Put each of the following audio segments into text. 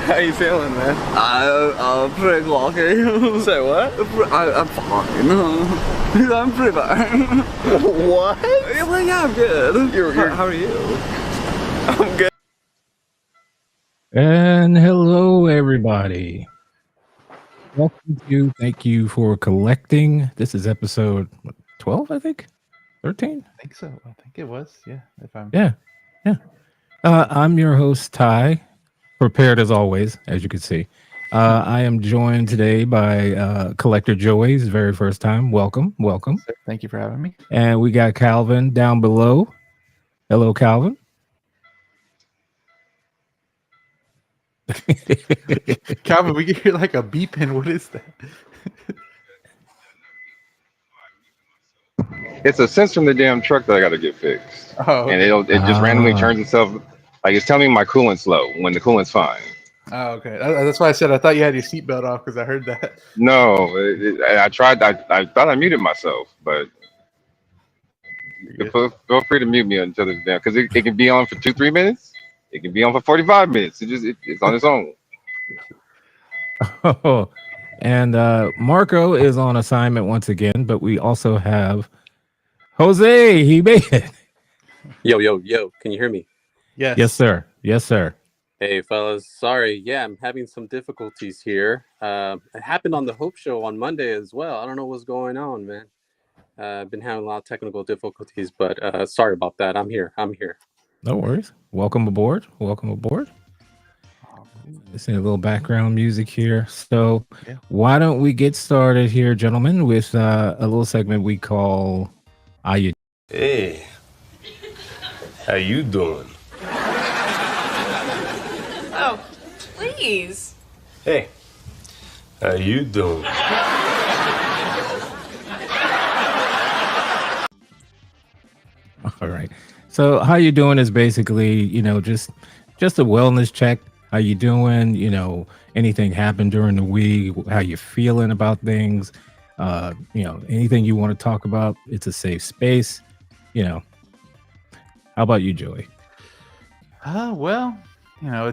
How you feeling, man? I'm pretty lucky. Say what? I'm fine. I'm pretty fine. What? Well, yeah, I'm good. How are you? I'm good. And hello, everybody. Welcome to Thank You for Collecting. This is episode 12, I think? 13? I think so. I think it was. Yeah. If I'm. Yeah. I'm your host, Ty, prepared as always, as you can see. I am joined today by Collector Joey's very first time. Welcome. Sir, thank you for having me. And we got Calvin down below. Hello, Calvin. Calvin, we can hear like a beeping. What is that? It's a sensor in the damn truck that I got to get fixed, Oh, and okay. it just randomly turns itself like it's telling me my coolant's low when the coolant's fine. Oh, okay. That's why I said I thought you had your seatbelt off because I heard that. No, I tried. I thought I muted myself, but feel free to mute me until this damn because it can be on for 2-3 minutes. It can be on for 45 minutes. It's on its own. Oh, and Marco is on assignment once again, but we also have Jose. He made it. Yo. Can you hear me? Yes. Yes, sir. Hey, fellas. Sorry. Yeah, I'm having some difficulties here. It happened on the Hope Show on Monday as well. I don't know what's going on, man. I've been having a lot of technical difficulties, but sorry about that. I'm here. No worries. Welcome aboard. Just a little background music here. So Why don't we get started here, gentlemen, with a little segment we call You. Hey, how you doing? Oh, please. Hey, how you doing? All right. So how you doing is basically, just a wellness check. How you doing? Anything happened during the week? How you feeling about things? Anything you want to talk about? It's a safe space. How about you, Joey? Well,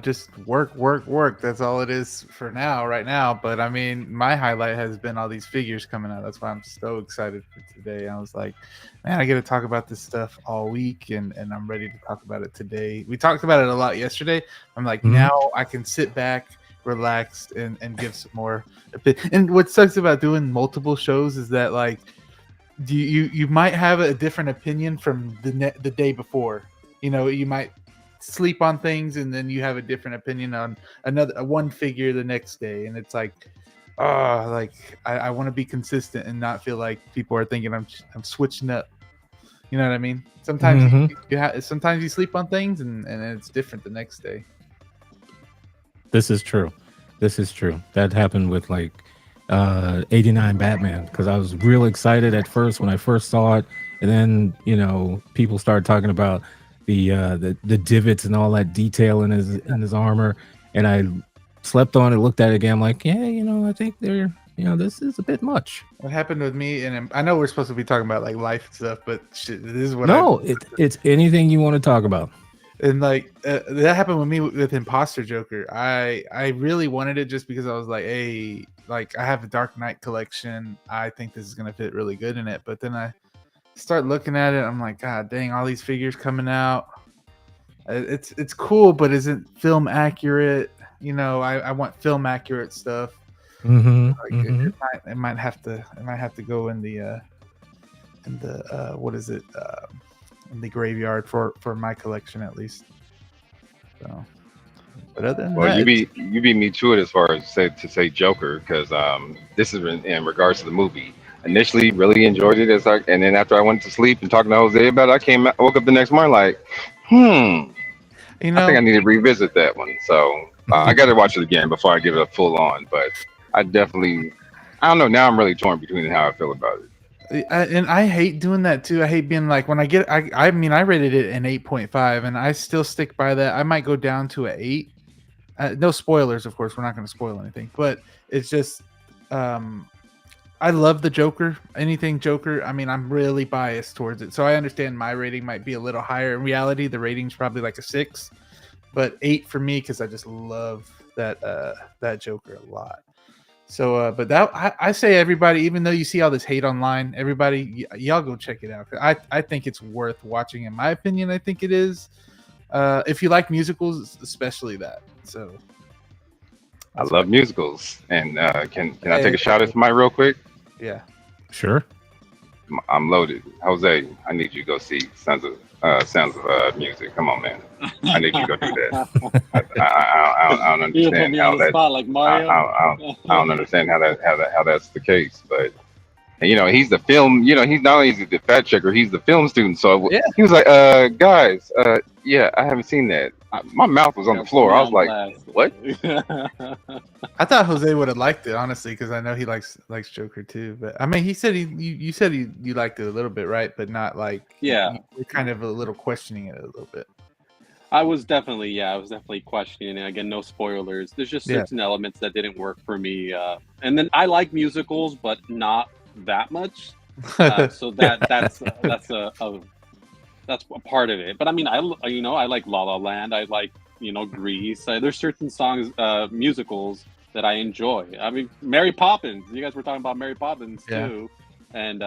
just work. That's all it is for now, right now. But I mean, my highlight has been all these figures coming out. That's why I'm so excited for today. I was like, man, I get to talk about this stuff all week, and I'm ready to talk about it today. We talked about it a lot yesterday. I'm like, now I can sit back, relaxed, and give some more. And what sucks about doing multiple shows is that like, you might have a different opinion from the day before. You might sleep on things and then you have a different opinion on one figure the next day, and it's like, I want to be consistent and not feel like people are thinking I'm switching up. You know what I mean? Sometimes sometimes you sleep on things and it's different the next day. This is true. That happened with like 89 Batman, because I was real excited at first when I first saw it, and then people started talking about the divots and all that detail in his armor, and I slept on it, looked at it again. I'm like, I think they're this is a bit much. What happened with me, and I know we're supposed to be talking about like life stuff, but shit, this is what it's anything you want to talk about. And like that happened with me with Imposter Joker. I really wanted it just because I was like, hey, like I have a Dark Knight collection, I think this is gonna fit really good in it. But then I start looking at it, I'm like, god dang, all these figures coming out. It's cool, but isn't film accurate. I want film accurate stuff. It might have to go in the what is it, in the graveyard for my collection at least. So, but other than that, You beat me to it as far as say Joker, because this is in regards to the movie. Initially, really enjoyed it and then after I went to sleep and talking to Jose about it, woke up the next morning like, I think I need to revisit that one. So I got to watch it again before I give it a full on. But I don't know. Now I'm really torn between how I feel about it. And I hate doing that too. I hate being like, when I mean, I rated it an 8.5, and I still stick by that. I might go down to an 8. No spoilers, of course. We're not going to spoil anything, but it's just, I love the Joker. Anything Joker. I mean, I'm really biased towards it, so I understand my rating might be a little higher. In reality, the rating's probably like a 6, but 8 for me because I just love that Joker a lot. So, but I say everybody, even though you see all this hate online, everybody, y'all go check it out. I think it's worth watching. In my opinion, I think it is. If you like musicals, especially that. So, I love musicals. And can I take a shot at somebody real quick? Yeah. Sure. I'm loaded. Jose, I need you to go see Sounds of Music. Come on, man. I need you to go do that. I don't understand how that. Like Mario. I don't understand how that's the case, but. And, he's the film. He's not only the fact checker, he's the film student. So Yeah. he was like, guys, yeah, I haven't seen that. My mouth was on the floor. I was like, what? I thought Jose would have liked it, honestly, because I know he likes Joker too. But I mean, he said you said you liked it a little bit, right? But not like Yeah. You're kind of a little questioning it a little bit. I was definitely questioning it. Again, no spoilers. There's just certain elements that didn't work for me. And then I like musicals, but not that much. So that's a part of it. But I mean, I like La La Land. I like Grease. There's certain songs, musicals that I enjoy. I mean, Mary Poppins. You guys were talking about Mary Poppins too, and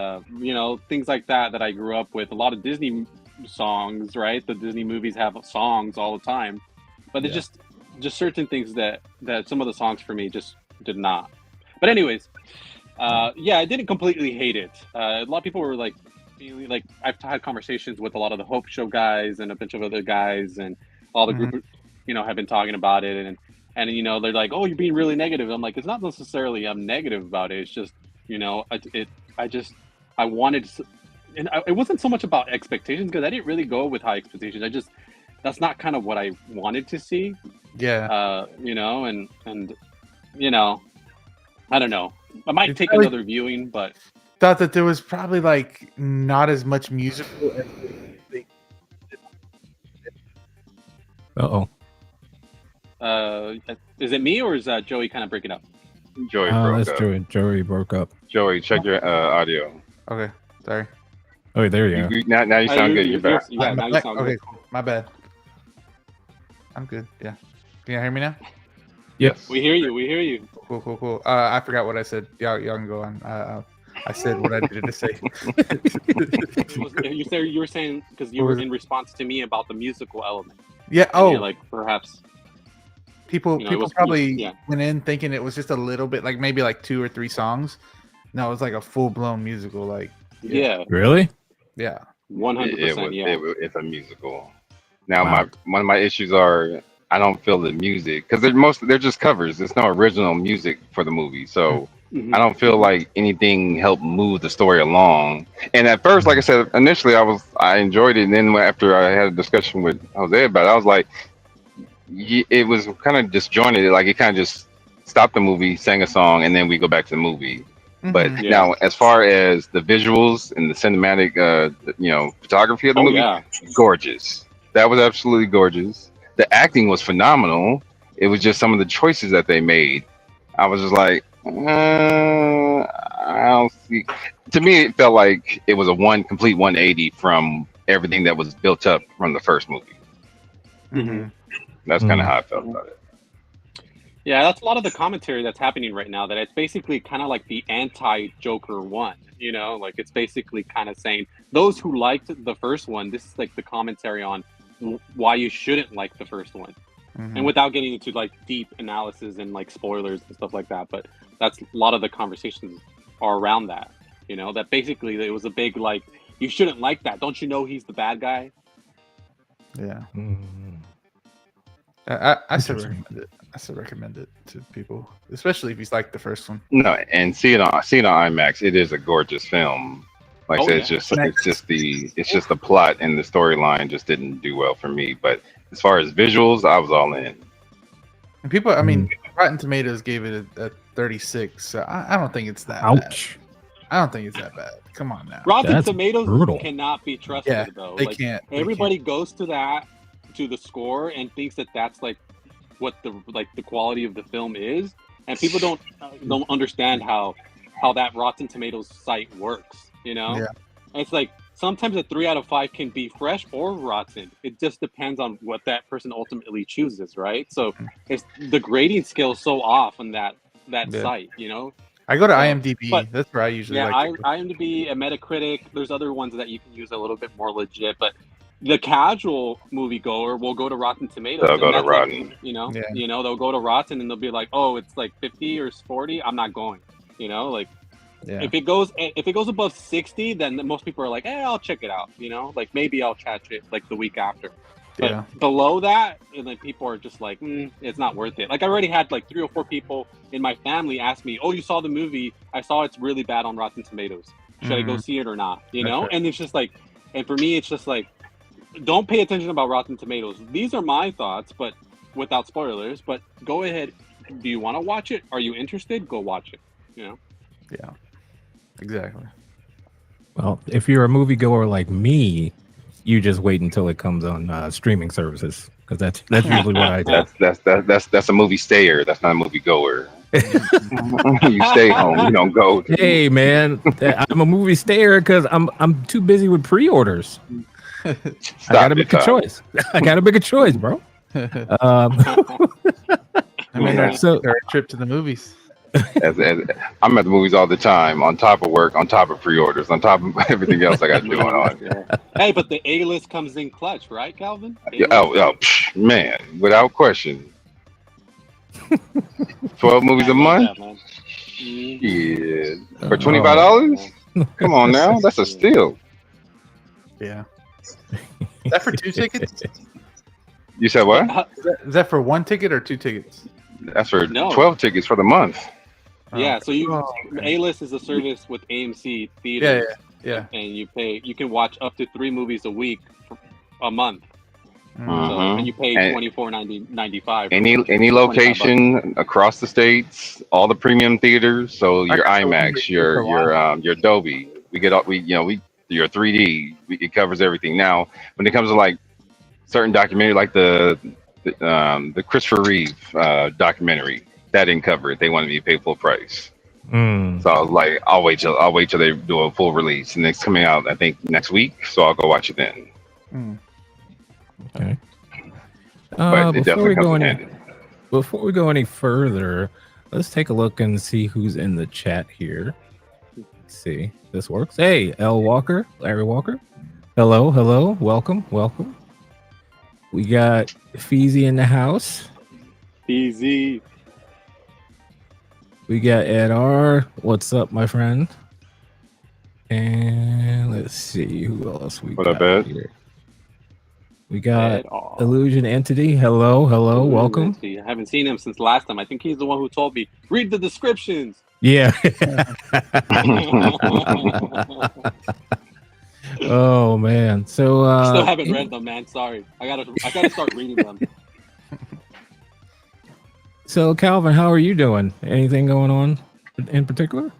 things like that I grew up with. A lot of Disney songs, right? The Disney movies have songs all the time, but it's just certain things that some of the songs for me just did not. But anyways, I didn't completely hate it. A lot of people were like, I've had conversations with a lot of the Hope Show guys and a bunch of other guys, and all the group, have been talking about it, and they're like, oh, you're being really negative. I'm like, it's not necessarily I'm negative about it. It's just, I wanted to, and it wasn't so much about expectations, because I didn't really go with high expectations. That's not kind of what I wanted to see. Yeah. I don't know. I might take another viewing, but thought that there was probably like not as much musical as they is it me or is Joey kind of breaking up? Joey broke that's up. Joey broke up. Joey, check your audio. Okay, sorry. Oh, there you go. Now you sound good. You're back. Yeah, now you sound good. Okay, cool. My bad. I'm good. Yeah. Can you hear me now? Yes. We hear you. Cool. I forgot what I said. Y'all can go on. I said what I needed to say. You were saying, because you were in response to me about the musical element. Yeah. Like perhaps people probably went in thinking it was just a little bit, like maybe like 2 or 3 songs. No, it was like a full blown musical. Like Really? Yeah. 100%. It's a musical. Now one of my issues are I don't feel the music, because they're just covers. There's no original music for the movie, so I don't feel like anything helped move the story along. And at first, like I said, initially I enjoyed it, and then after I had a discussion with Jose about it, I was like, it was kind of disjointed. Like it kind of just stopped the movie, sang a song, and then we go back to the movie. But now, as far as the visuals and the cinematic, photography of the movie, gorgeous. That was absolutely gorgeous. The acting was phenomenal. It was just some of the choices that they made. I was just like, I don't see. To me, it felt like it was a complete 180 from everything that was built up from the first movie. That's kind of how I felt about it. Yeah, that's a lot of the commentary that's happening right now, that it's basically kind of like the anti-Joker one, like it's basically kind of saying those who liked the first one, this is like the commentary on why you shouldn't like the first one. And without getting into like deep analysis and like spoilers and stuff like that, but that's a lot of the conversations are around that, that basically it was a big like, you shouldn't like that. Don't you know he's the bad guy? Yeah. I still recommend it to people, especially if you like the first one. No, and see it on IMAX. It is a gorgeous film. Like I said, it's just the plot and the storyline just didn't do well for me. But as far as visuals, I was all in. And people, I mean, Rotten Tomatoes gave it a 36. So I don't think it's that Ouch. bad. I don't think it's that bad. Come on now. Rotten Tomatoes cannot be trusted though. They can't. Everybody goes to the score and thinks that that's like what the quality of the film is, and people don't understand how that Rotten Tomatoes site works. Yeah. And it's like sometimes a 3 out of 5 can be fresh or rotten. It just depends on what that person ultimately chooses, right? So it's the grading scale is so off on that site, you know. I go to So, IMDb. but That's where I usually yeah, like to go. IMDb, a Metacritic. There's other ones that you can use a little bit more legit, but the casual moviegoer will go to Rotten Tomatoes. They'll go And to that's Rotten. like, you know, Yeah. they'll go to Rotten and they'll be like, oh, it's like 50 or 40. I'm not going. You know, like Yeah. if it goes above 60, then most people are like, hey, I'll check it out. You know, like maybe I'll catch it like the week after. But Yeah. below that, and then people are just like, it's not worth it. Like I already had like 3 or 4 people in my family ask me, oh, you saw the movie? I saw it's really bad on Rotten Tomatoes. Should I go see it or not? You know? right. And it's just like, and for me, it's just like, don't pay attention about Rotten Tomatoes. These are my thoughts, but without spoilers. But go ahead. Do you want to watch it? Are you interested? Go watch it. You know? Yeah. Exactly. Well, if you're a moviegoer like me, you just wait until it comes on streaming services because that's usually what I do. That's a movie stayer. That's not a movie goer. You stay home. You don't go. Hey man, I'm a movie stayer because I'm too busy with pre-orders. I gotta make a choice. I gotta make a choice, bro. I mean, so a trip to the movies. As I'm at the movies all the time, on top of work, on top of pre-orders, on top of everything else I got going on. Hey, but the A-list comes in clutch, right, Calvin? Man, without question. 12 movies a month? Yeah. For $25? Come on now, that's a steal. Yeah. Is that for 2 tickets? You said what? Is that for 1 ticket or 2 tickets? That's for 12 tickets for the month. Yeah, so A-list is a service with AMC theaters. Yeah. And you can watch up to 3 movies a week for a month. So, and you pay $24.95. Any location across the states, all the premium theaters. So your IMAX, your Dolby, your 3D, it covers everything. Now, when it comes to like certain documentary, like the Christopher Reeve documentary, that didn't cover it. They wanted me to pay full price. So I was like, I'll wait till they do a full release, and it's coming out I think next week. So I'll go watch it then. Okay. But it definitely comes in handy. Before we go any further, let's take a look and see who's in the chat here. Let's see, this works. Hey, L. Walker, Larry Walker. Hello, welcome. We got Feezy in the house. Feezy. We got Ed R. What's up, my friend? And let's see who else we got here. We got Illusion Entity. Hello, welcome. Entity. I haven't seen him since last time. I think he's the one who told me, read the descriptions. Yeah. Oh man. So still haven't read them, man. Sorry. I gotta start reading them. So Calvin, how are you doing? Anything going on in particular?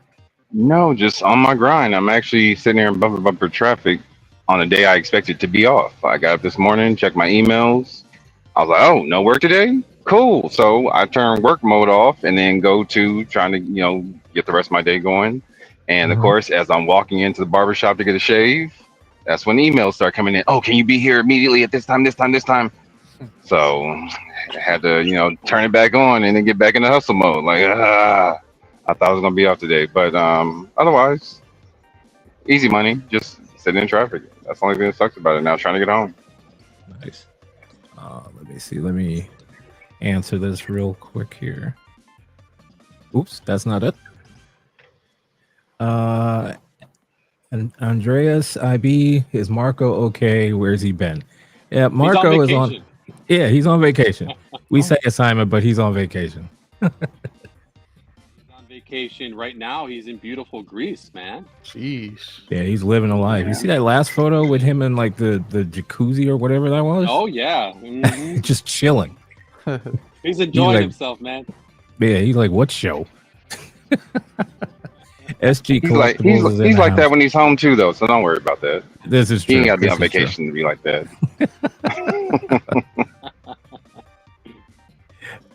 No, just on my grind. I'm actually sitting here in bumper traffic on a day I expected to be off. I got up this morning, checked my emails. I was like, oh, no work today? Cool. So I turned work mode off and then go to trying to, get the rest of my day going. And of course, as I'm walking into the barbershop to get a shave, that's when emails start coming in. Oh, can you be here immediately at this time? So I had to, turn it back on and then get back in the hustle mode. Like, I thought I was going to be off today. But otherwise, easy money, just sitting in traffic. That's the only thing that sucks about it now, trying to get home. Nice. Let me see. Let me answer this real quick here. Oops, that's not it. And Andreas IB, is Marco okay? Where's he been? Yeah, Marco is on. Yeah, he's on vacation. We say assignment, but he's on vacation. He's on vacation right now. He's in beautiful Greece, man. Jeez. Yeah, he's living a life. You see that last photo with him in like the jacuzzi or whatever that was? Oh yeah, just chilling. He's enjoying himself, man. Yeah, he's like, what show? SG he's like that when he's home too, though. So don't worry about that. This is true. He ain't got to be on vacation to be like that.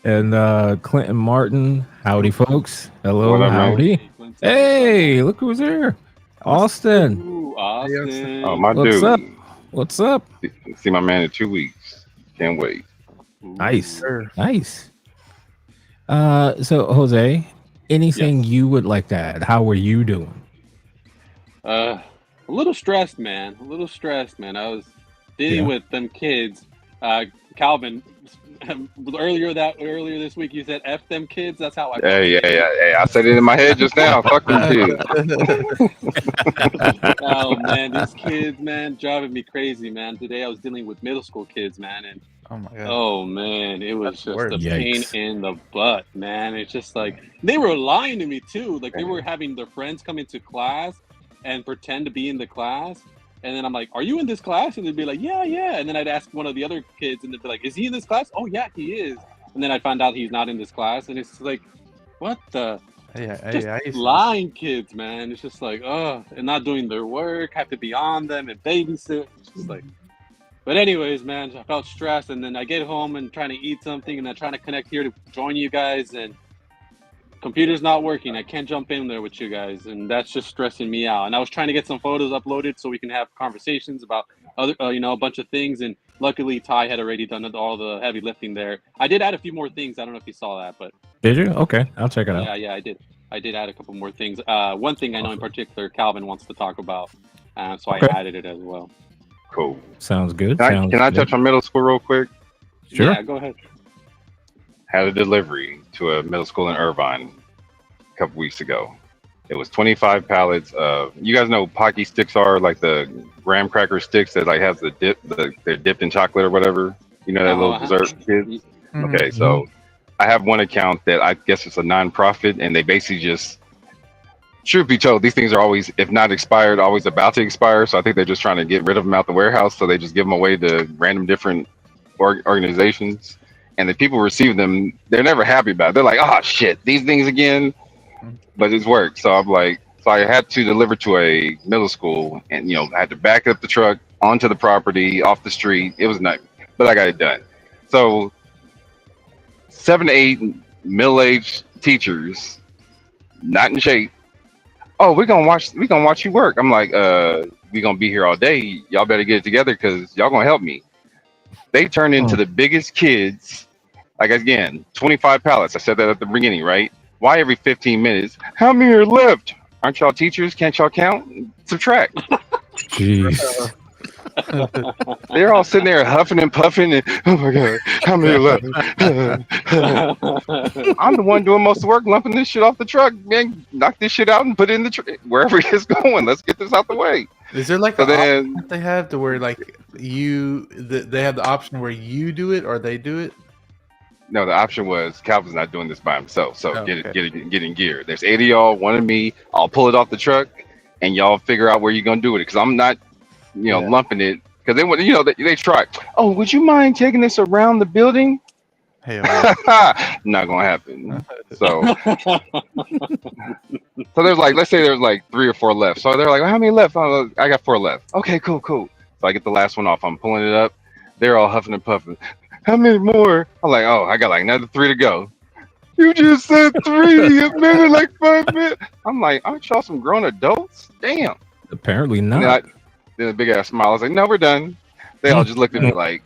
And Clinton Martin, howdy, folks. Hello, howdy. Hey, look who's here. Austin. Ooh, Austin. Oh, my What's dude. up? What's up? See my man in 2 weeks. Can't wait. Nice, Sure. nice. So Jose, anything you would like to add? How are you doing? A little stressed, man. A little stressed, man. I was dealing with them kids. Calvin, earlier this week, you said "F them kids." That's how I. Hey, I said it in my head just now. Fuck them kids. Oh man, these kids, man, driving me crazy, man. Today I was dealing with middle school kids, man, and Oh my god. oh man, it was That's just worse. a pain Yikes. in the butt, man. It's just like they were lying to me too. Like they were having their friends come into class and pretend to be in the class. And then I'm like, "Are you in this class?" And they'd be like, "Yeah, yeah." And then I'd ask one of the other kids, and they'd be like, "Is he in this class?" "Oh yeah, he is." And then I'd find out he's not in this class, and it's like, what the? Just I used to lying kids, man. It's just like, oh, and not doing their work, have to be on them and babysit. It's just like, but anyways, man, I felt stressed, and then I get home and trying to eat something, and I'm trying to connect here to join you guys, and computer's not working. I can't jump in there with you guys, and that's just stressing me out. And I was trying to get some photos uploaded so we can have conversations about other, a bunch of things. And luckily, Ty had already done all the heavy lifting there. I did add a few more things. I don't know if you saw that, but Did you? Okay, I'll check it out. yeah, I did. I did add a couple more things. One thing I know in particular, Calvin wants to talk about, so I added it as well. Cool. Sounds good. Can I touch on middle school real quick? Sure. Yeah, go ahead. Had a delivery to a middle school in Irvine a couple weeks ago. It was 25 pallets of, you guys know what Pocky sticks are, like the graham cracker sticks that like has the dip, they're dipped in chocolate or whatever. You know that little dessert kids. Okay, so I have one account that I guess it's a non-profit, and they basically just, truth be told, these things are always, if not expired, always about to expire. So I think they're just trying to get rid of them out the warehouse. So they just give them away to random different organizations. And the people receive them, they're never happy about it. They're like, oh shit, these things again. But it's worked. So I'm like, so I had to deliver to a middle school, and I had to back up the truck onto the property, off the street. It was not, but I got it done. So 7 to 8 middle-aged teachers, not in shape. Oh, we're gonna watch you work. I'm like, we're gonna be here all day. Y'all better get it together because y'all gonna help me. They turned into the biggest kids. Like again, 25 pallets. I said that at the beginning, right? Why every 15 minutes? How many are left? Aren't y'all teachers? Can't y'all count? Subtract. Jeez. They're all sitting there huffing and puffing, and oh my god, how many are left? I'm the one doing most of the work, lumping this shit off the truck. Man, knock this shit out and put it in the wherever it's going. Let's get this out the way. Is there like So an then- option that they have to where like they have the option where you do it or they do it? No, the option was Calvin's not doing this by himself. So Oh, get in gear. There's 80 of y'all, one of me. I'll pull it off the truck, and y'all figure out where you're gonna do it. Because I'm not, lumping it. Because they want, they try. Oh, would you mind taking this around the building? Hell, Not gonna happen. So there's like, let's say there's like 3 or 4 left. So they're like, how many left? Oh, I got 4 left. Okay, cool. So I get the last one off. I'm pulling it up. They're all huffing and puffing. How many more? I'm like, oh, I got like another 3 to go. You just said 3 a minute, like 5 minutes. I'm like, aren't y'all some grown adults? Damn. Apparently And not. then a big ass smile. I was like, no, we're done. They all just looked at me like,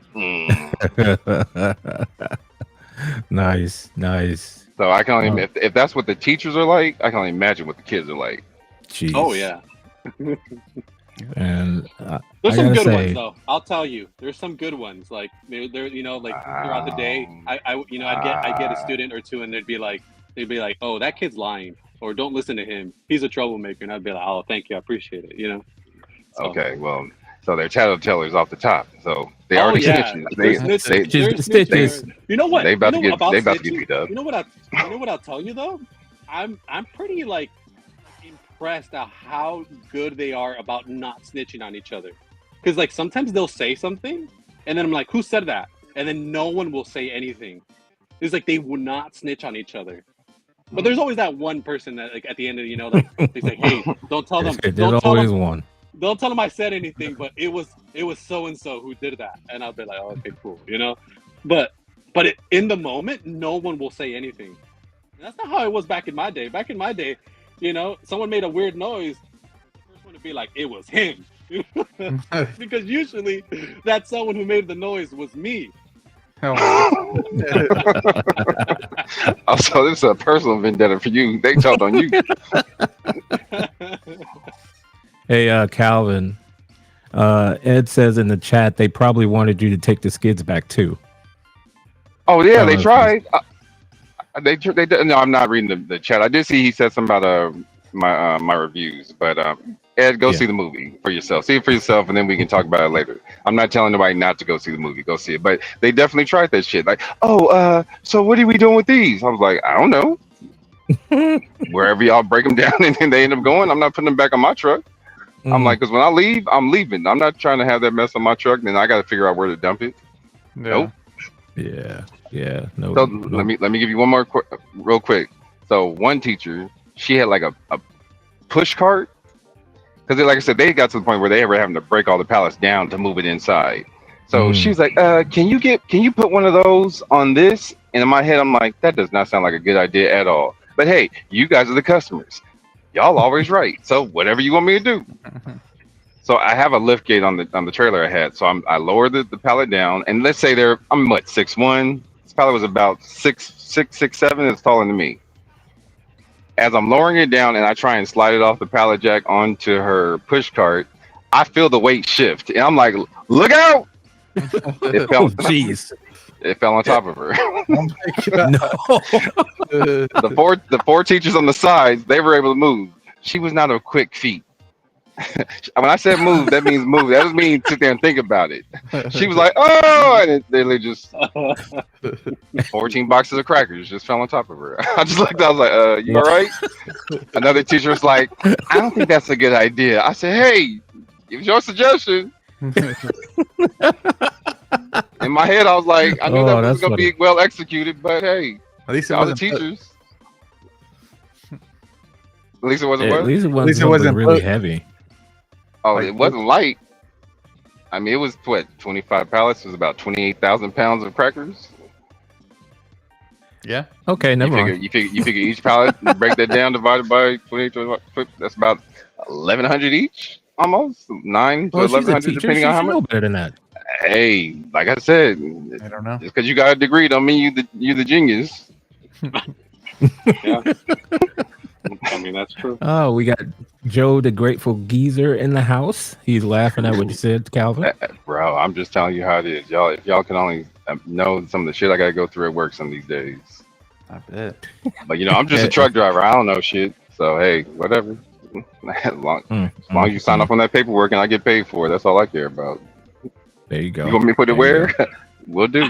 Nice. So I can only, if that's what the teachers are like, I can only imagine what the kids are like. Jeez. Oh yeah. And There's I some gotta good say, ones though. I'll tell you, there's some good ones. Like they're like throughout the day, I get a student or two, and they'd be like, oh, that kid's lying, or don't listen to him. He's a troublemaker, and I'd be like, oh, thank you, I appreciate it. So. Okay, well, so they're tattletellers off the top. So they already snitching. They're snitching. You know what? They about to get snitching? beat up. You know what I'll tell you though? I'm pretty like impressed at how good they are about not snitching on each other. Because like sometimes they'll say something, and then I'm like, who said that? And then no one will say anything. It's like they will not snitch on each other. But there's always that one person that like at the end of like they say, hey, don't tell them. There's always one. Don't tell them I said anything, but it was so and so who did that, and I'll be like, oh, okay, cool, But in the moment, no one will say anything. And that's not how it was back in my day. Back in my day, someone made a weird noise. The first one to be like, it was him. Because usually that someone who made the noise was me. Oh, Also, this is a personal vendetta for you. They told on you. Hey, Calvin. Ed says in the chat they probably wanted you to take the skids back too. Oh yeah, Oh, they okay. tried. They did. No, I'm not reading the chat. I did see he said something about my reviews, but Ed, go Yeah. see the movie for yourself. See it for yourself, and then we can talk about it later. I'm not telling nobody not to go see the movie. Go see it, but they definitely tried that shit. Like, oh, so what are we doing with these? I was like, I don't know. Wherever y'all break them down and then they end up going, I'm not putting them back on my truck. I'm like, because when I leave, I'm leaving. I'm not trying to have that mess on my truck. Then I got to figure out where to dump it. Nope. Yeah. No. So no. let me give you one more real quick. So one teacher, she had like a push cart, because like I said, they got to the point where they were having to break all the pallets down to move it inside. So she's like, can you put one of those on this? And in my head, I'm like, that does not sound like a good idea at all. But hey, you guys are the customers. Y'all always right. So whatever you want me to do. So I have a lift gate on the trailer I had. So I lowered the pallet down, and let's say I'm what, 6'1". This pallet was about 6'7". It's taller than me. As I'm lowering it down and I try and slide it off the pallet jack onto her push cart, I feel the weight shift, and I'm like, look out! It fell. Jeez. It fell on top of her. oh my God. No. The four teachers on the sides, they were able to move. She was not a quick feat. When I said move, that means move. That doesn't mean sit there and think about it. She was like, oh, and they just 14 boxes of crackers just fell on top of her. I just looked, I was like, you all right? Another teacher was like, I don't think that's a good idea. I said, hey, it was your suggestion. In my head, I was like, I knew that wasn't going to be well executed, but hey, At least it all the wasn't teachers. At least it wasn't At what? least it least it wasn't wasn't really put- heavy. Oh, Like, it wasn't light. I mean, it was what, 25 pallets. It was about 28,000 pounds of crackers. Yeah. Okay, never mind. You figure each pallet, you break that down, divided by 25, that's about 1,100 each, almost 9 to Well, she's a 1,100, teacher. depending She on how should know much. better than that. Hey, like I said, I don't know. just because you got a degree don't mean you're the genius. Yeah. I mean, that's true. Oh, we got Joe the Grateful Geezer in the house. He's laughing at what you said, Calvin. Bro, I'm just telling you how it is, y'all. If y'all can only know some of the shit I gotta go through at work some of these days. I bet. But I'm just a truck driver. I don't know shit. So hey, whatever. As long as you sign off on that paperwork and I get paid for it, that's all I care about. There you go. You want me to put it where? We'll do.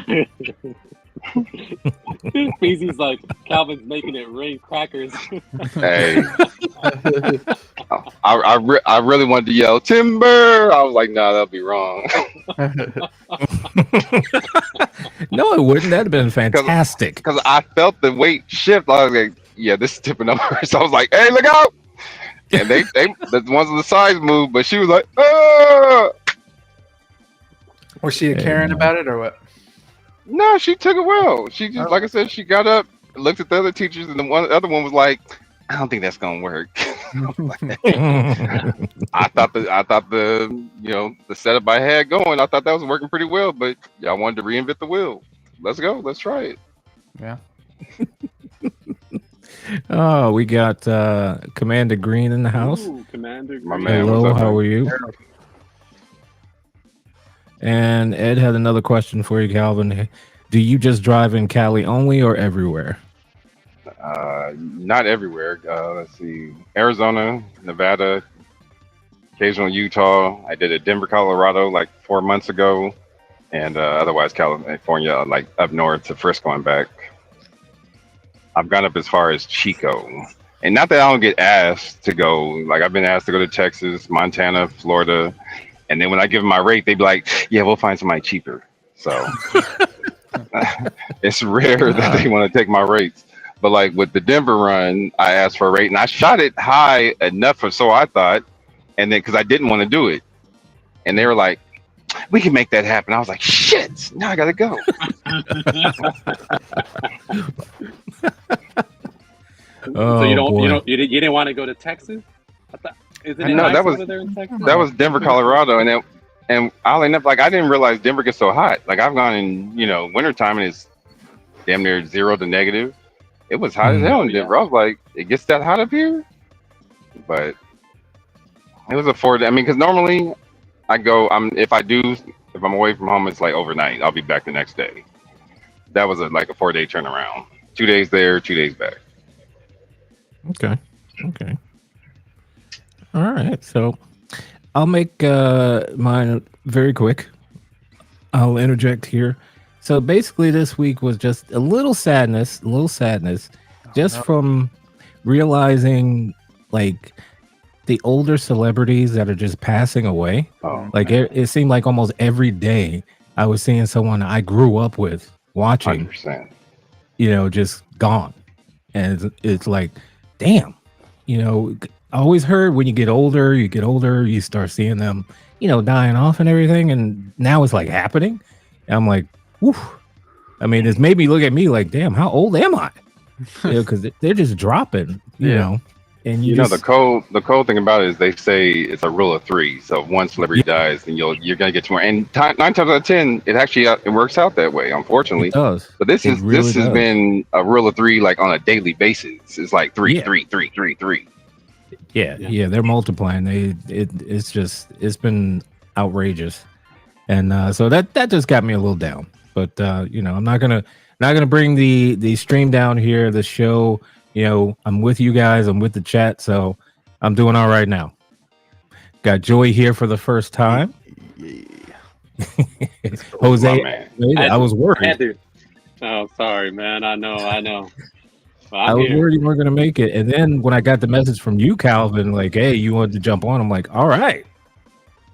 Feezy's like, Calvin's making it rain crackers. Hey, I really wanted to yell timber. I was like, nah, that'll be wrong. No, it wouldn't. That'd have been fantastic. Because I felt the weight shift. I was like, yeah, this is tipping over. So I was like, hey, look out! And they the ones on the sides moved, but she was like, ah! Was she a Karen about it or what? No, she took it well. She just, like I said, she got up, looked at the other teachers, and the other one was like, I don't think that's gonna work. I thought the the setup I had going, I thought that was working pretty well, but y'all wanted to reinvent the wheel. Let's go. Let's try it. Yeah. Oh, we got Commander Green in the house. Ooh, Commander My Green. man, Hello, what's up, how man? are you? And Ed had another question for you, Calvin. Do you just drive in Cali only or everywhere? Not everywhere. Let's see. Arizona, Nevada, occasional Utah. I did a Denver, Colorado like 4 months ago. And otherwise California, like up north to Frisco and back. I've gone up as far as Chico. And not that I don't get asked to go. Like I've been asked to go to Texas, Montana, Florida. And then when I give them my rate, they'd be like, yeah, we'll find somebody cheaper. So it's rare that they want to take my rates. But like with the Denver run, I asked for a rate and I shot it high enough, or so I thought. And then because I didn't want to do it. And they were like, we can make that happen. I was like, shit, now I got to go. So you didn't want to go to Texas? Isn't I it know, nice that was over there in Texas? that was Denver, Colorado, and oddly enough, like I didn't realize Denver gets so hot. Like I've gone in, wintertime and it's damn near 0 to negative. It was hot as Mm. hell in Oh, yeah. Denver. I was like, it gets that hot up here, but it was a 4 day. I mean, because normally I go. If I'm away from home, it's like overnight. I'll be back the next day. That was like a 4 day turnaround. 2 days there, 2 days back. Okay. Okay. All right. So I'll make mine very quick. I'll interject here. So basically, this week was just a little sadness, just no. from realizing like the older celebrities that are just passing away. Oh, Like it seemed like almost every day I was seeing someone I grew up with watching, 100%. just gone. And it's like, damn, I always heard when you get older, you start seeing them, dying off and everything. And now it's like happening. And I'm like, woof. I mean, it's made me look at me like, damn, how old am I? Because they're just dropping, Yeah. and The cold thing about it is they say it's a rule of three. So if one celebrity dies, then you're gonna get 2 more. And 9 times out of 10, it actually it works out that way, unfortunately. it does. But this It really has does. been a rule of three, like on a daily basis. It's like three, Yeah. three, three, three, three. Yeah, they're multiplying. It's been outrageous, and so that just got me a little down. But I'm not gonna bring the stream down here. The show, I'm with you guys. I'm with the chat, so I'm doing all right now. Got Joey here for the first time. Jose, man. I was worried. Oh, sorry, man. I know. Well, I I'm was here. worried you weren't gonna make it, and then when I got the message from you, Calvin, like, "Hey, you wanted to jump on?" I'm like, "All right."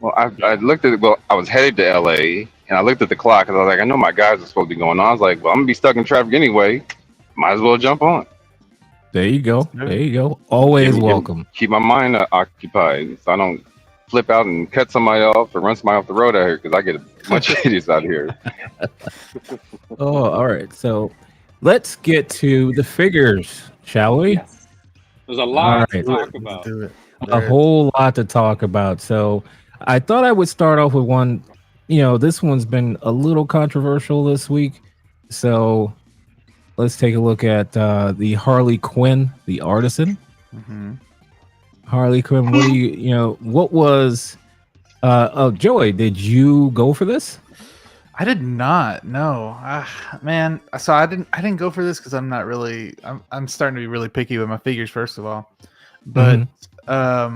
Well, I looked at it. Well, I was headed to LA, and I looked at the clock, and I was like, I know my guys are supposed to be going on. I was like, well, I'm gonna be stuck in traffic anyway. Might as well jump on. There you go. Always welcome. Keep my mind occupied, so I don't flip out and cut somebody off or run somebody off the road out here, because I get a bunch of idiots out here. Oh, all right. So let's get to the figures, shall we? Yes. There's a lot to All talk Let's about. do it. A whole lot to talk about. So I thought I would start off with one. This one's been a little controversial this week. So let's take a look at the Harley Quinn, the artisan. Mm-hmm. Harley Quinn, what do what was Joey, did you go for this? I did not. No, man. So I didn't go for this because I'm not really. I'm starting to be really picky with my figures. First of all, but there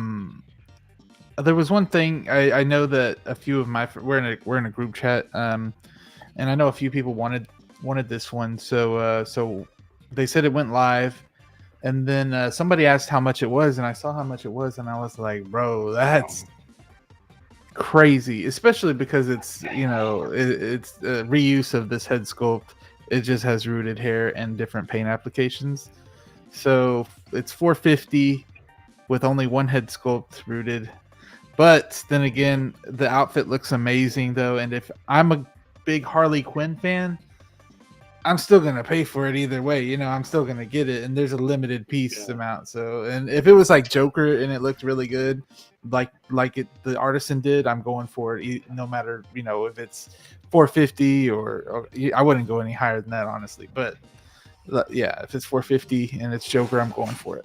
was one thing I know that a few of my we're in a group chat, and I know a few people wanted this one. So they said it went live, and then somebody asked how much it was, and I saw how much it was, and I was like, bro, that's crazy, especially because it's it's a reuse of this head sculpt. It just has rooted hair and different paint applications, so it's $450 with only one head sculpt rooted. But then again, the outfit looks amazing though, and if I'm a big Harley Quinn fan, I'm still gonna pay for it either way. I'm still gonna get it, and there's a limited piece amount. So, and if it was like Joker and it looked really good, like the artisan did, I'm going for it. No matter if it's $450 or I wouldn't go any higher than that, honestly. But yeah, if it's $450 and it's Joker, I'm going for it.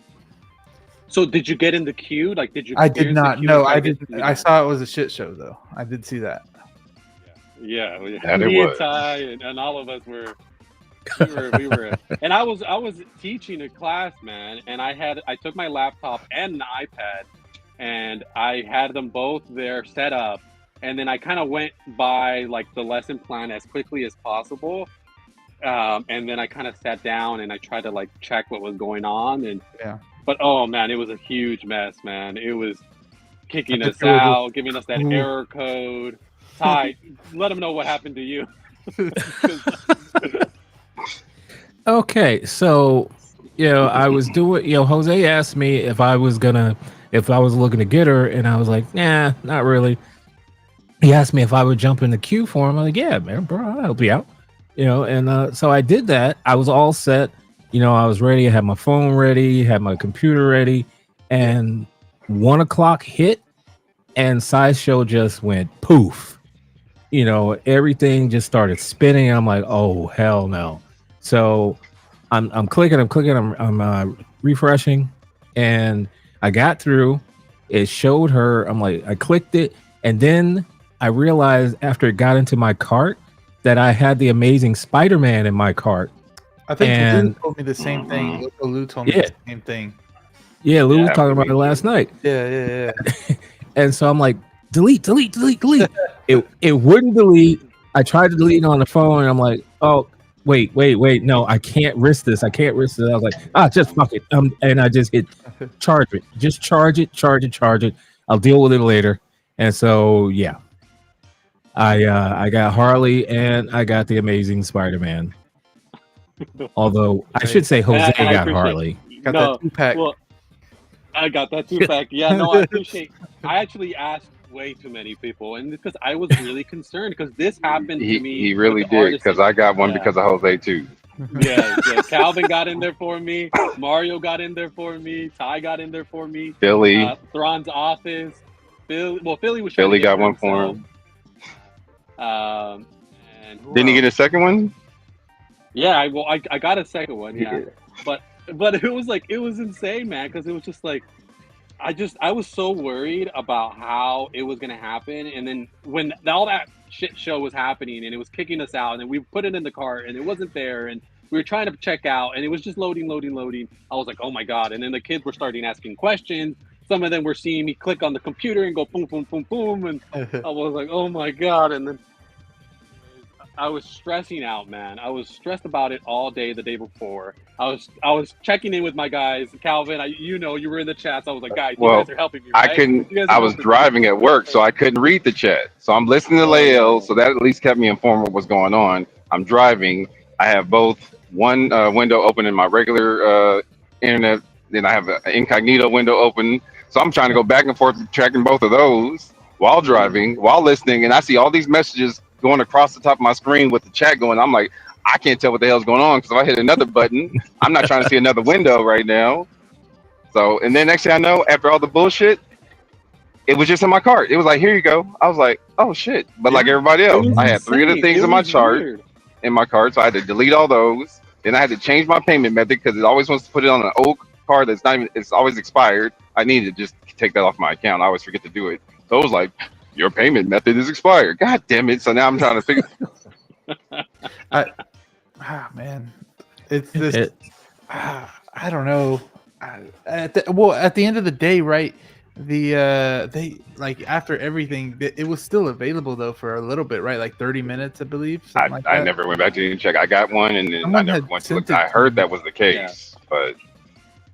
So did you get in the queue? Like, did you? I did not. No, I didn't. didn't. I saw it was a shit show though. I did see that. Yeah, That it me and was. Ty and all of us were. We were, and I was teaching a class, man, and I took my laptop and an iPad, and I had them both there set up, and then I kind of went by like the lesson plan as quickly as possible, and then I kind of sat down and I tried to like check what was going on, and but oh man, it was a huge mess, man. It was kicking us out, giving us that error code. Ty, let them know what happened to you. Okay, so I was doing. Jose asked me if I was looking to get her, and I was like, nah, not really. He asked me if I would jump in the queue for him. I'm like, yeah, man, bro, I'll help you out. And so I did that. I was all set. I was ready. I had my phone ready, had my computer ready, and 1 o'clock hit, and Sideshow just went poof. You know, everything just started spinning. I'm like, oh hell no. So I'm clicking, I'm refreshing, and I got through. It showed her. I'm like, I clicked it, and then I realized after it got into my cart that I had the Amazing Spider-Man in my cart. I think And Lou told me the same thing. Lou told me Yeah. the same thing. Yeah, Lou was Yeah, talking about it last night. Yeah. And so I'm like, delete. It wouldn't delete. I tried to delete it on the phone, and I'm like, oh, wait. No, I can't risk this. I was like, just fuck it. And I just hit charge it. Just charge it. I'll deal with it later. And so yeah. I got Harley and I got the Amazing Spider-Man. Although I should say Jose And I got appreciate- Harley. Got No, that 2-pack. well, I got that 2-pack. Yeah, no, I appreciate. I actually asked way too many people, and because I was really concerned because this happened to me. He really with the did artists. because I got one Yeah. because of Jose too. Yeah. Calvin got in there for me. Mario got in there for me. Ty got in there for me. Philly, Thrawn's office. Philly was. Philly trying to get got one for himself. him. And who Didn't he get a else? second one? Yeah, I got a second one. Yeah, but it was like it was insane, man, because it was just like I was so worried about how it was gonna happen, and then when all that shit show was happening and it was kicking us out, and then we put it in the cart and it wasn't there, and we were trying to check out and it was just loading. I was like, oh my god! And then the kids were starting asking questions. Some of them were seeing me click on the computer and go boom, boom, boom, boom, and I was like, oh my god! And then I was stressing out, man. I was stressed about it all day the day before. I was checking in with my guys, Calvin. You were in the chats. I was like, guys, you guys are helping me. Right? I couldn't. You guys are I was helping me. driving at work, so I couldn't read the chat. So I'm listening to Lael, so that at least kept me informed of what's going on. I'm driving. I have both one window open in my regular internet, then I have an incognito window open. So I'm trying to go back and forth, tracking both of those while driving, while listening, and I see all these messages going across the top of my screen with the chat going. I'm like, I can't tell what the hell's going on because if I hit another button, I'm not trying to see another window right now. So, and then next thing I know, after all the bullshit, it was just in my cart. It was like, here you go. I was like, oh shit. But like everybody else, I had 3 of the things in my chart, in my cart, so I had to delete all those. Then I had to change my payment method because it always wants to put it on an old card that's not even, it's always expired. I needed to just take that off my account. I always forget to do it. So it was like, your payment method is expired. God damn it. So now I'm trying to figure. Man, it's this. I don't know. At the end of the day, right? They like after everything, it was still available though for a little bit, right? Like 30 minutes, I believe. I never went back to even check. I got one, and then I never went to look. I heard that was the case, but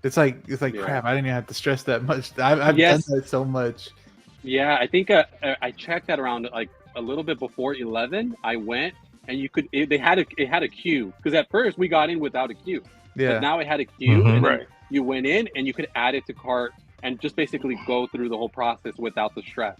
it's like crap. I didn't even have to stress that much. I've done that so much. Yeah, I think I checked that around like a little bit before 11. I went and it had a queue because at first we got in without a queue. Yeah. But now it had a queue, and right. then you went in and you could add it to cart and just basically go through the whole process without the stress.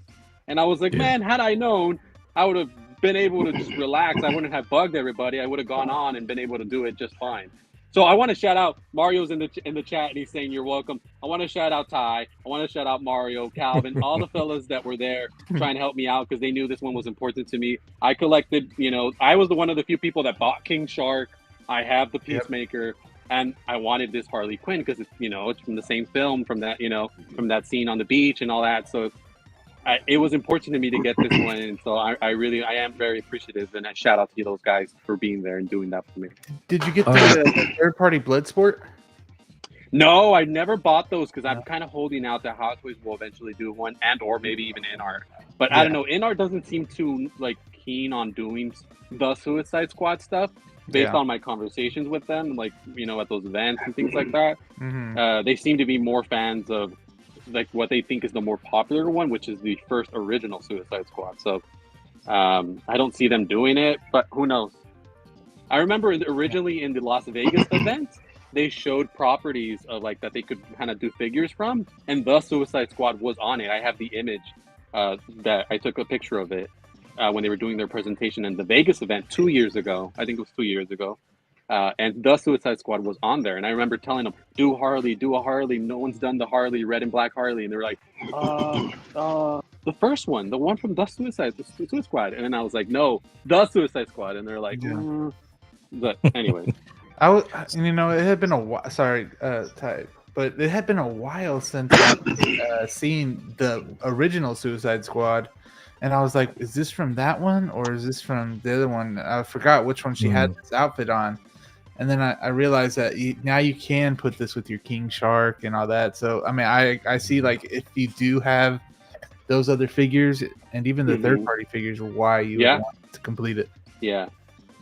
And I was like, man, had I known, I would have been able to just relax. I wouldn't have bugged everybody. I would have gone on and been able to do it just fine. So I want to shout out Mario's in the chat and he's saying you're welcome. I want to shout out Ty. I want to shout out Mario, Calvin, all the fellas that were there trying to help me out because they knew this one was important to me. I collected, I was one of the few people that bought King Shark. I have the Peacemaker, and I wanted this Harley Quinn because it's from the same film, from that from that scene on the beach and all that. So it was important to me to get this one, and so I am very appreciative, and I shout out to those guys for being there and doing that for me. Did you get the third-party Bloodsport? No, I never bought those because I'm kind of holding out that Hot Toys will eventually do one, or maybe even InArt. But I don't know, InArt doesn't seem too keen on doing the Suicide Squad stuff based on my conversations with them, at those events and things like that. Mm-hmm. They seem to be more fans of what they think is the more popular one, which is the first original Suicide Squad. So I don't see them doing it, but who knows? I remember originally in the Las Vegas event, they showed properties of that they could kind of do figures from, and the Suicide Squad was on it. I have the image that I took a picture of it when they were doing their presentation in the Vegas event 2 years ago. I think it was 2 years ago. and the Suicide Squad was on there. And I remember telling them, do a Harley. No one's done the Harley, red and black Harley. And they were like, the first one, the one from the Suicide Squad. And then I was like, no, the Suicide Squad. And they're like, but anyway. It had been a while. Sorry, Ty, but it had been a while since I've seen the original Suicide Squad, and I was like, "Is this from that one, or is this from the other one?" I forgot which one she had this outfit on, and then I realized that now you can put this with your King Shark and all that. So I mean, I see like if you do have those other figures and even the third party figures, why you would want to complete it. Yeah.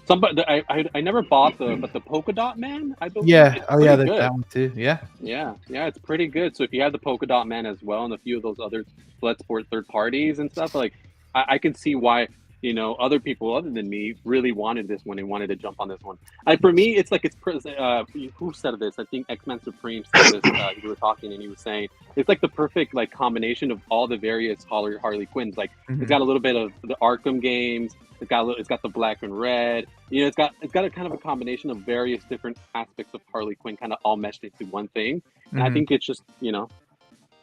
Somebody, I never bought the polka dot man. I believe. Yeah. It's There's good. that one too. Yeah. Yeah, it's pretty good. So if you have the polka dot man as well, and a few of those other Bloodsport third parties and stuff, like I can see why other people other than me really wanted this one and wanted to jump on this one. For me, it's like who said this? I think X-Men Supreme said this. We were talking and he was saying it's like the perfect like combination of all the various Harley Quinns. Like it's got a little bit of the Arkham games. It's got the black and red. It's got a kind of a combination of various different aspects of Harley Quinn, kind of all meshed into one thing. And I think it's just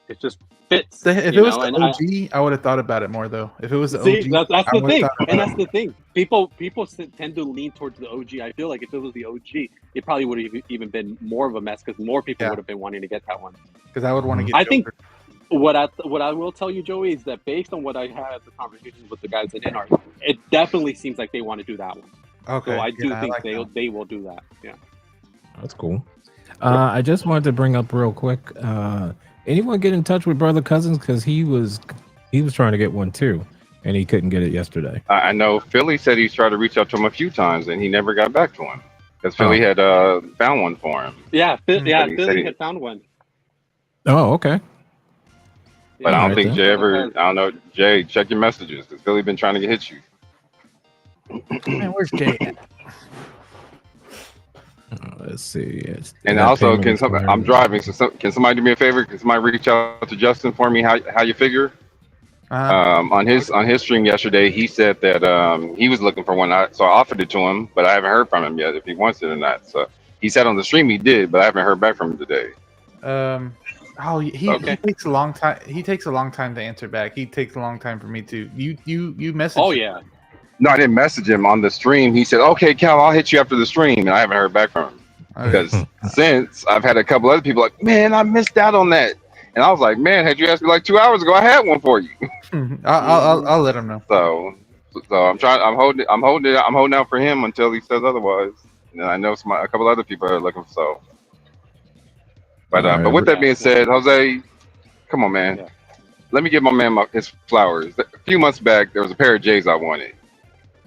it just fits. If it was the OG, I would have thought about it more though. If it was the OG, that's the thing, and that's the thing. People tend to lean towards the OG. I feel like if it was the OG, it probably would have even been more of a mess because more people would have been wanting to get that one. Because I would want to get. I think what I will tell you, Joey, is that based on what I had the conversations with the guys at InArt, it definitely seems like they want to do that one. Okay. So I do think they will do that. Yeah. That's cool. I just wanted to bring up real quick. Anyone get in touch with Brother Cousins because he was trying to get one too, and he couldn't get it yesterday. I know Philly said he's tried to reach out to him a few times, and he never got back to him because Philly had found one for him. Yeah, Philly had found one. Oh, okay. But I don't think Jay ever. I don't know, Jay. Check your messages because Philly been trying to hit you. Man, where's Jay at? Let's see. And also, I'm driving, so can somebody do me a favor? Can somebody reach out to Justin for me? How you figure? On his stream yesterday, he said that he was looking for one, so I offered it to him, but I haven't heard from him yet if he wants it or not. So he said on the stream he did, but I haven't heard back from him today. He takes a long time. He takes a long time to answer back. He takes a long time for me to. You message. Oh yeah. No, I didn't message him on the stream. He said, "Okay, Cal, I'll hit you after the stream," and I haven't heard back from him because since I've had a couple other people like, "Man, I missed out on that," and I was like, "Man, had you asked me like 2 hours ago, I had one for you." I'll let him know. So I'm holding out for him until he says otherwise. And I know a couple other people are looking. So, but with that being said, Jose, come on, man. Yeah. Let me give my man his flowers. A few months back, there was a pair of J's I wanted.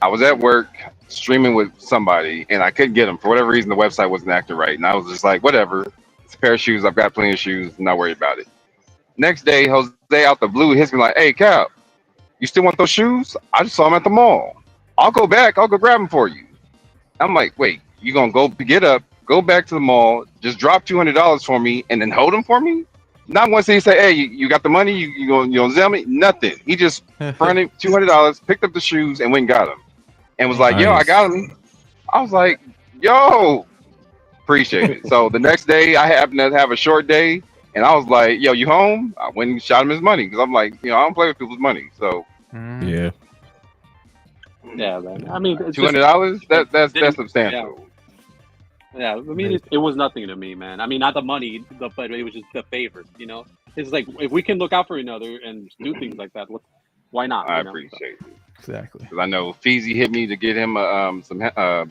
I was at work streaming with somebody, and I couldn't get them for whatever reason. The website wasn't acting right, and I was just like, "Whatever. It's a pair of shoes. I've got plenty of shoes. I'm not worried about it." Next day, Jose out the blue hits me like, "Hey, Cal, you still want those shoes? I just saw them at the mall. I'll go back. I'll go grab them for you." I'm like, "Wait, you gonna go back to the mall, just drop $200 for me, and then hold them for me?" Not once did he say, "Hey, you got the money? You gonna sell me?" Nothing. He just fronted $200, picked up the shoes, and went and got them, and was like, "Yo, I got them." I was like, "Yo, appreciate it." So the next day, I happened to have a short day, and I was like, "Yo, you home?" I went and shot him his money because I'm like, I don't play with people's money. So yeah, man. I mean, $200. That's substantial. Yeah, I mean, it was nothing to me, man. I mean, not the money, but it was just the favor, It's like, if we can look out for each other and do things like that, why not? I appreciate it. Exactly. Because I know Feezy hit me to get him some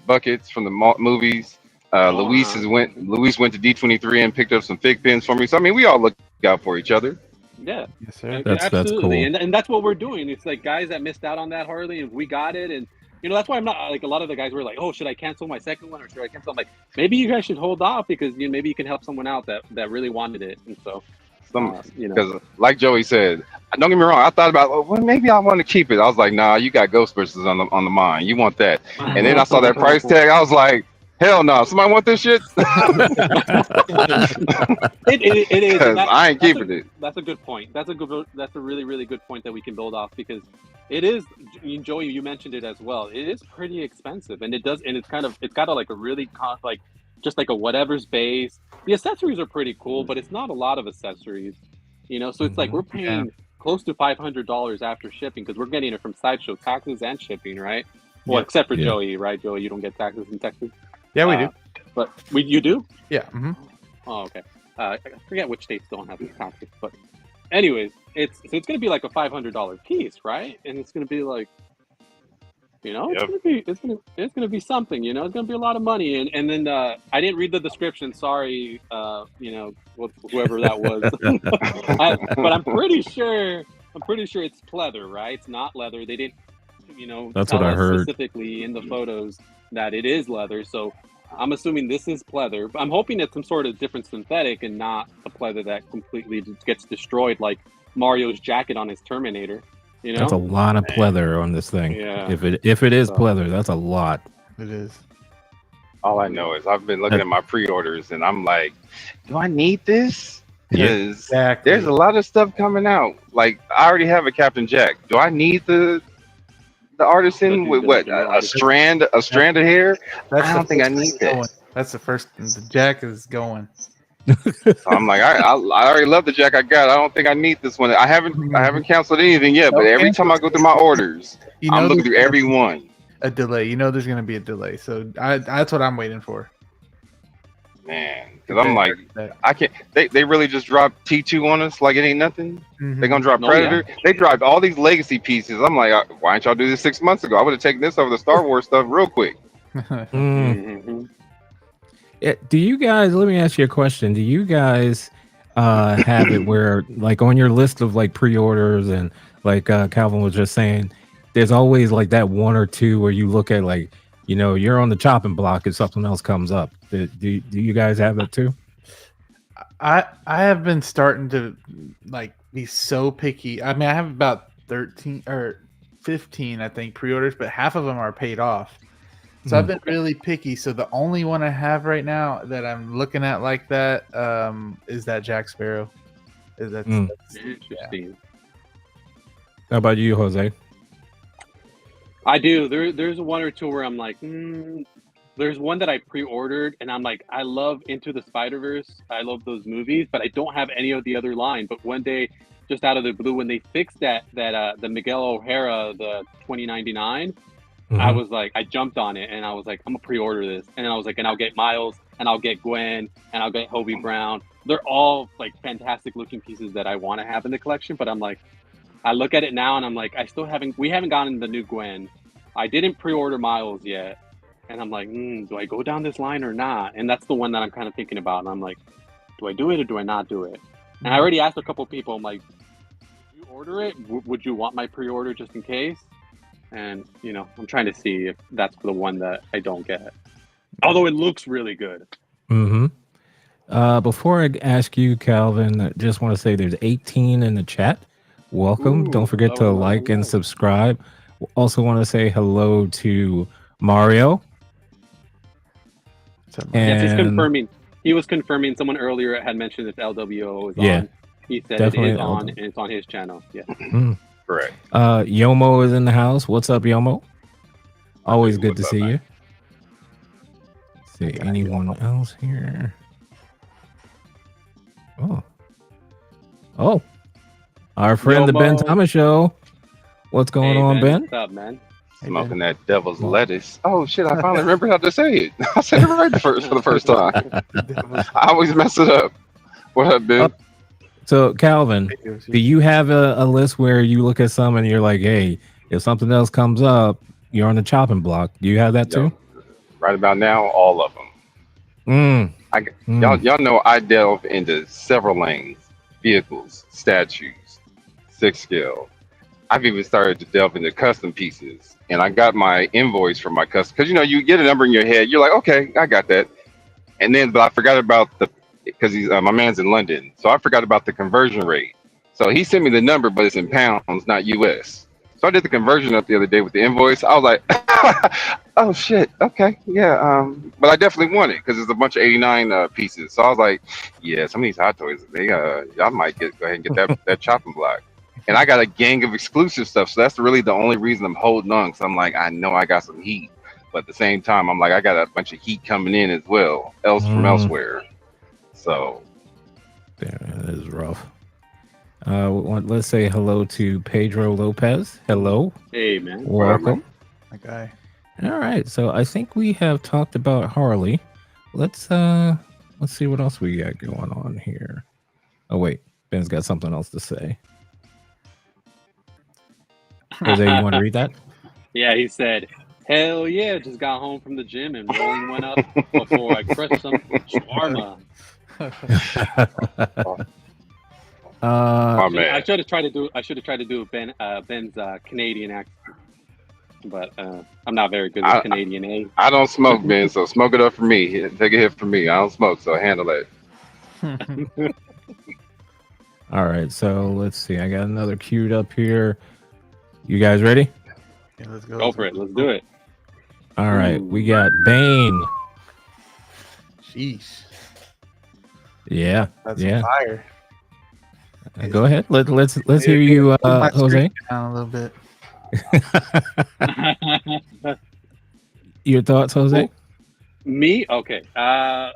buckets from the movies. Luis went to D23 and picked up some fig pins for me. So, I mean, we all look out for each other. Yeah. Yes, sir. That's cool. And that's what we're doing. It's like guys that missed out on that Harley, and we got it, and that's why I'm not like a lot of the guys were like, "Oh, should I cancel my second one or should I cancel?" I'm like, maybe you guys should hold off because maybe you can help someone out that really wanted it. And so, because like Joey said, don't get me wrong, I thought about, well, maybe I want to keep it. I was like, nah, you got Ghostbusters on the mind. You want that? And then I saw that price tag. I was like, Hell no. Somebody want this shit? It is. And I ain't keeping it. That's a good point. That's a really, really good point that we can build off, because it is. Joey, you mentioned it as well. It is pretty expensive, and it's got a really just like a whatever's base. The accessories are pretty cool, but it's not a lot of accessories, So it's like we're paying close to $500 after shipping, because we're getting it from Sideshow, taxes and shipping, right? Well, except for Joey, right? Joey, you don't get taxes in Texas. Yeah, we do. But you do? Yeah. Mm-hmm. Oh, okay. I forget which states don't have these taxes, but anyways, it's gonna be like a $500 piece, right? And it's gonna be like, it's gonna be something, it's gonna be a lot of money. And then I didn't read the description. Sorry, whoever that was. But I'm pretty sure it's pleather, right? It's not leather. They didn't, That's tell what I us heard specifically in the photos that it is leather. So I'm assuming this is pleather. I'm hoping it's some sort of different synthetic and not a pleather that completely gets destroyed like Mario's jacket on his Terminator. That's a lot of pleather on this thing. Yeah. If it is pleather, that's a lot. It is. All I know is I've been looking at my pre-orders and I'm like, do I need this? Because there's a lot of stuff coming out. Like, I already have a Captain Jack. Do I need the artisan with what, a strand of hair? I don't think I need that. That's the first. The Jack is going. So I'm like, I already love the Jack I got. I don't think I need this one. I haven't canceled anything yet, but every time I go through my orders, I'm looking through every one. A delay. There's going to be a delay. So that's what I'm waiting for. Man, because I'm like, I can't. They really just dropped T2 on us like it ain't nothing. Mm-hmm. They're gonna drop Predator. Yeah. They dropped all these legacy pieces. I'm like, why didn't y'all do this 6 months ago? I would have taken this over the Star Wars stuff real quick. Do you guys? Let me ask you a question. Do you guys have it where, like, on your list of like pre-orders, and like Calvin was just saying, there's always like that one or two where you look at, like, you're on the chopping block and something else comes up. Do you guys have that too? I have been starting to like be so picky. I mean, I have about 13 or 15, I think, pre-orders, but half of them are paid off. So I've been really picky. So the only one I have right now that I'm looking at like that is that Jack Sparrow. That's interesting. How about you, Jose? I do. There's one or two where I'm like, there's one that I pre-ordered, and I'm like, I love Into the Spider-Verse. I love those movies, but I don't have any of the other line. But one day, just out of the blue, when they fixed that the Miguel O'Hara, the 2099, I was like, I jumped on it, and I was like, I'm gonna pre-order this. And then I was like, and I'll get Miles, and I'll get Gwen, and I'll get Hobie Brown. They're all like fantastic looking pieces that I want to have in the collection. But I'm like, I look at it now, and I'm like, we haven't gotten the new Gwen. I didn't pre-order Miles yet. And I'm like, do I go down this line or not? And that's the one that I'm kind of thinking about. And I'm like, do I do it or do I not do it? And I already asked a couple people, I'm like, if you order it, would you want my pre-order just in case? And, I'm trying to see if that's the one that I don't get. Although it looks really good. Before I ask you, Calvin, I just want to say there's 18 in the chat. Welcome. Don't forget to like and subscribe. Also want to say hello to Mario. Yes, he's confirming. He was confirming. Someone earlier had mentioned if LWO is on. He said it is on, and it's on his channel. Yeah. Correct. Yomo is in the house. What's up, Yomo? Always good to see you. See anyone else here? Oh, our friend, the Ben Thomas Show. What's going on, Ben? What's up, man? Smoking that devil's lettuce. Oh shit! I finally remembered how to say it. I said it right for the first time. I always mess it up. What up, Ben? So, Calvin, do you have a list where you look at some and you're like, hey, if something else comes up, you're on the chopping block? Do you have that too? Right about now, all of them. Y'all know I delve into several lanes: vehicles, statues, 6 scale. I've even started to delve into custom pieces, and I got my invoice for my custom, because you get a number in your head, you're like, okay, I got that, but I forgot about because he's my man's in London, so I forgot about the conversion rate. So he sent me the number, but it's in pounds, not US. So So I did the conversion up the other day with the invoice. I was like, oh shit, okay, yeah. But I definitely want it because it's a bunch of 89 pieces. So I was like, yeah, some of these hot toys, y'all might go ahead and get that chopping block. And I got a gang of exclusive stuff, so that's really the only reason I'm holding on. Cause I'm like, I know I got some heat, but at the same time, I'm like, I got a bunch of heat coming in as well, from elsewhere. So, yeah, that is rough. Let's say hello to Pedro Lopez. Hello. Hey, man. Welcome. My guy. All right. So I think we have talked about Harley. Let's see what else we got going on here. Oh wait, Ben's got something else to say. Jose, you want to read that? Yeah, he said, hell yeah, just got home from the gym and rolling one up before I crushed some shawarma. oh man, I should have tried to do Ben's Canadian accent, but I'm not very good with Canadian. I don't smoke, Ben, so smoke it up for me. Take a hit from me. I don't smoke, so handle it. All right, so let's see. I got another queued up here. You guys ready? Yeah, let's go. Go for it. Let's do it. All right, we got Bane. Sheesh. Yeah, That's yeah. fire. Go ahead. Let's hear you, Jose. Down a little bit. Your thoughts, Jose? Me? Okay. I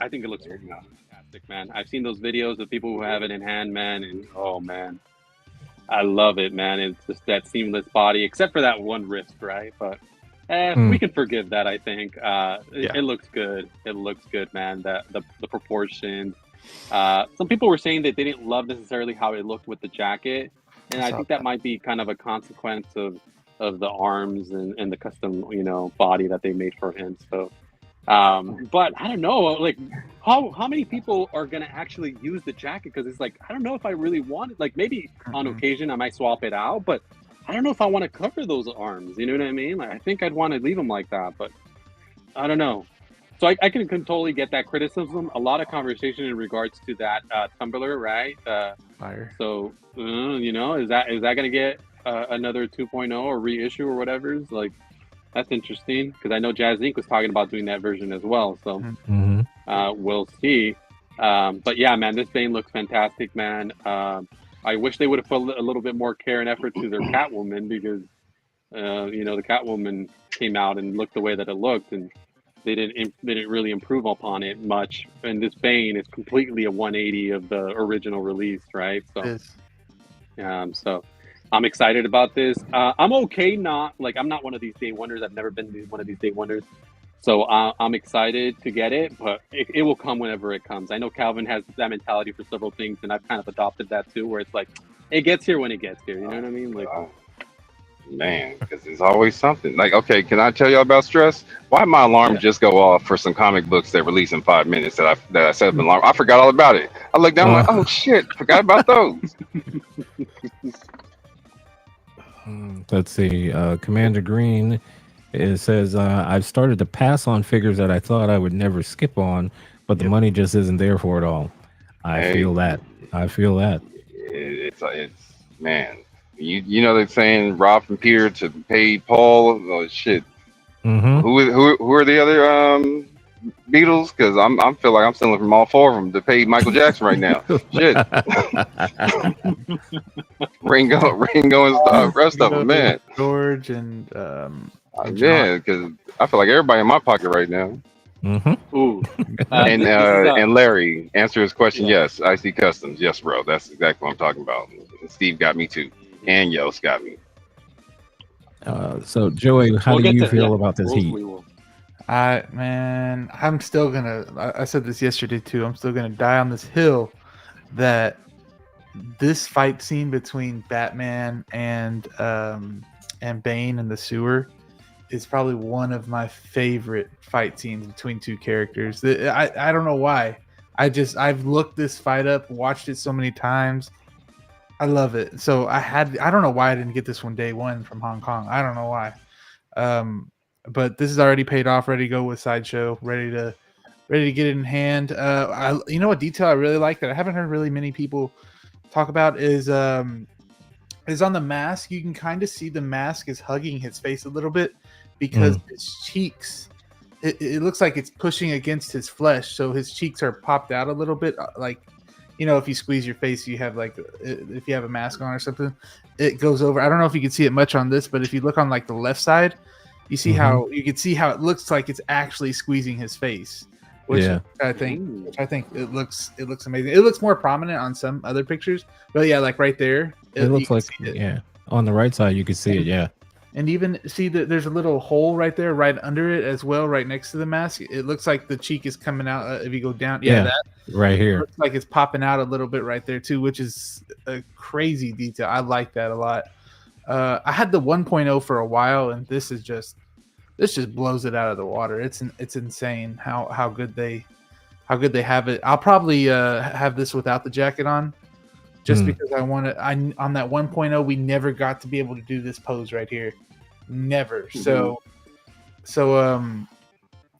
think it looks fantastic, man. I've seen those videos of people who have it in hand, man, and oh man, I love it, man. It's just that seamless body, except for that one wrist, right? But we can forgive that. I think it looks good. It looks good, man. The proportions. Some people were saying that they didn't love necessarily how it looked with the jacket, and I think that might be kind of a consequence of the arms and the custom, body that they made for him. So, but I don't know, like how many people are gonna actually use the jacket? Because it's like I don't know if I really want it. Like maybe on occasion I might swap it out, but I don't know if I want to cover those arms. You know what I mean? Like I think I'd want to leave them like that, but I don't know. So I can totally get that criticism. A lot of conversation in regards to that tumbler, right? Fire. So is that going to get another 2.0 or reissue or whatever? Like that's interesting because I know Jazz Inc. was talking about doing that version as well. So we'll see. But yeah, man, this Bane looks fantastic, man. I wish they would have put a little bit more care and effort to their Catwoman because the Catwoman came out and looked the way that it looked and. They didn't really improve upon it much, and this Bane is completely a 180 of the original release, right? So, so I'm excited about this. I'm okay, I'm not one of these day wonders. I've never been one of these day wonders, so I'm excited to get it, but it will come whenever it comes. I know Calvin has that mentality for several things, and I've kind of adopted that too, where it's like it gets here when it gets here. You know what I mean? Like. Man, because there's always something. Like, okay, can I tell y'all about stress? Why did my alarm just go off for some comic books that release in 5 minutes that I set up an alarm? I forgot all about it. I looked down, like, oh shit, forgot about those. Let's see. Commander Green says, I've started to pass on figures that I thought I would never skip on, but the money just isn't there for it all. I feel that. It's man. You know they're saying Rob from Peter to pay Paul. Oh shit. Who are the other Beatles? Because I feel like I'm stealing from all four of them to pay Michael Jackson right now. Shit. Ringo and rest of them, man. George and yeah, because I feel like everybody in my pocket right now. Ooh. And Larry, answer his question. Yes, I see customs. Yes, bro. That's exactly what I'm talking about. Steve got me too. And Yost got me. So Joey, how do you feel about this heat? I'm still gonna. I said this yesterday too. I'm still gonna die on this hill that this fight scene between Batman and Bane in the sewer is probably one of my favorite fight scenes between two characters. I don't know why. I've looked this fight up, watched it so many times. I love it. So I don't know why I didn't get this one day one from Hong Kong. I don't know why. But this is already paid off, ready to go with Sideshow, ready to get it in hand. You know what detail I really like that I haven't heard really many people talk about is is on the mask. You can kind of see the mask is hugging his face a little bit because his cheeks. It looks like it's pushing against his flesh, so his cheeks are popped out a little bit. Like, you know, if you squeeze your face, you have like, if you have a mask on or something, it goes over. I don't know if you can see it much on this, but if you look on like the left side, you see how you can see how it looks like it's actually squeezing his face, which I think it looks amazing. It looks more prominent on some other pictures, but yeah, like right there, it looks like on the right side you can see it. Yeah. And even see that there's a little hole right there, right under it as well, right next to the mask. It looks like the cheek is coming out if you go down. Yeah, that right here. looks like it's popping out a little bit right there too, which is a crazy detail. I like that a lot. I had the 1.0 for a while, and this just blows it out of the water. It's insane how good they have it. I'll probably have this without the jacket on. Just because I want to, on that 1.0, we never got to be able to do this pose right here. Never. So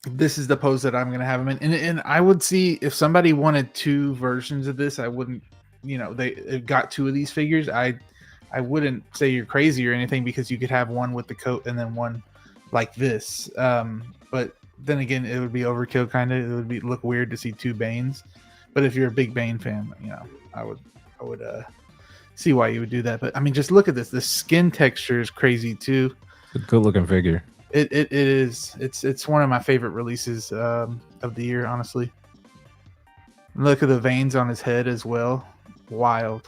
this is the pose that I'm going to have him in. And I would see if somebody wanted 2 versions of this, I wouldn't, you know, they got 2 of these figures. I wouldn't say you're crazy or anything, because you could have one with the coat and then one like this. But then again, it would be overkill kind of. It would look weird to see 2 Banes. But if you're a big Bane fan, you know, I would see why you would do that. But I mean, just look at this. The skin texture is crazy too. It's a good looking figure. It is. It's one of my favorite releases of the year, honestly. Look at the veins on his head as well. Wild.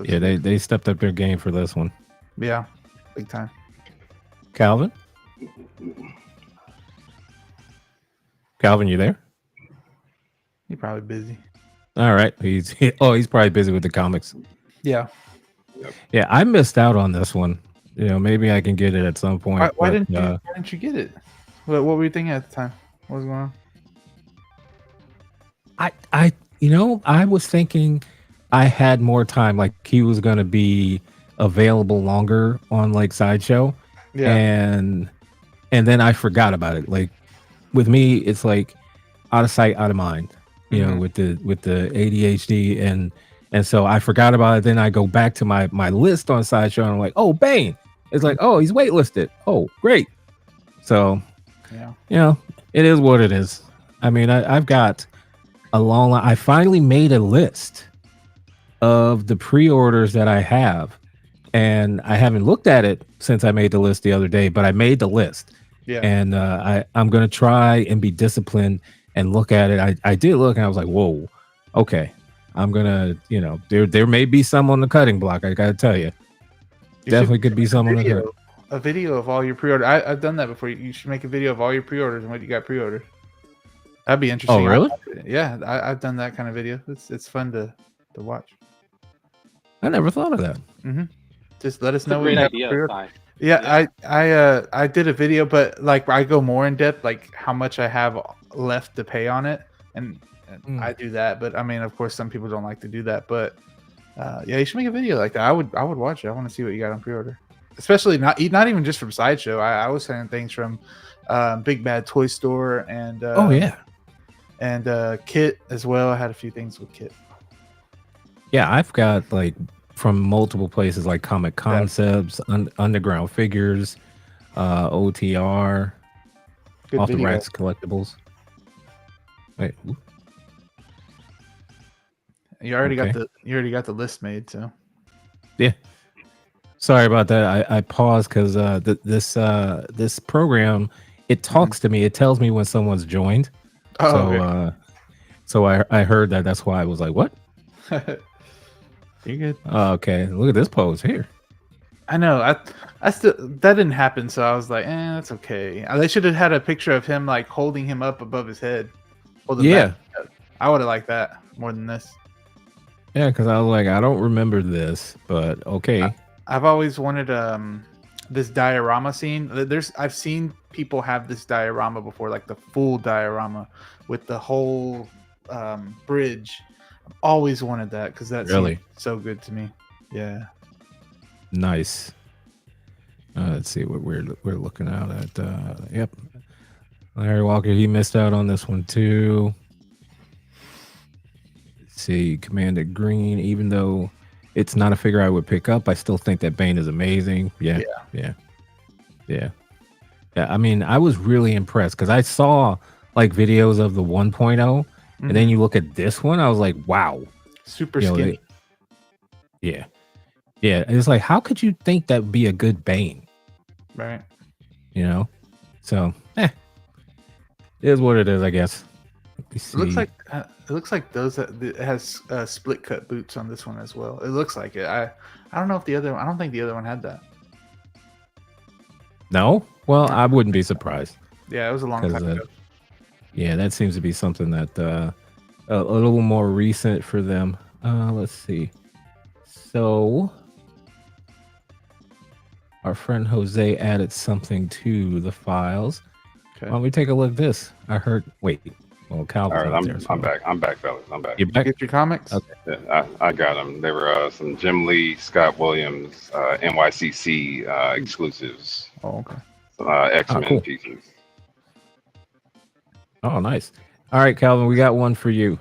Yeah, they stepped up their game for this one. Yeah, big time. Calvin, you there? You're probably busy. All right, he's probably busy with the comics. Yeah. Yeah, I missed out on this one. You know, maybe I can get it at some point. Why didn't you get it? What were you thinking at the time? What was going on? I was thinking I had more time. Like, he was going to be available longer on like Sideshow. Yeah. And then I forgot about it. Like, with me, it's like out of sight, out of mind. You know, with the ADHD, and so I forgot about it. Then I go back to my list on Sideshow, and I'm like, oh, Bane. It's like, oh, he's waitlisted. Oh, great. So, yeah, you know, it is what it is. I mean, I've got a long line. I finally made a list of the pre-orders that I have, and I haven't looked at it since I made the list the other day, but I made the list. Yeah. And I'm going to try and be disciplined and look at it. I did look, and I was like, whoa, okay. I'm going to, you know, there may be some on the cutting block. I got to tell you. Definitely could be some on the cutting. A video of all your pre-orders. I've done that before. You should make a video of all your pre-orders and what you got pre-ordered. That'd be interesting. Oh, really? Yeah, I've done that kind of video. It's fun to watch. I never thought of that. Just let us know. Great idea. Yeah, I did a video, but like I go more in depth, like how much I have left to pay on it, and I do that. But I mean, of course, some people don't like to do that. But yeah, you should make a video like that. I would watch it. I want to see what you got on pre-order, especially not even just from Sideshow. I was saying things from Big Bad Toy Store and oh yeah, and Kit as well. I had a few things with Kit. Yeah, I've got like from multiple places like Comic Concepts, Underground Figures, OTR, Good Off the video. Racks Collectibles. Wait, you already got the list made, so yeah. Sorry about that. I paused because this program, it talks to me. It tells me when someone's joined. So I heard that. That's why I was like, what? You're good. Okay, look at this pose here. I know. I still that didn't happen, so I was like, that's okay. They should have had a picture of him like holding him up above his head. Yeah, I would have liked that more than this. Yeah, because I was like, I don't remember this, but okay. I've always wanted this diorama scene. I've seen people have this diorama before, like the full diorama with the whole bridge. I've always wanted that because that's really so good to me. Yeah. Nice. Let's see what we're looking out at. Yep. Larry Walker, he missed out on this one too. Let's see, Commander Green, even though it's not a figure I would pick up. I still think that Bane is amazing. Yeah. I mean, I was really impressed because I saw like videos of the 1.0, and then you look at this one, I was like, wow, super skinny. Yeah. It's like, how could you think that would be a good Bane? Right. You know, so it is what it is, I guess. It looks like those it has split cut boots on this one as well. It looks like it. I don't know if the other one. I don't think the other one had that. No, well, I wouldn't be surprised. Yeah, it was a long time ago. Yeah, that seems to be something that a little more recent for them. Let's see. So our friend Jose added something to the files. Okay. Why don't we take a look at this? I heard. Wait. Well, Calvin. All right, I'm back. I'm back, fellas. I'm back. You back? Get your comics? Okay. Yeah, I got them. They were some Jim Lee, Scott Williams, NYCC exclusives. Oh, okay. X-Men cool. pieces. Oh, nice. All right, Calvin, we got one for you.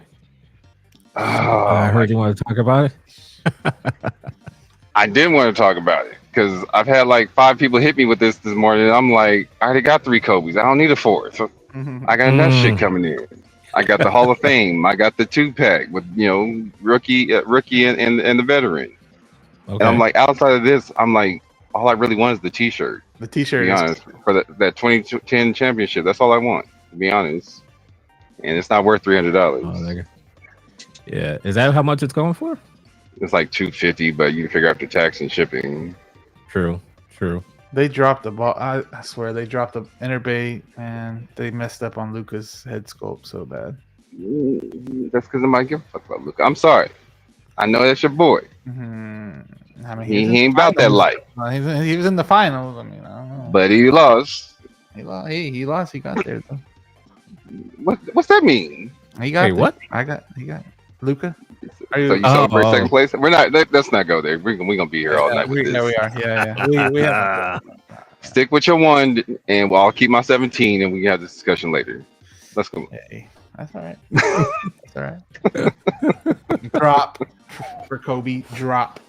Oh, I heard you want to talk about it. I did want to talk about it because I've had like 5 people hit me with this morning. And I'm like, I already got 3 Kobe's. I don't need a 4th. So I got enough shit coming in. I got the Hall of Fame. I got the 2-pack with rookie and the veteran. Okay. And I'm like, outside of this, I'm like, all I really want is the T-shirt. The T-shirt. To be honest, for that 2010 championship, that's all I want. To be honest, and it's not worth $300. Oh, yeah, is that how much it's going for? It's like $250, but you can figure after tax and shipping. True. They dropped the ball. I swear they dropped the Interbay and they messed up on Luca's head sculpt so bad. That's because I might give a fuck about Luca. I'm sorry. I know that's your boy. Mm-hmm. I mean, he ain't about that life. He was in the finals. I mean, I don't know. But he lost. He lost. He got there though. What's that mean? He got what? He got Luca. So you celebrate second place? We're not. Let's not go there. We're gonna be here all night with this. Yeah, we are. Yeah. We have. Stick with your 1, and I'll keep my 17, and we can have this discussion later. Let's go. Hey, that's all right. That's all right. Drop for Kobe. Drop.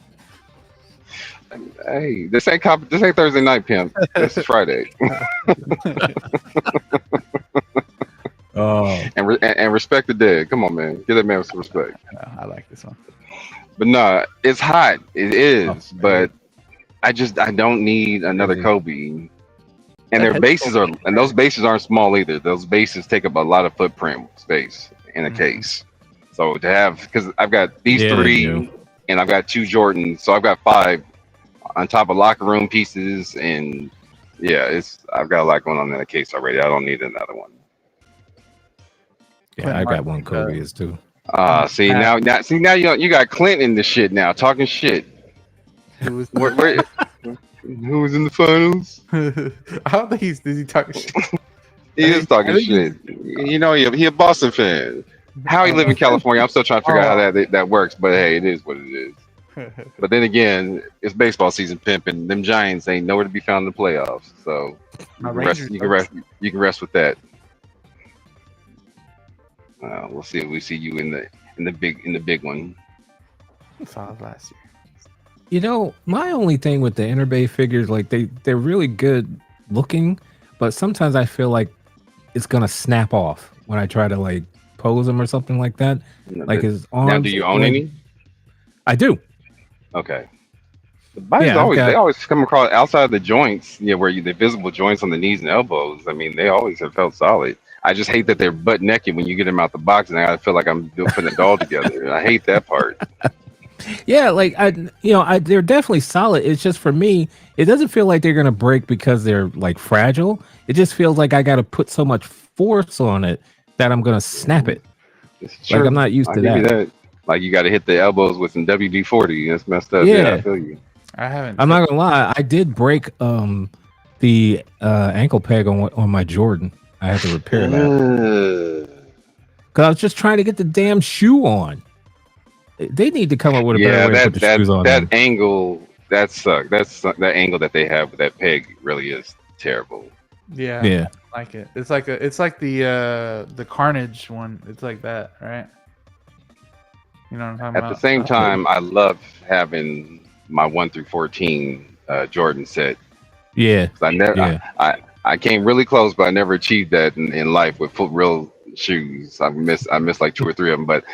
Hey, this ain't Thursday night, pimp. This is Friday. Oh, and respect the dead. Come on, man. Give that man some respect. I like this one. But no, it's hot. It is, but I don't need another Kobe. And their bases those bases aren't small either. Those bases take up a lot of footprint space in a case. So to have, because I've got these 3, and I've got 2 Jordans, so I've got 5 on top of locker room pieces, and I've got a lot going on in the case already. I don't need another one. Yeah, I got one Kobe's too. See now you got Clint in the shit now, talking shit. Who was in the finals? I don't think is he talking shit. He is talking shit. You know, he a Boston fan. How he live in California, I'm still trying to figure out how that works. But hey, it is what it is. But then again, it's baseball season, pimping. Them Giants ain't nowhere to be found in the playoffs. So you can rest with that. We'll see if we see you in the big one. Saw last year. You know, my only thing with the Interbay figures, like they're really good looking, but sometimes I feel like it's gonna snap off when I try to like pose them or something like that. Like his arms. Now, do you own any? I do. Okay. The bodies they always come across outside of the joints, where the visible joints on the knees and elbows. I mean, they always have felt solid. I just hate that they're butt naked when you get them out the box, and I feel like I'm putting a doll together. I hate that part. Yeah, like they're definitely solid. It's just for me, it doesn't feel like they're gonna break because they're like fragile. It just feels like I got to put so much force on it that I'm gonna snap it. Like I'm not used to that. Like you got to hit the elbows with some WD-40. That's messed up. Yeah, I feel you. I haven't. I'm not gonna lie. I did break the ankle peg on my Jordan. I had to repair that because I was just trying to get the damn shoe on. They need to come up with a better way to put the shoes on. That angle, that sucks. That angle that they have with that peg really is terrible. Yeah. I like it. It's like the Carnage one. It's like that, right? You know what I'm talking At about? the same time, I love having my 1 through 14 Jordan set. Yeah, 'Cause I never, yeah. I came really close, but I never achieved that in life with real shoes. I missed like 2 or 3 of them, but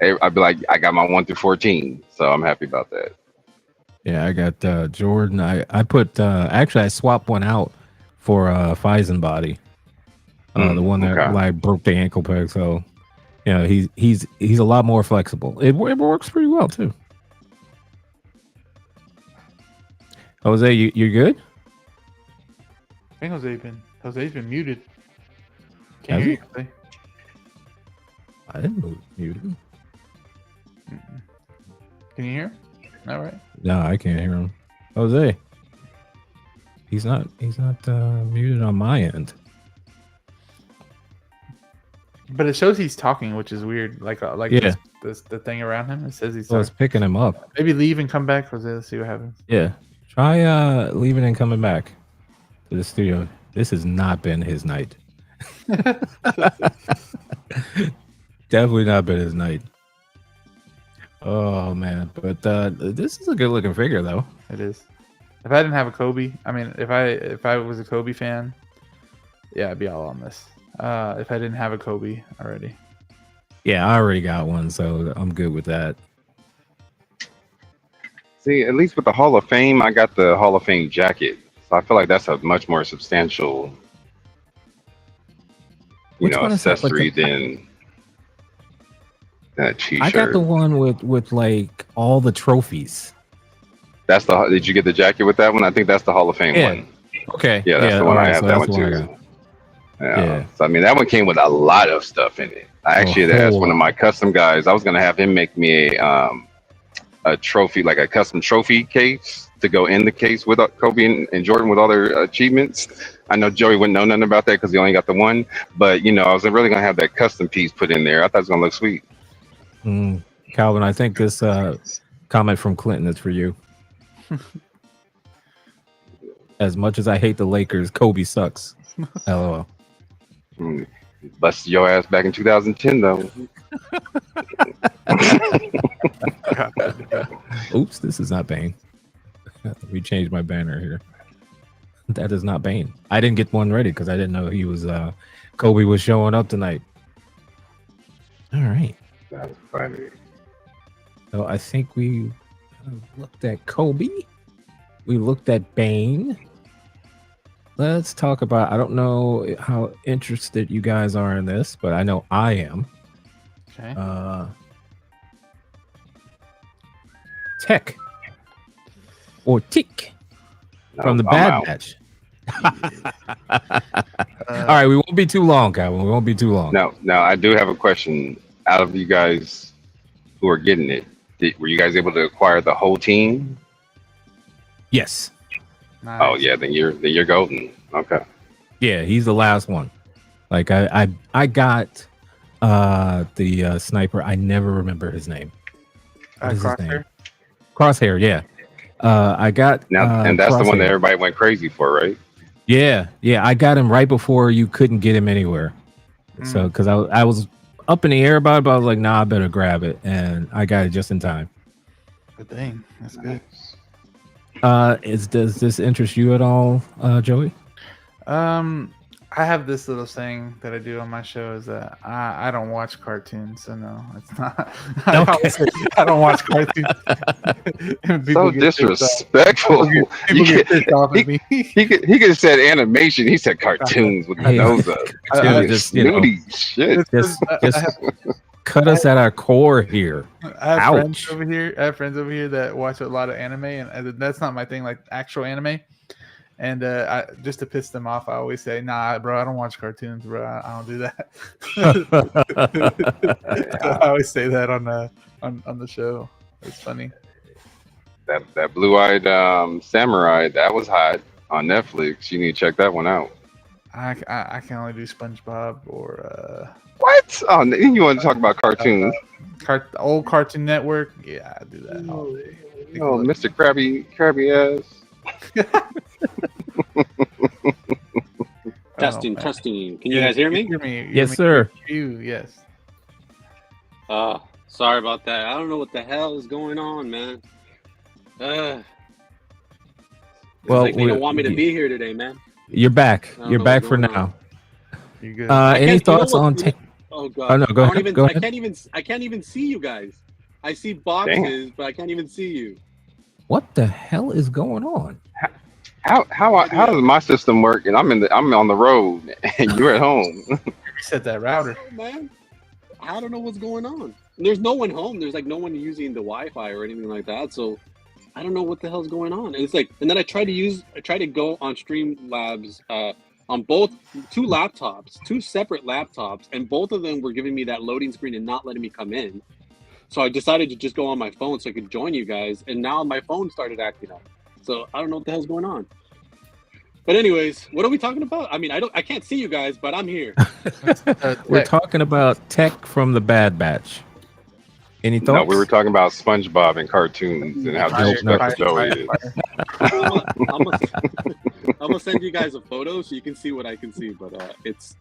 I'd be like, I got my 1 through 14, so I'm happy about that. Yeah, I got Jordan. I put actually I swapped one out for Fison body. The one that Okay. like broke the ankle peg. So you know he's a lot more flexible. It works pretty well too. Jose, you're good? I think Jose's been muted. Has Can't hear he? you, Jose. I didn't mute him. Can you hear? All right. No, I can't hear him. Jose, he's not muted on my end. But it shows he's talking, which is weird. Like Yeah. this the thing around him. It says he's So it's talking. picking him up. Maybe leave and come back, Jose. Let's see what happens. Yeah. Try leaving and coming back to the studio. This has not been his night. Definitely not been his night. Oh man, but this is a good looking figure though. It is. If I didn't have a Kobe, I mean, if I was a Kobe fan, yeah, I'd be all on this. If I didn't have a Kobe already. Yeah, I already got one, so I'm good with that. See, at least with the Hall of Fame, I got the Hall of Fame jacket, so I feel like that's a much more substantial, Which one is that? Like accessory the- than that T-shirt. I got the one with like all the trophies. That's the. Did you get the jacket with that one? I think that's the Hall of Fame Yeah. one. Okay. Yeah, that's the one alright, I have. so That that's one the I too. got. Yeah. So I mean, that one came with a lot of stuff in it. I actually had asked one of my custom guys. I was gonna have him make me a trophy, like a custom trophy case to go in the case with Kobe and Jordan with all their achievements. I know Joey wouldn't know nothing about that because he only got the one. But I was really gonna have that custom piece put in there. I thought it was gonna look sweet. Calvin, I think this comment from Clinton is for you. As much as I hate the Lakers, Kobe sucks. LOL. Busted your ass back in 2010, though. Oops, this is not Bane. Let me change my banner here. That is not Bane. I didn't get one ready because I didn't know he was Kobe was showing up tonight. All right. That's funny. So I think we looked at Kobe. We looked at Bane. Let's talk about, I don't know how interested you guys are in this, but I know I am. Okay. Tech. Or Tick. From the I'm Bad out. Batch. All right, we won't be too long, Calvin. We won't be too long. Now, I do have a question. Out of you guys who are getting it, were you guys able to acquire the whole team? Yes. Nice. Oh yeah, then you're golden. Okay. Yeah, he's the last one. Like I got the sniper. I never remember his name. What is his name? Crosshair. Yeah. I got Now, and that's the one that Crosshair. everybody went crazy for, right? Yeah. I got him right before you couldn't get him anywhere. So because I was up in the air about it, but I was like, nah, I better grab it, and I got it just in time. Good thing. That's good. Does this interest you at all, Joey? I have this little saying that I do on my show is that I don't watch cartoons, so no, it's not. I don't watch cartoons. So disrespectful. People get pissed off at me. He could have said animation. He said cartoons with the nose up. Just, Snooty shit. just cut us at our core here. I have friends Ouch. over here. I have friends over here that watch a lot of anime, and that's not my thing, like actual anime. And I just to piss them off, I always say, "Nah, bro, I don't watch cartoons, bro. I don't do that." I always say that on the show. It's funny. That blue-eyed samurai, that was hot on Netflix. You need to check that one out. I can only do SpongeBob or What? Oh, you want to talk about cartoons? old Cartoon Network. Yeah, I do that all day. Oh, Mr. Krabby ass. Testing. Can you guys hear me? Hear me? Yes, sir. You, yes. Sorry about that. I don't know what the hell is going on, man. It's Well, like they don't want me to be here today, man. You're back. I don't You're know what's back for going on. now. You good? Any You know thoughts what- on? you know- oh god. no, go I don't ahead. even. Go I ahead. can't even see you guys. I see boxes, but I can't even see you. What the hell is going on? How does my system work? And I'm on the road, and you're at home. Reset that router. Oh, man, I don't know what's going on. There's no one home. There's like no one using the Wi-Fi or anything like that. So I don't know what the hell's going on. And it's like, and then I try to go on Streamlabs on both two separate laptops, and both of them were giving me that loading screen and not letting me come in. So I decided to just go on my phone so I could join you guys, and now my phone started acting up. So I don't know what the hell's going on. But anyways, what are we talking about? I mean, I can't see you guys, but I'm here. We're talking about tech from the Bad Batch. Any thoughts? No, we were talking about SpongeBob and cartoons and how disrespectful Joey is. I'm gonna send you guys a photo so you can see what I can see. But it's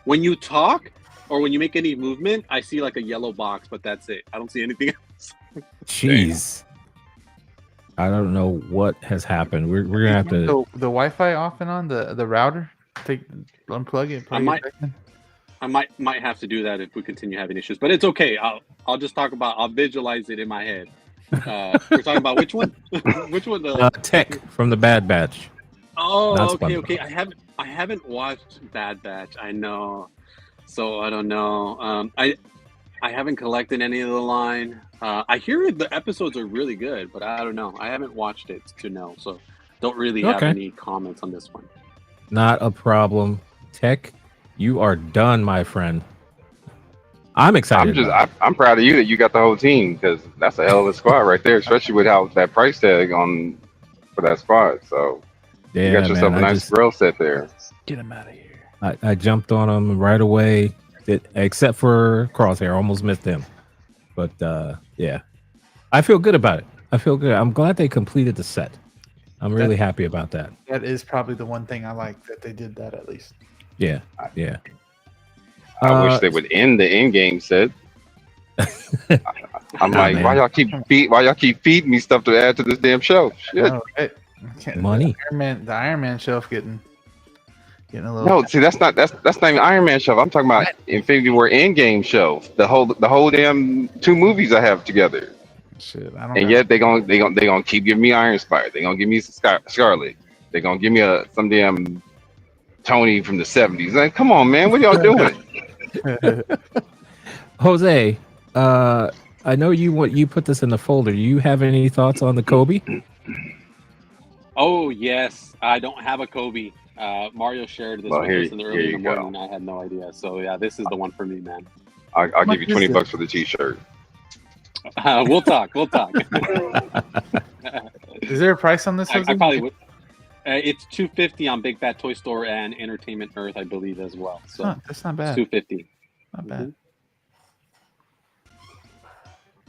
when you talk or when you make any movement, I see like a yellow box, but that's it. I don't see anything else. Jeez. I don't know what has happened. We're gonna have to. The Wi-Fi off and on the router. Unplug it. I might have to do that if we continue having issues, but it's okay. I'll just talk about. I'll visualize it in my head. We're talking about which one? Which one? Tech from the Bad Batch. Oh, Not okay. SpongeBob. I haven't watched Bad Batch. I know, so I don't know. I haven't collected any of the line. I hear the episodes are really good, but I don't know. I haven't watched it to know, so don't really have any comments on this one. Not a problem. Tech, you are done, my friend. I'm excited. I'm proud of you that you got the whole team, because that's a hell of a squad right there, especially with how that price tag on for that squad. So you got yourself a nice grill set there. Get him out of here. I jumped on them right away, except for Crosshair. Almost missed him. But yeah, I feel good about it. I feel good. I'm glad they completed the set. I'm really happy about that. That is probably the one thing I like, that they did that at least. Yeah, yeah. I wish they would end the in-game set. I'm like, man. why y'all keep feeding me stuff to add to this damn show? Shit. No, Money. The Iron Man shelf getting a little. No, see, that's not even Iron Man shelf. I'm talking about Infinity War in-game shelf. The whole damn 2 movies I have together. Shit, I don't. And yet they gonna keep giving me Iron Spider. They gonna give me Scarlet. They gonna give me some damn Tony from the 70s. Like, come on, man, what y'all doing? Jose, I know you put this in the folder. Do you have any thoughts on the Kobe? Oh yes, I don't have a Kobe. Mario shared this with us in the early in the morning. I had no idea. So yeah, this is the one for me, man. I'll give you $20 for the T-shirt. We'll talk. Is there a price on this? I probably would. It's $250 on Big Fat Toy Store and Entertainment Earth, I believe, as well. So that's not bad. $250. Not bad.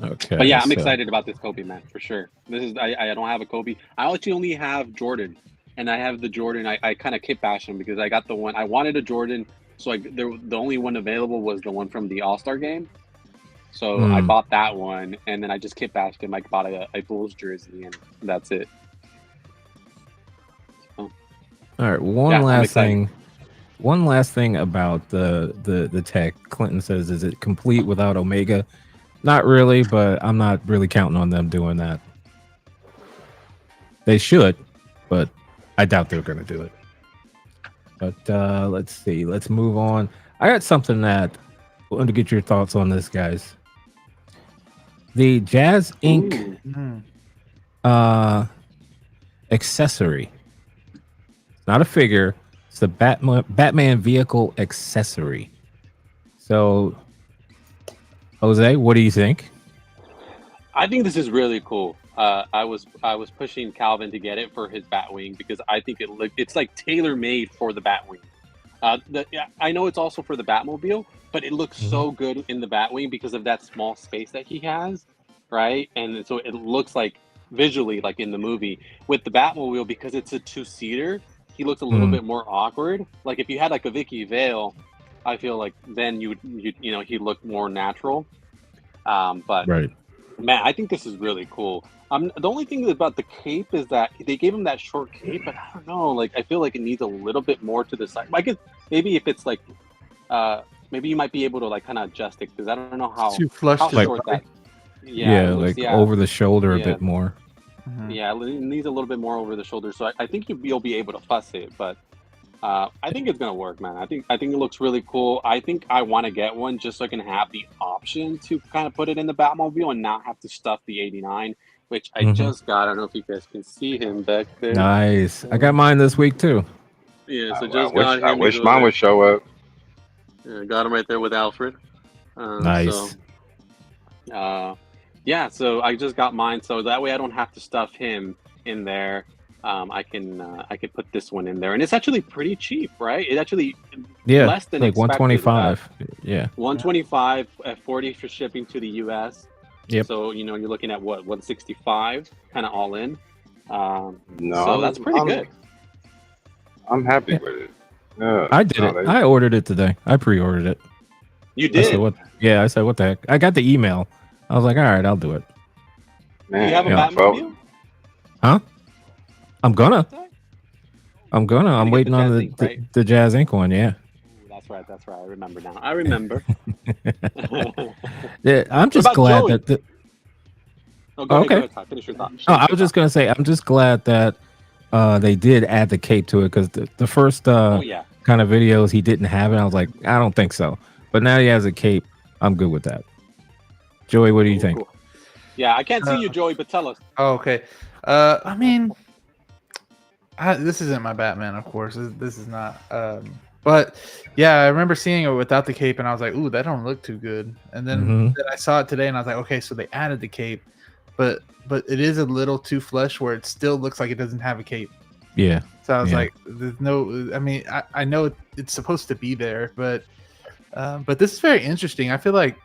Okay. But yeah, I'm excited about this Kobe, man, for sure. This is I don't have a Kobe. I actually only have Jordan, and I have the Jordan. I kind of kit bash him because I got the one I wanted a Jordan, so the only one available was the one from the All-Star game. So I bought that one, and then I just kit bashed him. I bought a Bulls jersey, and that's it. So, all right. One last thing about the tech. Clinton says, is it complete without Omega? Not really, but I'm not really counting on them doing that. They should, but I doubt they're going to do it. But let's see. Let's move on. I got something that I want to get your thoughts on this, guys. The Jazz Inc. Accessory. It's not a figure. It's the Batman vehicle accessory. So, Jose, what do you think? I think this is really cool. I was pushing Calvin to get it for his Batwing because I think it's like tailor made for the Batwing. I know it's also for the Batmobile, but it looks so good in the Batwing because of that small space that he has, right? And so it looks like visually like in the movie. With the Batmobile, because it's a 2-seater, he looks a little bit more awkward. Like if you had like a Vicky Vale, I feel like then you know he looked more natural. But Right. man, I think this is really cool. The only thing about the cape is that they gave him that short cape, but I don't know. Like, I feel like it needs a little bit more to the side. I guess maybe if it's like, maybe you might be able to like kind of adjust it because I don't know how Too flush how to the short that. Yeah, it looks, like over the shoulder a yeah. bit more. Yeah, it needs a little bit more over the shoulder. So I think you'll be able to fuss it, but I think it's gonna work, man. I think it looks really cool. I think I want to get one just so I can have the option to kind of put it in the Batmobile and not have to stuff the 89, which I just got. I don't know if you guys can see him back there. Nice. I got mine this week too. Yeah, so I just wish, got him. I He's wish over mine there. would show up. Yeah, got him right there with Alfred. Nice. Yeah, so I just got mine, so that way I don't have to stuff him in there. I can put this one in there, and it's actually pretty cheap, right? It's actually less than like expected. 125. Yeah. 125 at 40 for shipping to the US. Yep. So you're looking at what 165, kind of all in. No, so that's pretty good. I'm happy with it. Yeah, I did it. I ordered it today. I pre-ordered it. You did? I said, what the heck? I got the email. I was like, all right, I'll do it. Man, you have a Batmobile? Huh? I'm gonna. I'm waiting on the Jazz Inc. one. Yeah. That's right. I remember now. I remember. Yeah, I'm just glad Joey? that. Go Okay. ahead, finish your thought. I was just gonna say, I'm just glad that they did add the cape to it because the first kind of videos he didn't have it. I was like, I don't think so. But now he has a cape. I'm good with that. Joey, what do you think? Cool. Yeah, I can't see you, Joey, but tell us. Oh, okay. I mean, this isn't my Batman, of course. This is not. But yeah, I remember seeing it without the cape, and I was like, "Ooh, that don't look too good." And then I saw it today, and I was like, "Okay, so they added the cape, but it is a little too flush where it still looks like it doesn't have a cape." Yeah. So I was like, "There's no." I mean, I know it's supposed to be there, but this is very interesting. I feel like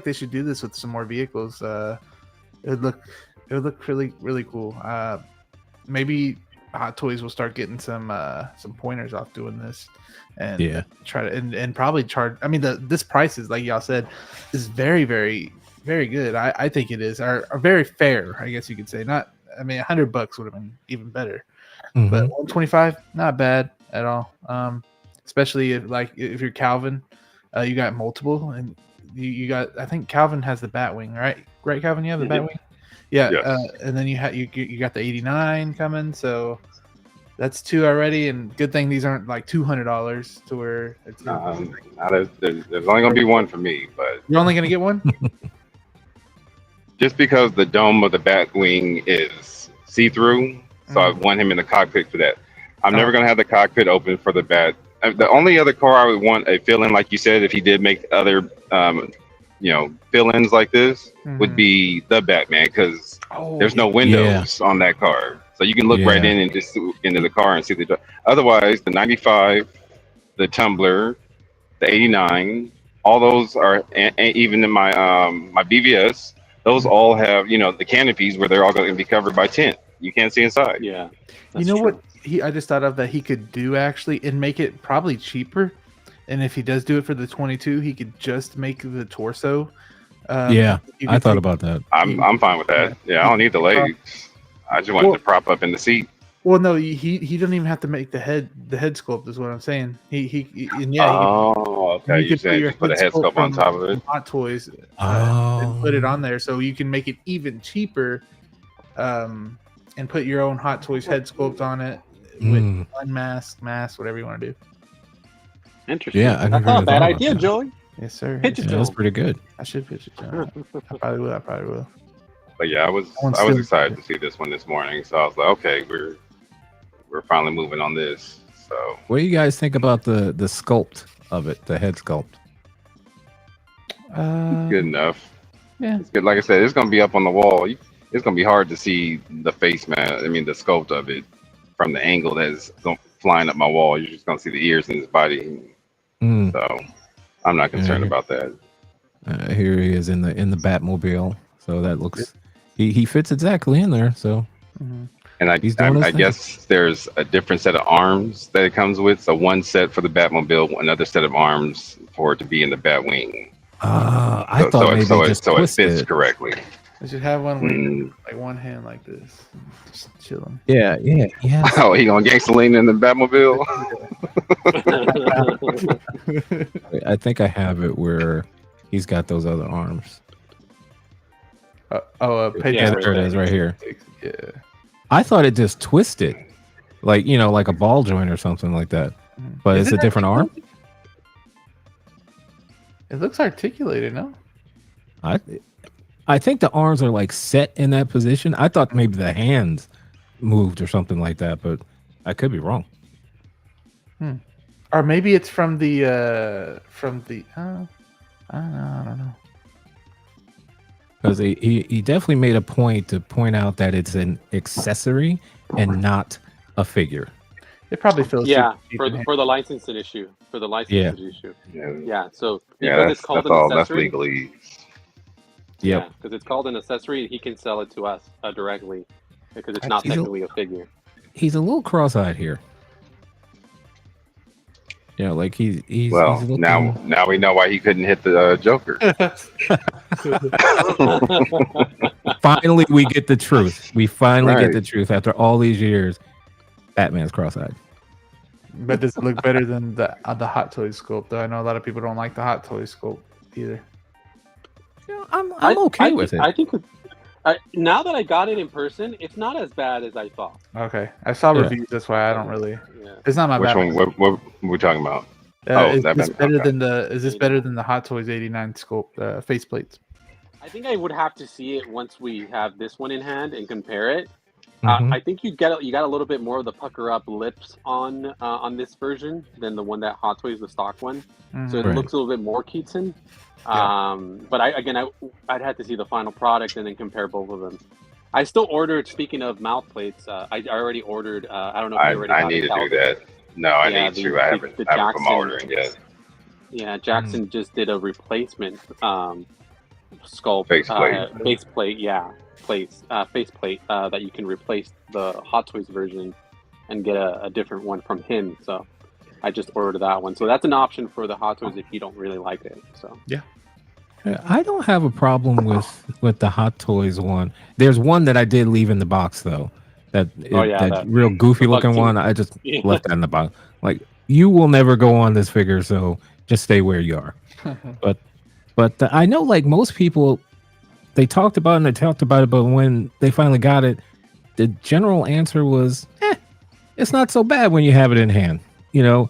they should do this with some more vehicles. It would look really really cool. Maybe Hot Toys will start getting some pointers off doing this, and try to and probably charge. I mean, this price is, like y'all said, is very very very good. I think it is, or very fair, I guess you could say. Not, I mean, $100 would have been even better, but 125, not bad at all. Especially if you're Calvin, you got multiple, and you got, I think Calvin has the Batwing, right? Right, Calvin, you have the Batwing. Yeah, yes. And then you got the 89 coming, so that's two already. And good thing these aren't like $200 to where it's. There's only gonna be one for me, but you're only gonna get one. Just because the dome of the Batwing is see-through, so I want him in the cockpit for that. I'm never gonna have the cockpit open for the Bat. The only other car I would want a fill-in, like you said, if he did make other, fill-ins like this, would be the Batman, because there's no windows on that car, so you can look right in and just into the car and see the. Otherwise, the 95, the Tumbler, the 89, all those are, and even in my my BVS, those all have the canopies where they're all going to be covered by tint. You can't see inside. Yeah. You know what? I just thought of that he could do actually, and make it probably cheaper. And if he does do it for the 22, he could just make the torso. I thought about that. I'm fine with that. Yeah, I don't need the legs. I just want it to prop up in the seat. Well, no, he doesn't even have to make the head sculpt. Is what I'm saying. Okay. You said just put a head sculpt on top of it. Hot Toys, and put it on there, so you can make it even cheaper. And put your own Hot Toys head sculpt on it with unmasked, mask, whatever you want to do. Interesting. Yeah, that's not a bad idea, Joey. Yes, sir. Pitch it to That's him. pretty good. I should pitch it to him. I probably will. But yeah, I was excited to see this one this morning, so I was like, okay, we're finally moving on this. So, what do you guys think about the sculpt of it, the head sculpt? Good enough. Yeah, it's good. Like I said, it's gonna be up on the wall. It's gonna be hard to see the face, man. I mean, the sculpt of it from the angle that's flying up my wall. You're just gonna see the ears in his body. So, I'm not concerned about that. Here he is in the Batmobile. So that looks, he fits exactly in there. So, and I guess there's a different set of arms that it comes with. So one set for the Batmobile, another set of arms for it to be in the Batwing. I thought maybe just so it fits twisted. correctly. I should have one where you like one hand like this, just chilling. Yeah. Oh, he gonna gangster lean in the Batmobile? I think I have it where he's got those other arms. Pages. There it is, right here. Yeah. I thought it just twisted, like like a ball joint or something like that. But it's a different arm. It looks articulated, no? I think the arms are like set in that position. I thought maybe the hands moved or something like that, but I could be wrong. Or maybe it's from the I don't know. Because he definitely made a point to point out that it's an accessory and not a figure. It probably feels for the licensing issue. For the licensing issue. Yeah. So that's all. That's legalese. Yep. Because it's called an accessory, he can sell it to us directly because it's not technically a figure. He's a little cross-eyed here. Yeah, like he's well. He's looking... now we know why he couldn't hit the Joker. Finally, we get the truth. We finally get the truth after all these years. Batman's cross-eyed. But does it look better than the Hot Toys sculpt? Though I know a lot of people don't like the Hot Toys sculpt either. I'm okay with it. I think now that I got it in person, it's not as bad as I thought. Okay, I saw reviews. That's why I don't really. Yeah. It's not my. Which Batman. one? What are we talking about? Is this better than the? Is this better than the Hot Toys '89 sculpt faceplates? I think I would have to see it once we have this one in hand and compare it. I think you got a little bit more of the pucker up lips on this version than the one that Hot Toys, the stock one. So it looks a little bit more Keatson. But I'd have to see the final product and then compare both of them. I still ordered. Speaking of mouth plates, I already ordered. I don't know if you already. I need to do that. No, I need to. I haven't put my order in yet. Yeah, Jackson just did a replacement sculpt faceplate. Yeah, faceplate that you can replace the Hot Toys version and get a different one from him. So I just ordered that one. So that's an option for the Hot Toys if you don't really like it. So yeah. I don't have a problem with the Hot Toys one. There's one that I did leave in the box though. That real goofy looking one. I just left that in the box. Like, you will never go on this figure, so just stay where you are. but I know, like, most people, they talked about it, but when they finally got it, the general answer was, it's not so bad when you have it in hand. I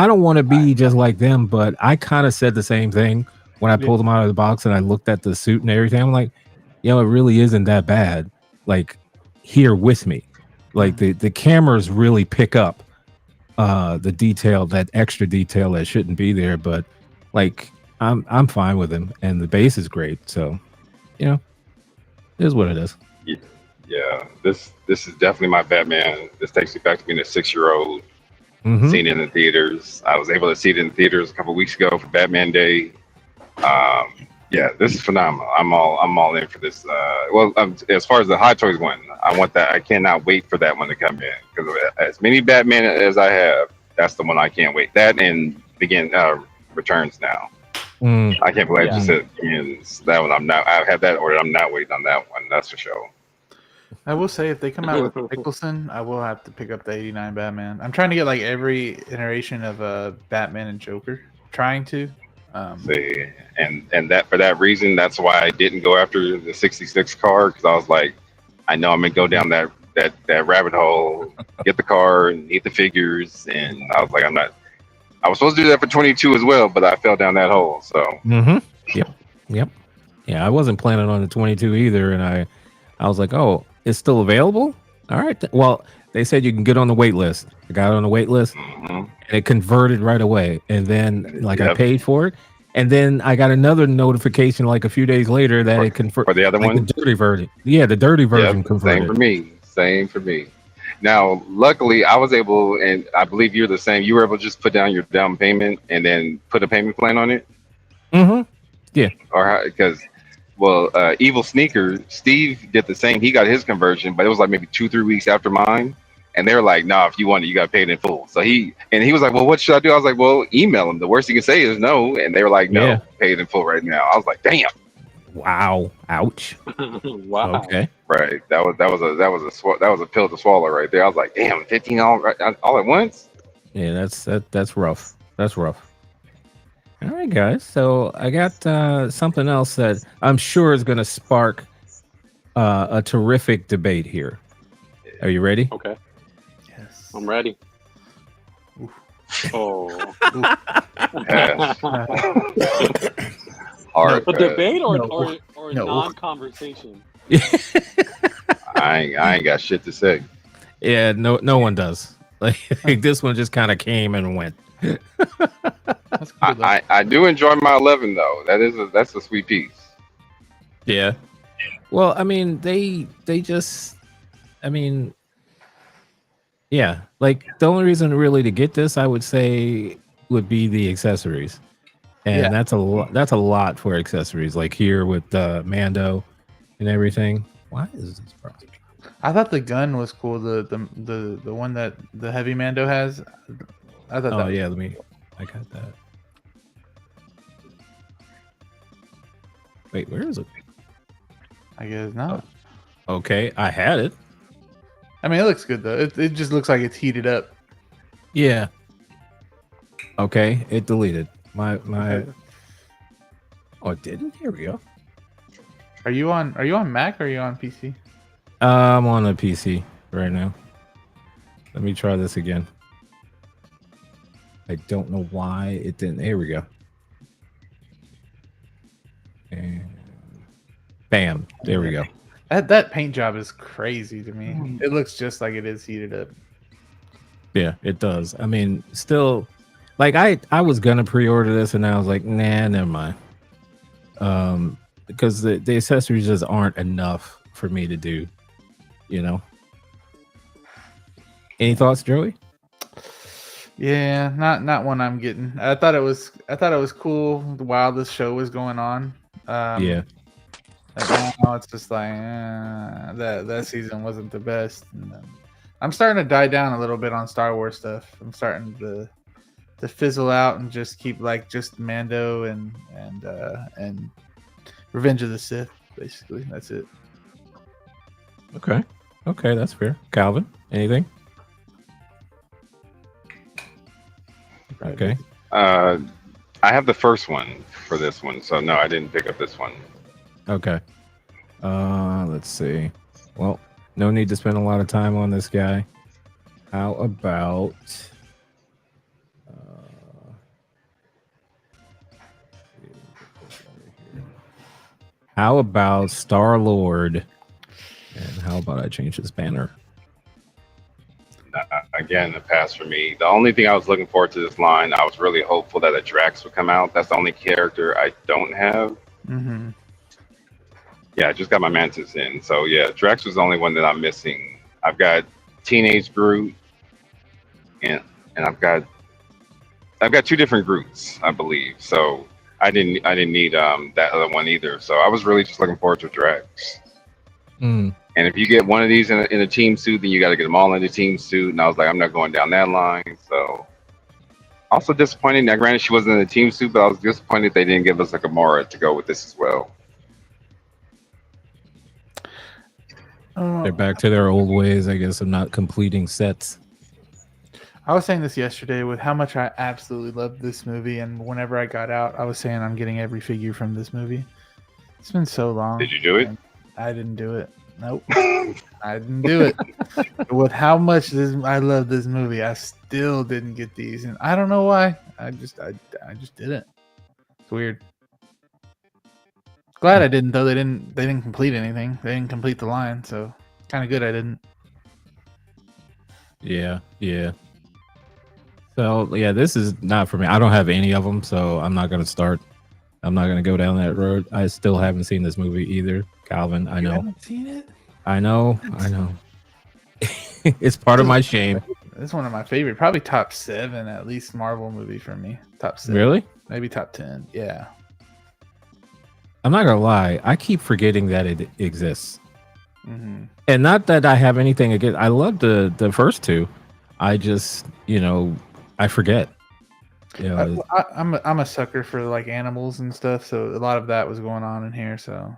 don't want to be just like them, but I kind of said the same thing when I pulled them out of the box and I looked at the suit and everything. I'm like, it really isn't that bad. Like, here with me. Like, the cameras really pick up the detail, that extra detail that shouldn't be there. But like, I'm fine with them, and the base is great. So, it is what it is. Yeah, this is definitely my Batman. This takes me back to being a 6-year-old. Seen it in the theaters. I was able to see it in the theaters a couple weeks ago for Batman Day. Yeah, this is phenomenal. I'm all in for this. As far as the Hot Toys one, I want that. I cannot wait for that one to come in, because as many Batman as I have, that's the one I can't wait. That and Returns now. I can't believe I just said that one. I have that ordered. I'm not waiting on that one. That's for sure. I will say, if they come out with Nicholson, I will have to pick up the '89 Batman. I'm trying to get like every iteration of Batman and Joker. Trying to. And that, for that reason, that's why I didn't go after the 66 car, because I was like, I know I'm gonna go down that rabbit hole, get the car and eat the figures, and I was like, I was supposed to do that for 22 as well, but I fell down that hole. So Yep. Yeah, I wasn't planning on the 22 either, and I was like, oh, it's still available? All right. Well, they said you can get on the wait list. I got on the wait list, and it converted right away. And then, I paid for it, and then I got another notification like a few days later that it converted for the other one, the dirty version. Yeah, the dirty version converted. Same for me. Now, luckily, I was able, and I believe you're the same. You were able to just put down your down payment and then put a payment plan on it. Yeah. Or because. Well, Evil Sneaker, Steve did the same. He got his conversion, but it was like maybe 2-3 weeks after mine. And they were like, "No, if you want it, you got to pay it in full." So he was like, "Well, what should I do?" I was like, "Well, email him. The worst he can say is no." And they were like, "No, Yeah. pay it in full right now." I was like, "Damn." Wow. Ouch. Wow. Okay. Right. That was a pill to swallow right there. I was like, "Damn, $15 all at once." Yeah, that's rough. That's rough. All right, guys. So I got something else that I'm sure is going to spark a terrific debate here. Are you ready? Okay, Yes. I'm ready. Oh, Yes. Hard. a debate or No. non-conversation? I ain't got shit to say. Yeah, no one does. Like this one just kind of came and went. That's cool, though. I do enjoy my 11 though. That's a sweet piece. Yeah. Well, I mean, they just, I mean, yeah. Like the only reason really to get this, I would say, would be the accessories, and Yeah. that's a lot. That's a lot for accessories. Like here with Mando and everything. Why is this problem? I thought the gun was cool. The one that the heavy Mando has. I thought Oh that. yeah, I got that. Wait, where is it? I guess not. Okay, I had it. I mean, it looks good though. It just looks like it's heated up. Yeah. Okay, it deleted my. Okay. Oh, it didn't. Here we go. Are you on Mac or are you on PC? I'm on a PC right now. Let me try this again. I don't know why it didn't. Here we go. And bam, there we go. That paint job is crazy to me. It looks just like it is heated up. Yeah, it does. I mean, still, like I was gonna pre-order this, and I was like, nah, never mind. Because the accessories just aren't enough for me to do. You know. Any thoughts, Joey? Yeah, not one I'm getting. I thought it was cool while this show was going on. Yeah. And now it's just like that season wasn't the best. And I'm starting to die down a little bit on Star Wars stuff. I'm starting to fizzle out and just keep like just Mando and Revenge of the Sith. Basically, that's it. Okay. Okay, that's fair. Calvin, anything? Okay. I have the first one for this one, so no, I didn't pick up this one. Okay. Let's see. Well, no need to spend a lot of time on this guy. How about Star-Lord? And how about I change his banner? Again, a pass for me. The only thing I was looking forward to this line, I was really hopeful that a Drax would come out. That's the only character I don't have. Mm-hmm. Yeah, I just got my Mantis in. So yeah, Drax was the only one that I'm missing. I've got Teenage Groot, and I've got two different Groots, I believe. So I didn't need that other one either. So I was really just looking forward to Drax. Mm. And if you get one of these in a team suit, then you got to get them all in a team suit. And I was like, I'm not going down that line. So also disappointed. Now, granted, she wasn't in a team suit, but I was disappointed they didn't give us a Gamora to go with this as well. They're back to their old ways, I guess, of not completing sets. I was saying this yesterday with how much I absolutely loved this movie, and whenever I got out, I was saying I'm getting every figure from this movie. It's been so long. Did you do it? I didn't do it. Nope. I didn't do it. With how much I love this movie, I still didn't get these, and I don't know why. I just didn't. It's weird. Glad I didn't though. They didn't complete anything. They didn't complete the line, so kind of good I didn't. Yeah. So yeah, this is not for me. I don't have any of them, so I'm not gonna start. I'm not gonna go down that road. I still haven't seen this movie either, Calvin. I know. You haven't seen it? I know. It's part of my shame. It's one of my favorite, probably top 7 at least Marvel movie for me. Top 7. Really? Maybe top 10. Yeah. I'm not gonna lie. I keep forgetting that it exists. And not that I have anything against. I love the first two. I just, I forget. I'm a sucker for like animals and stuff, so a lot of that was going on in here. So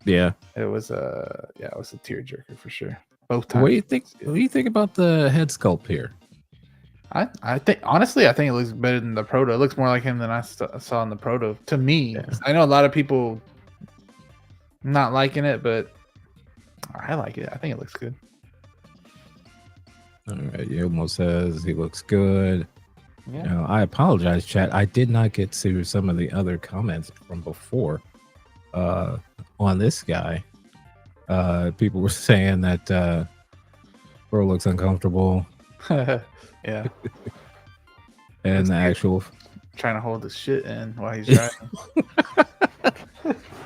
yeah, it was a tearjerker for sure. Both times. What do you think? What do you think about the head sculpt here? I think honestly, I think it looks better than the proto. It looks more like him than I saw in the proto. To me, I know a lot of people not liking it, but I like it. I think it looks good. All right, Yomo says he looks good. Yeah. I apologize, chat. I did not get to some of the other comments from before on this guy. People were saying that bro looks uncomfortable. Yeah. And the actual trying to hold his shit in while he's driving.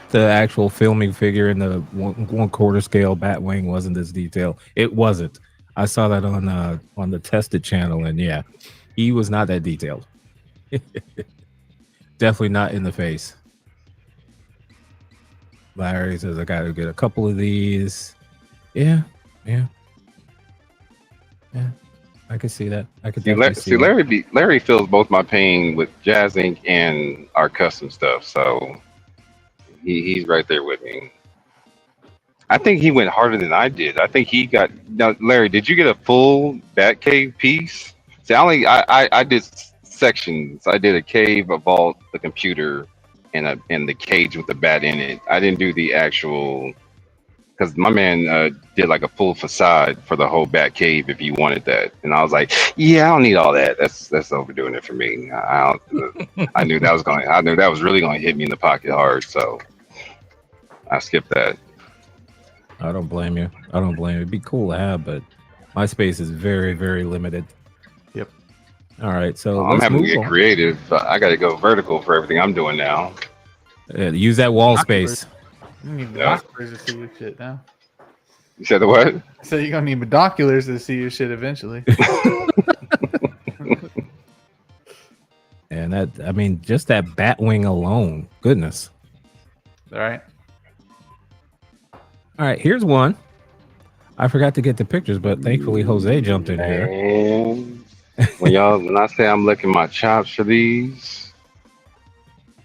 The actual filming figure in the one quarter scale Batwing wasn't this detailed. It wasn't. I saw that on the tested channel, and yeah, he was not that detailed. Definitely not in the face. Larry says I gotta get a couple of these. Yeah. I can see that. I could definitely see Larry feels both my pain with Jazz Inc. and our custom stuff, so he's right there with me. I think he went harder than I did. I think he got. Now, Larry, did you get a full Batcave piece? See, I did sections. I did a cave, a vault, the computer, and the cage with the bat in it. I didn't do the actual. Because my man did like a full facade for the whole Bat Cave if he wanted that, and I was like, "Yeah, I don't need all that. That's overdoing it for me." I knew that was really going to hit me in the pocket hard, so I skipped that. I don't blame you. It'd be cool to have, but my space is very, very limited. Yep. All right, so I'm having to get creative. But I got to go vertical for everything I'm doing now. Yeah, use that wall space. You need binoculars to see your shit now. You said the what? So you're gonna need binoculars to see your shit eventually. And just that Batwing alone. Goodness. All right. All right, here's one. I forgot to get the pictures, but thankfully Jose jumped in here. When I say I'm licking my chops for these.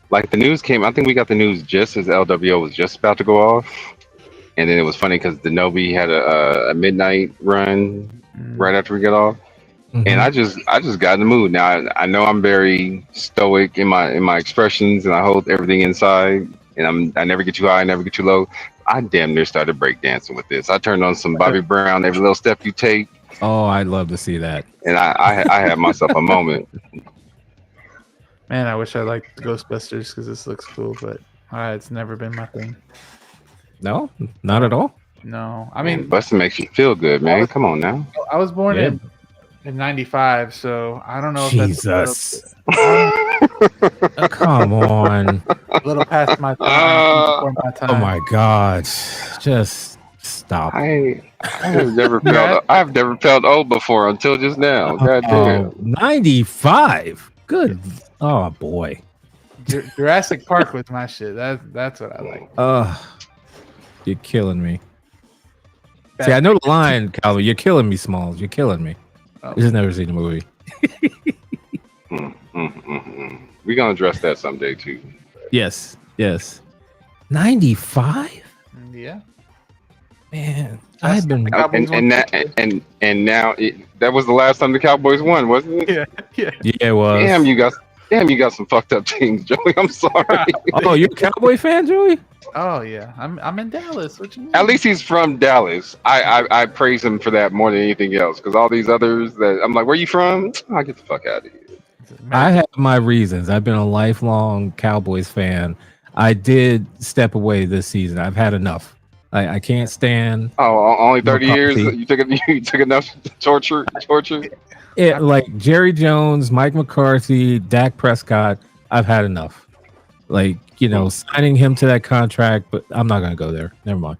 Like the news came, I think we got the news just as LWO was just about to go off, and then it was funny because Denobi had a midnight run right after we got off, and I just got in the mood. Now I know I'm very stoic in my expressions, and I hold everything inside, and I never get too high, I never get too low. I damn near started breakdancing with this. I turned on some Bobby Brown, Every Little Step You Take. Oh, I'd love to see that. And I had myself a moment. Man, I wish I liked Ghostbusters because this looks cool, but it's never been my thing. No, not at all. No, I mean, Buster makes you feel good, man. Come on now. I was born in '95, so I don't know if Jesus. Come on. A little past my time. Oh my God! Just stop. I have never felt old before until just now. God damn. 95. Good. Oh boy. Jurassic Park was my shit. That's what I like. You're killing me. See, I know the line, Calvin. You're killing me, Smalls. You're killing me. I just never seen the movie. We're gonna address that someday too. Yes. 95. Yeah. Man, I've been and now that was the last time the Cowboys won, wasn't it? Yeah, it was. Damn, you got some fucked up teams, Joey. I'm sorry. Oh, you're a Cowboy fan, Joey? Oh yeah, I'm in Dallas. What you mean? At least he's from Dallas. I praise him for that more than anything else. Because all these others that I'm like, where you from? I get the fuck out of here. I have my reasons. I've been a lifelong Cowboys fan. I did step away this season. I've had enough. I can't stand. Oh, only 30 years. You took enough torture. Like Jerry Jones, Mike McCarthy, Dak Prescott. I've had enough. Like, signing him to that contract, but I'm not gonna go there. Never mind.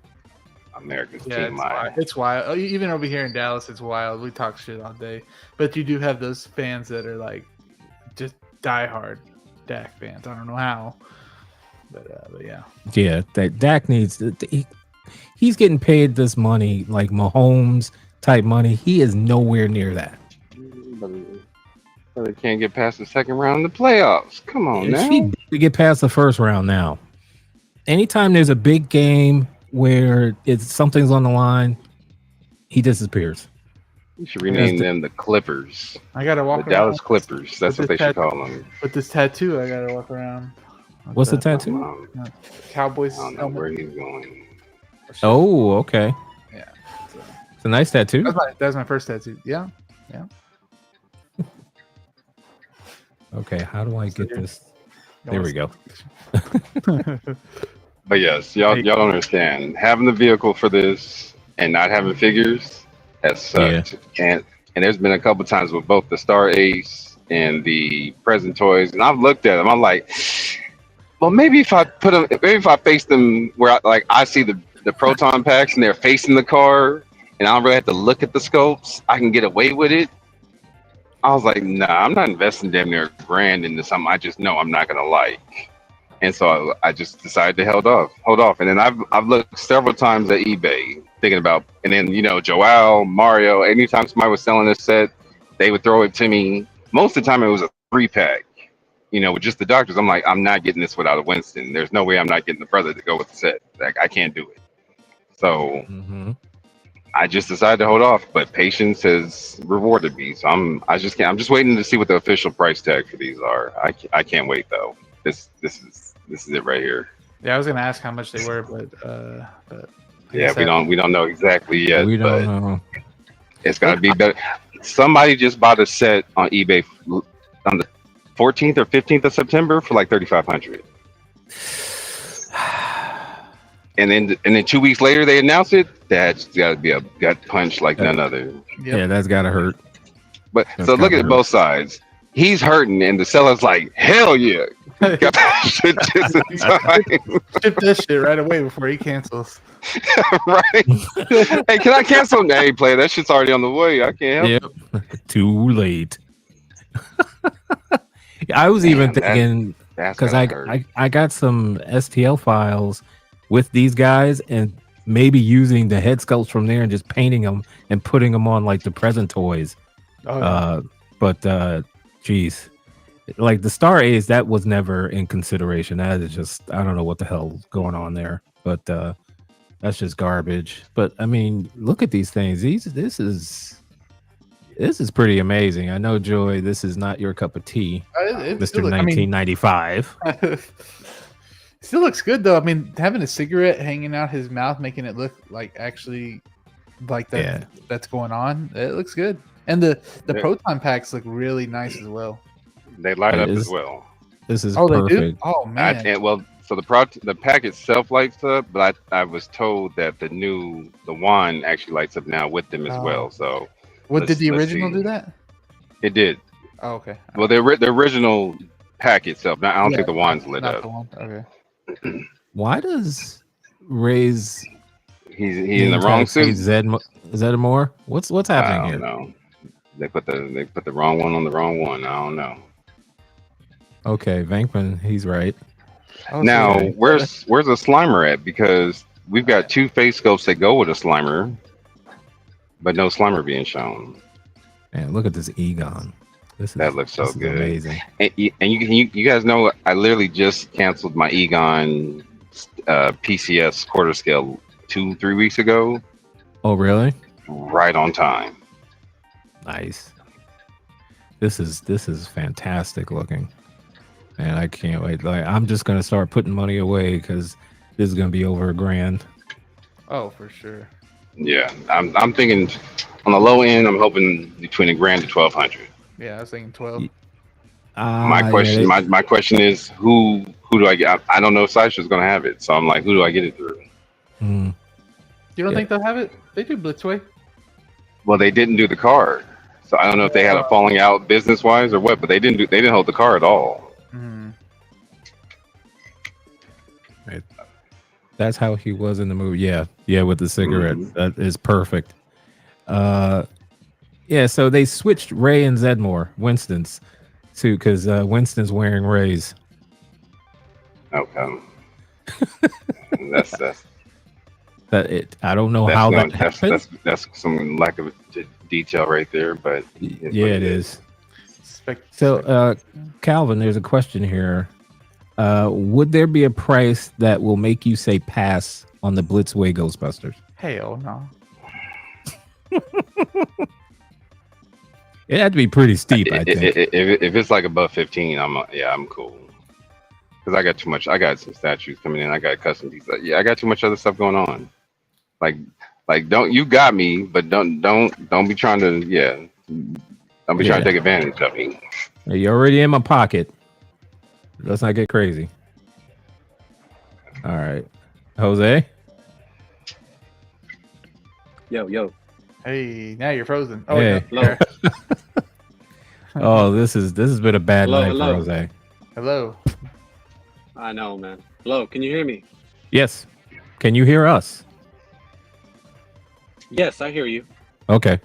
America's team. It's wild. Even over here in Dallas, it's wild. We talk shit all day, but you do have those fans that are like just diehard Dak fans. I don't know how, but yeah. Yeah, that Dak needs. he's getting paid this money like Mahomes type money. He is nowhere near that. But they can't get past the second round of the playoffs. Come on now. We get past the first round now. Anytime there's a big game where something's on the line, he disappears. You should rename them the Clippers. I gotta walk the around. Dallas Clippers. That's what they should call them. With this tattoo, I gotta walk around. What's the tattoo? Cowboys. I don't know where he's going. Oh, okay. Yeah. It's a nice tattoo. That was my first tattoo. Yeah. Yeah. Okay, how do I get this? There we go. But yes, y'all don't understand. Having the vehicle for this and not having figures, that sucked. And there's been a couple times with both the Star Ace and the present toys, and I've looked at them. I'm like, well, maybe if I face them where I see the proton packs and they're facing the car, and I don't really have to look at the scopes, I can get away with it. I was like, nah, I'm not investing damn near $1,000 into something I just know I'm not gonna like. And so I just decided to hold off. And then I've looked several times at eBay thinking about, and then Joel, Mario, anytime somebody was selling this set, they would throw it to me. Most of the time it was a 3-pack, with just the doctors. I'm like, I'm not getting this without a Winston. There's no way I'm not getting the brother to go with the set. Like, I can't do it. So I just decided to hold off, but patience has rewarded me. So I'm just waiting to see what the official price tag for these are. I can't wait though. This is it right here. Yeah, I was gonna ask how much they were, but yeah, we don't know exactly yet. We don't know. It's gotta be better. Somebody just bought a set on eBay on the 14th or 15th of September for like $3,500. And then 2 weeks later they announced it. That's got to be a gut punch like none other. Yep. Yeah, that's got to hurt. But so look at both sides. He's hurting, and the seller's like, "Hell yeah!" Got that shit just in time. Ship that shit right away before he cancels. Right? Hey, can I cancel? Hey, player, that shit's already on the way. I can't help. Yep. Too late. I was even thinking because I got some STL files with these guys and maybe using the head sculpts from there and just painting them and putting them on like the present toys. Oh, yeah. But geez, like the Star A's, that was never in consideration. That is just, I don't know what the hell's going on there, but that's just garbage. But I mean, look at these things. This is pretty amazing. I know, Joy, this is not your cup of tea, Mr. 1995. Still looks good though. I mean, having a cigarette hanging out his mouth, making it look like actually like that. Yeah. That's going on. It looks good, and the proton packs look really nice as well. They light up as well. This is perfect. They do? Oh man! So the pack itself lights up, but I was told that the wand actually lights up now with them as well. So did the original do that? It did. Oh, okay. Well, the original pack itself. I don't think the wand's lit up. Okay. Why does Ray's he's in the wrong suit? Zedmore? What's happening here? I don't know. They put the wrong one on the wrong one. I don't know. Okay, Vankman, he's right. Now, where's the Slimer at? Because we've got 2 face sculpts that go with a Slimer, but no Slimer being shown. Man, look at this Egon. That looks so good. Amazing. And you guys know, I literally just canceled my Egon PCS quarter scale 2-3 weeks ago. Oh, really? Right on time. Nice. This is fantastic looking. Man, I can't wait. Like, I'm just gonna start putting money away because this is gonna be over $1,000. Oh, for sure. Yeah, I'm thinking on the low end. I'm hoping between $1,000 to $1,200. Yeah, I was thinking 12. My question is who do I get? I don't know if Sasha's gonna have it, so I'm like, who do I get it through? You don't think they'll have it? They do Blitzway. Well, they didn't do the card, so I don't know if they had a falling out business wise or what. But they didn't hold the car at all. Right. That's how he was in the movie. Yeah, with the cigarette. That is perfect. Yeah, so they switched Ray and Zedmore, Winston's, too, because Winston's wearing Ray's. Okay. that's I don't know how that happened. That's some lack of detail right there, but Yeah, it is. So, Calvin, there's a question here. Would there be a price that will make you say pass on the Blitzway Ghostbusters? Hell no. It had to be pretty steep, I think. If it's like above 15, I'm cool. Because I got too much. I got some statues coming in. I got custom pieces. Yeah, I got too much other stuff going on. Like don't you got me, but don't be trying to don't be trying to take advantage of me. You're already in my pocket. Let's not get crazy. All right, Jose. Yo. Hey, now you're frozen. Oh, hey. No, Oh, this has been a bad night hello. for Jose. Hello. I know, man. Hello, can you hear me? Yes. Can you hear us? Yes, I hear you. Okay.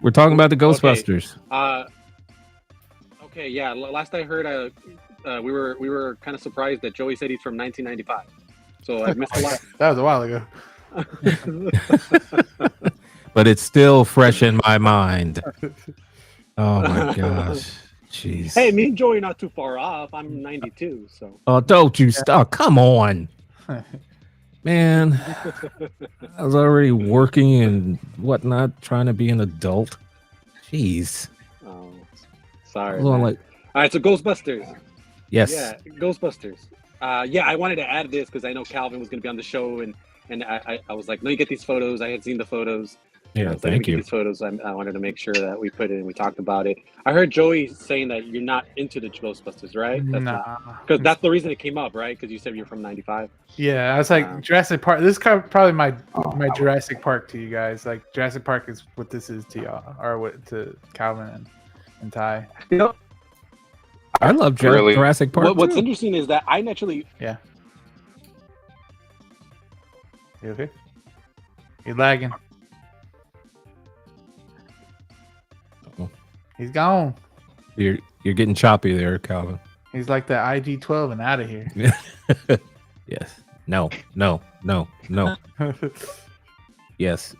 We're talking about the Ghostbusters. Okay, yeah. Last I heard, we were kind of surprised that Joey said he's from 1995. So I missed a lot. That was a while ago. But it's still fresh in my mind. Oh my gosh. Jeez. Hey, me and Joey are not too far off. I'm 92, so. Oh, don't you stop. Come on. Man, I was already working and whatnot, trying to be an adult. Jeez. Oh, sorry. Well, All right, so Ghostbusters. Yes. Yeah, Ghostbusters. I wanted to add this because I know Calvin was going to be on the show, and I was like, no, you get these photos. I had seen the photos. Yeah, thank you. These photos. I wanted to make sure that we put it and we talked about it. I heard Joey saying that you're not into the Ghostbusters, right? Because that's the reason it came up, right? Because you said you're from '95. Yeah, I was like Jurassic Park. This is probably my Jurassic Park to you guys. Like Jurassic Park is what this is to y'all, or what to Calvin and Ty. You know, I love Jurassic Park. What's interesting is that I naturally. Yeah. You okay? You're lagging. He's gone. You're getting choppy there, Calvin. He's like the IG-12 and out of here. Yes. No. Yes.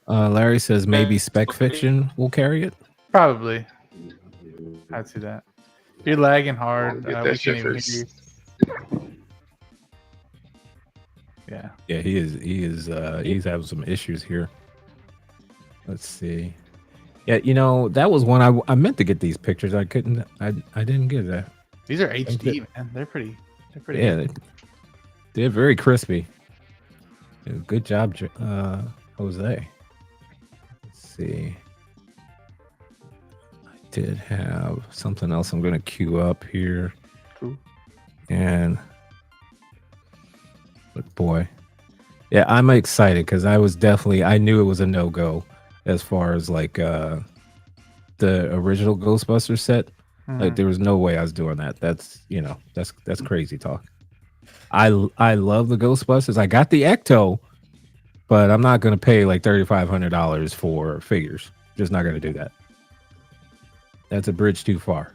Larry says maybe Spec Fiction will carry it. Probably. I'd see that. You're lagging hard. We can't even hear you. Yeah. Yeah, he is. He's having some issues here. Let's see. Yeah, that was one I meant to get these pictures. I couldn't. I didn't get that. These are HD, man. They're pretty. Yeah, they're very crispy. Good job, Jose. Let's see. I did have something else I'm going to queue up here. Cool. And but boy, yeah, I'm excited because I knew it was a no-go as far as like the original Ghostbusters set. Like there was no way I was doing that. That's crazy talk. I love the Ghostbusters. I got the Ecto, but I'm not going to pay like $3,500 for figures. Just not going to do that. That's a bridge too far.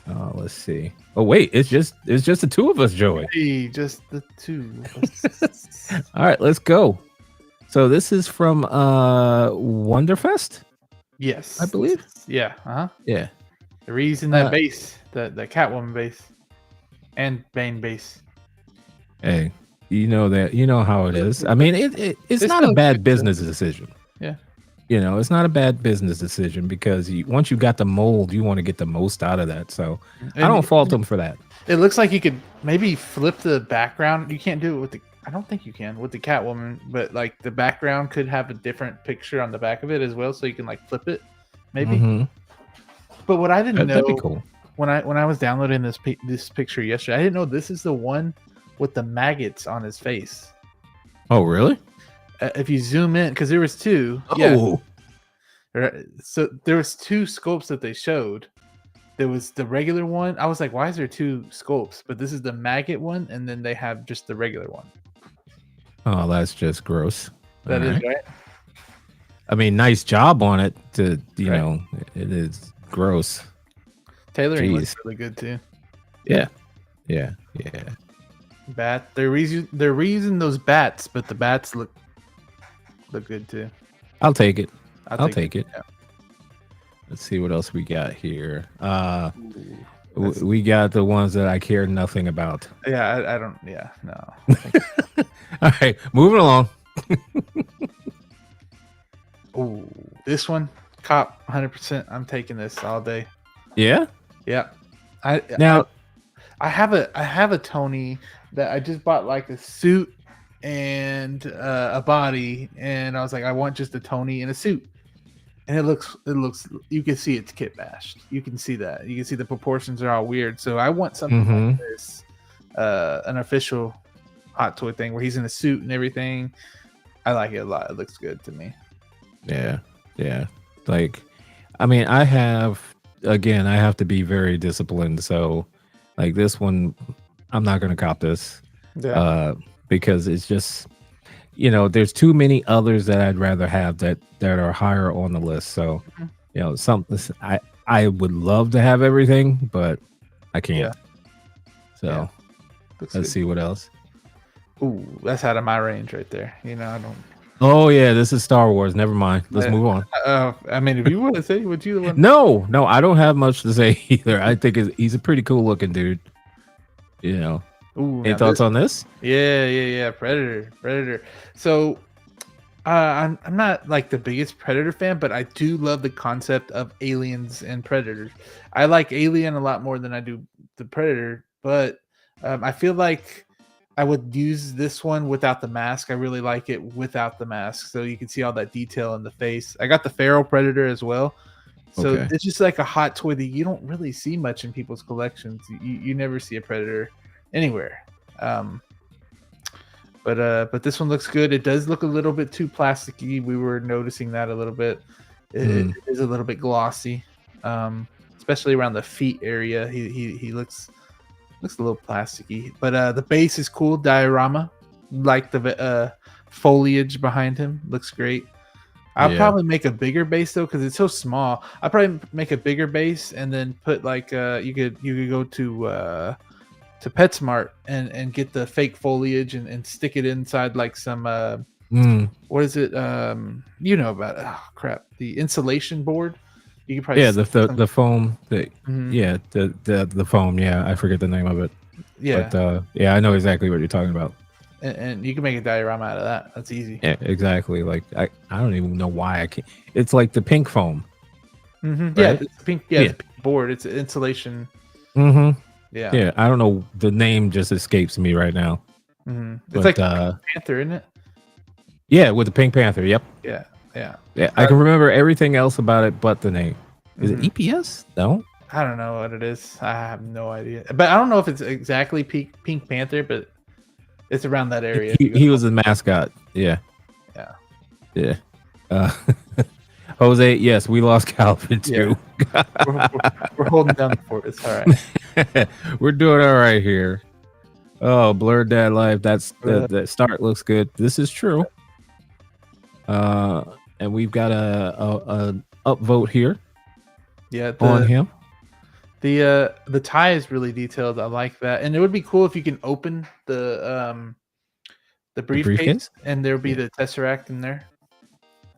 Let's see. Oh wait, it's just the two of us, Joey. Hey, just the two of us. All right, let's go. So this is from Wonderfest? Yes. I believe. Yeah. Yeah. The reason that base, the Catwoman base and Bane base. Hey, you know how it is. I mean, it's not a bad business decision. Yeah. It's not a bad business decision because once you got the mold, you want to get the most out of that. So I don't fault them for that. It looks like you could maybe flip the background. You can't do it with I don't think you can with the Catwoman, but like the background could have a different picture on the back of it as well, so you can like flip it, maybe. Mm-hmm. But what I didn't know, that'd be cool. When I was downloading this picture yesterday, I didn't know this is the one with the maggots on his face. Oh, really? If you zoom in, because there was two. Oh. Yeah. So there was two sculpts that they showed. There was the regular one. I was like, why is there two sculpts? But this is the maggot one, and then they have just the regular one. Oh, that's just gross. That is right. I mean, nice job on it. It is gross. Tailoring looks really good too. Yeah. Yeah. Bat. They're reusing those bats, but the bats look good too. I'll take it. I'll take it. Yeah. Let's see what else we got here. Ooh, We got the ones that I care nothing about. Yeah, I don't. Yeah, no. All right, moving along. Ooh, this one, cop, 100%. I'm taking this all day. Yeah. Yeah. I have a Tony that I just bought like a suit and a body, and I was like, I want just a Tony in a suit. And it looks you can see it's kit bashed. You can see that. You can see the proportions are all weird. So I want something like this, an official Hot Toy thing where he's in a suit and everything. I like it a lot. It looks good to me. Yeah. Like, I mean, I have to be very disciplined. So, like this one, I'm not gonna cop this. Yeah. Because it's just, there's too many others that I'd rather have that are higher on the list. So, I would love to have everything, but I can't. Yeah. So let's see what else. Ooh, that's out of my range right there. I don't. Oh yeah, this is Star Wars. Never mind. Let's move on. I mean, if you want to say, would you the one? No, I don't have much to say either. I think he's a pretty cool looking dude. Ooh, any thoughts on this? Yeah. Predator. So, I'm not like the biggest Predator fan, but I do love the concept of aliens and predators. I like Alien a lot more than I do the Predator, but I feel like I would use this one without the mask. I really like it without the mask, so you can see all that detail in the face. I got the Feral Predator as well. So It's just like a hot toy that you don't really see much in people's collections. You never see a Predator anywhere. But this one looks good. It does look a little bit too plasticky. We were noticing that a little bit. It is a little bit glossy, especially around the feet area. He looks a little plasticky. But the base is cool. Diorama, like the foliage behind him, looks great. I'll probably make a bigger base though, because it's so small. I'll probably make a bigger base and then put like you could go to PetSmart and get the fake foliage and stick it inside like some what is it? About it. Oh crap, the insulation board. You could probably the foam. The foam. Yeah, I forget the name of it. Yeah, but I know exactly what you're talking about. And you can make a diorama out of that. That's easy. Yeah, exactly. Like I don't even know why I can't. It's like the pink foam. Right? Yeah, it's pink. Yeah, it's pink board. It's insulation. Yeah. I don't know. The name just escapes me right now. It's like Pink Panther, isn't it? Yeah, with the Pink Panther. Yep. Yeah. I can remember everything else about it, but the name. Is it EPS? No. I don't know what it is. I have no idea. But I don't know if it's exactly Pink Panther, but it's around that area. He was a mascot. Yeah. Jose, yes, we lost Calvin too. Yeah. we're holding down the fort. It's all right. We're doing all right here. Oh, Blurred Dad Life. That start looks good. This is true. And we've got a upvote here. Yeah, on him. The tie is really detailed. I like that, and it would be cool if you can open the briefcase and there'll be the Tesseract in there.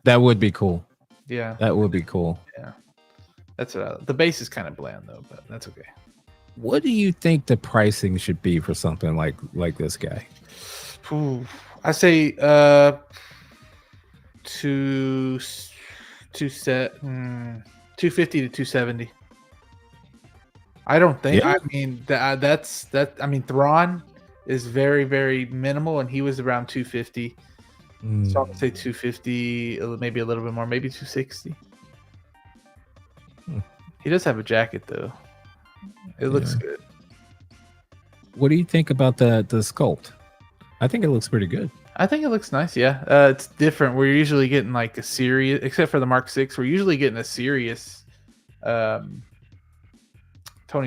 That would be cool. Yeah, that would be cool. Yeah, that's the base is kind of bland though, but that's okay. What do you think the pricing should be for something like this guy? Ooh, I say 250 to 270. I don't think. Yeah. I mean that's. I mean Thrawn is very very minimal, and he was around 250. So I'm gonna say 250, maybe a little bit more, maybe 260. He does have a jacket though. It looks good. What do you think about the sculpt? I think it looks pretty good. I think it looks nice. Yeah, it's different. We're usually getting like a serious, except for the Mark 6. We're usually getting a serious Tony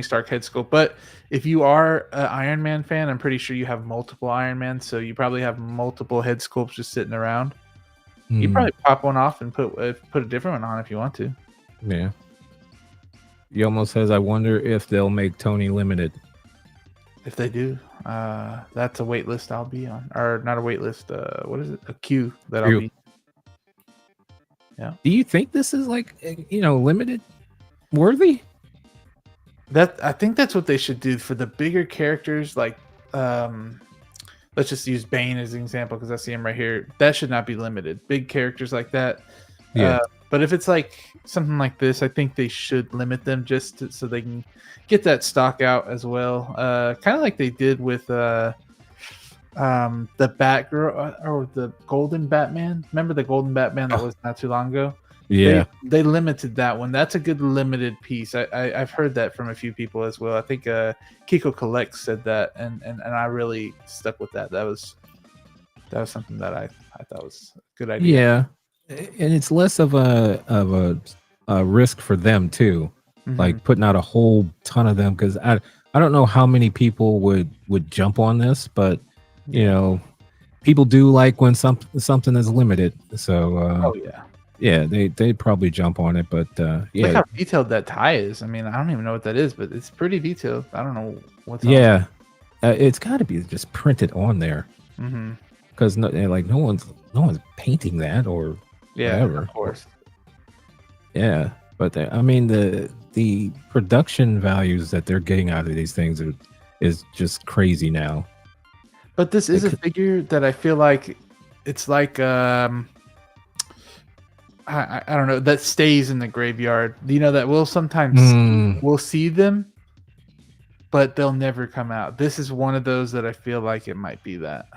Stark head sculpt. But if you are an Iron Man fan, I'm pretty sure you have multiple Iron Man, so you probably have multiple head sculpts just sitting around. You probably pop one off and put a different one on if you want to. Yeah. He almost says, "I wonder if they'll make Tony limited." If they do, that's a wait list I'll be on, or not a wait list. What is it? A queue that I'll be. Yeah. Do you think this is like limited worthy? That I think that's what they should do for the bigger characters. Like, let's just use Bane as an example because I see him right here. That should not be limited. Big characters like that. Yeah. But if it's like something like this, I think they should limit them so they can get that stock out as well. Kind of like they did with the Batgirl or the Golden Batman. Remember the Golden Batman that was not too long ago? Yeah. They limited that one. That's a good limited piece. I've heard that from a few people as well. I think Kiko Collects said that, and I really stuck with that. That was something that I thought was a good idea. Yeah. And it's less of a risk for them too, like putting out a whole ton of them, because I don't know how many people would jump on this, but people do like when something is limited. So they probably jump on it, but Look how detailed that tie is. I mean, I don't even know what that is, but it's pretty detailed. I don't know what's it's got to be just printed on there, because no one's painting that or whatever. Of course. Yeah, but I mean the production values that they're getting out of these things is just crazy now. But this is a figure that I feel like it's like I don't know, that stays in the graveyard. That we'll sometimes we'll see them, but they'll never come out. This is one of those that I feel like it might be that.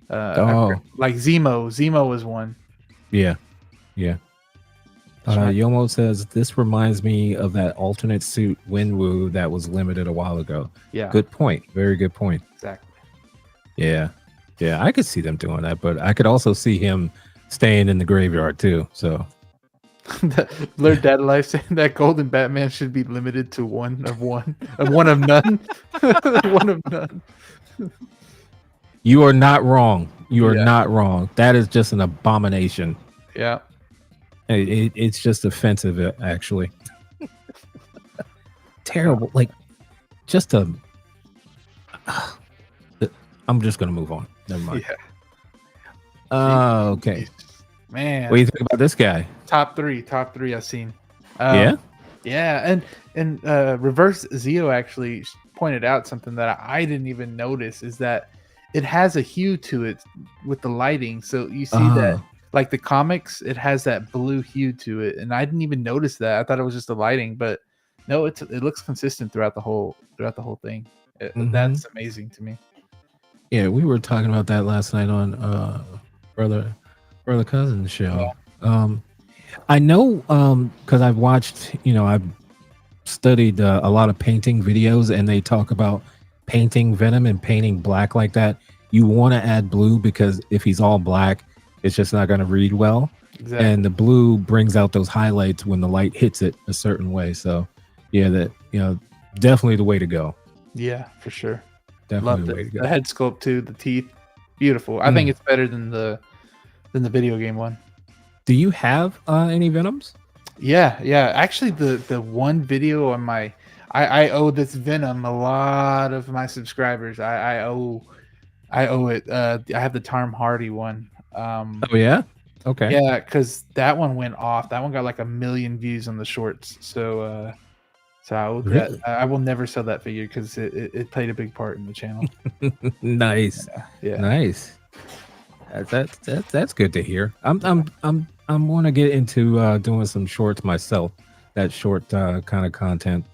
Like Zemo was one. Yeah. Yomo says this reminds me of that alternate suit Winwoo that was limited a while ago. Yeah. Good point. Very good point. Exactly. Yeah. I could see them doing that, but I could also see him staying in the graveyard too. So Lord Data Life saying that Golden Batman should be limited to one of none. One of none. You are not wrong. You are not wrong. That is just an abomination. Yeah. It's just offensive, actually. Terrible. Like, just I'm just going to move on. Never mind. Yeah. Okay. Man. What do you think about this guy? Top three I've seen. Yeah? Yeah. And Reverse Zeo actually pointed out something that I didn't even notice, is that it has a hue to it with the lighting. So you see that, like the comics, it has that blue hue to it, and I didn't even notice that. I thought it was just the lighting, but no, it looks consistent throughout the whole thing. That's amazing to me. Yeah, we were talking about that last night on brother cousin's show. Yeah. I know because I've watched, I've studied a lot of painting videos, and they talk about painting Venom and painting black like that. You want to add blue because if he's all black, it's just not going to read well. Exactly. And the blue brings out those highlights when the light hits it a certain way. So definitely the way to go. Yeah, for sure. Definitely the way to go. The head sculpt too, the teeth, beautiful. I think it's better than the video game one. Do you have any Venoms? Yeah. Actually, the one video on my I owe this Venom a lot of my subscribers. I owe it. I have the Tom Hardy one. Oh yeah. Okay. Yeah, because that one went off. That one got like 1 million views on the shorts. So I will never sell that figure because it played a big part in the channel. Nice. Yeah. Nice. That's good to hear. I'm want to get into doing some shorts myself. That short kind of content,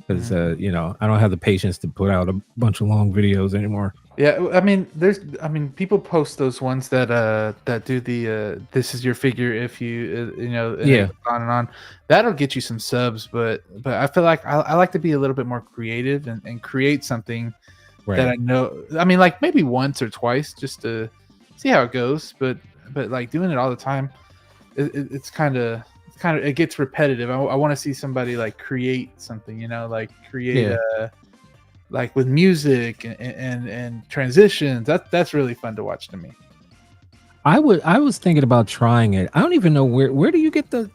because I don't have the patience to put out a bunch of long videos anymore. Yeah, I mean, people post those ones that do the this is your figure if you on and on. That'll get you some subs, but I feel like I like to be a little bit more creative and create something that I know. I mean, like maybe once or twice just to see how it goes, but like doing it all the time, it's kind of it gets repetitive. I want to see somebody like create something, like create like with music and transitions. That's really fun to watch to me. I was thinking about trying it. I don't even know where do you get the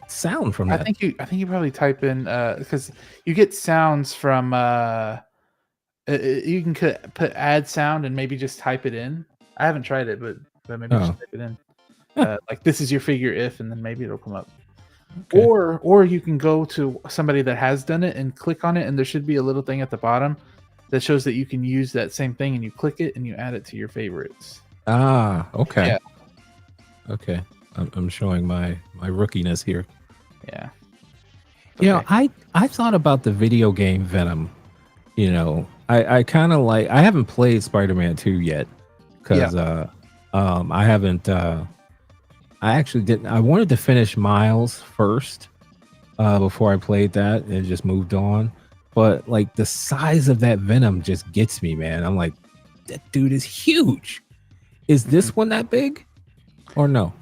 sound from that? I think you probably type in because you get sounds from You can put add sound and maybe just type it in. I haven't tried it, but maybe just type it in. Like this is your figure if, and then maybe it'll come up. Okay. Or you can go to somebody that has done it and click on it, and there should be a little thing at the bottom that shows that you can use that same thing, and you click it and you add it to your favorites. Okay. Yeah. Okay. I'm showing my rookiness here. Yeah. You know, I thought about the video game Venom. You know, I kind of like. I haven't played Spider-Man 2 yet because I haven't. I actually didn't. I wanted to finish Miles first before I played that and just moved on. But like the size of that Venom just gets me, man. I'm like, that dude is huge. Is this one that big or no?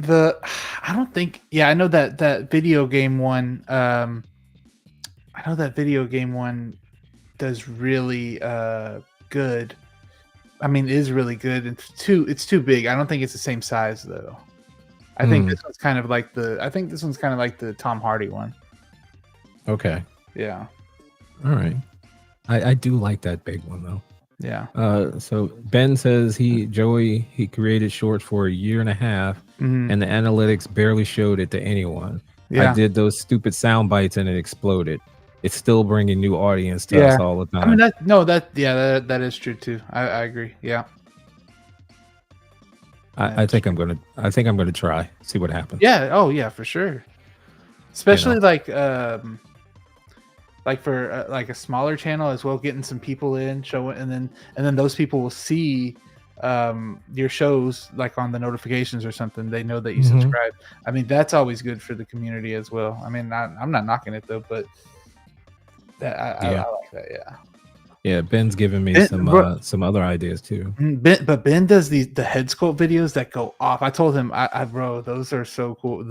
I don't think. Yeah, I know that video game one. I know that video game one does really good. I mean, is really good. It's too big. I don't think it's the same size though. I think this one's kind of like the Tom Hardy one. Okay. Yeah. All right. I do like that big one though. Yeah. So Ben says Joey created shorts for a year and a half, and the analytics barely showed it to anyone. Yeah. I did those stupid sound bites and it exploded. It's still bringing new audience to us all the time. I mean that is true too. I agree. Yeah. I think I'm gonna try, see what happens. Yeah. Oh yeah, for sure. Especially like for like a smaller channel as well, getting some people in, showing, and then those people will see your shows like on the notifications or something. They know that you subscribe. I mean, that's always good for the community as well. I mean, I'm not knocking it though, but I like that. Yeah. Yeah, Ben's giving me some other ideas too. But Ben does the head sculpt videos that go off. I told him, bro, those are so cool.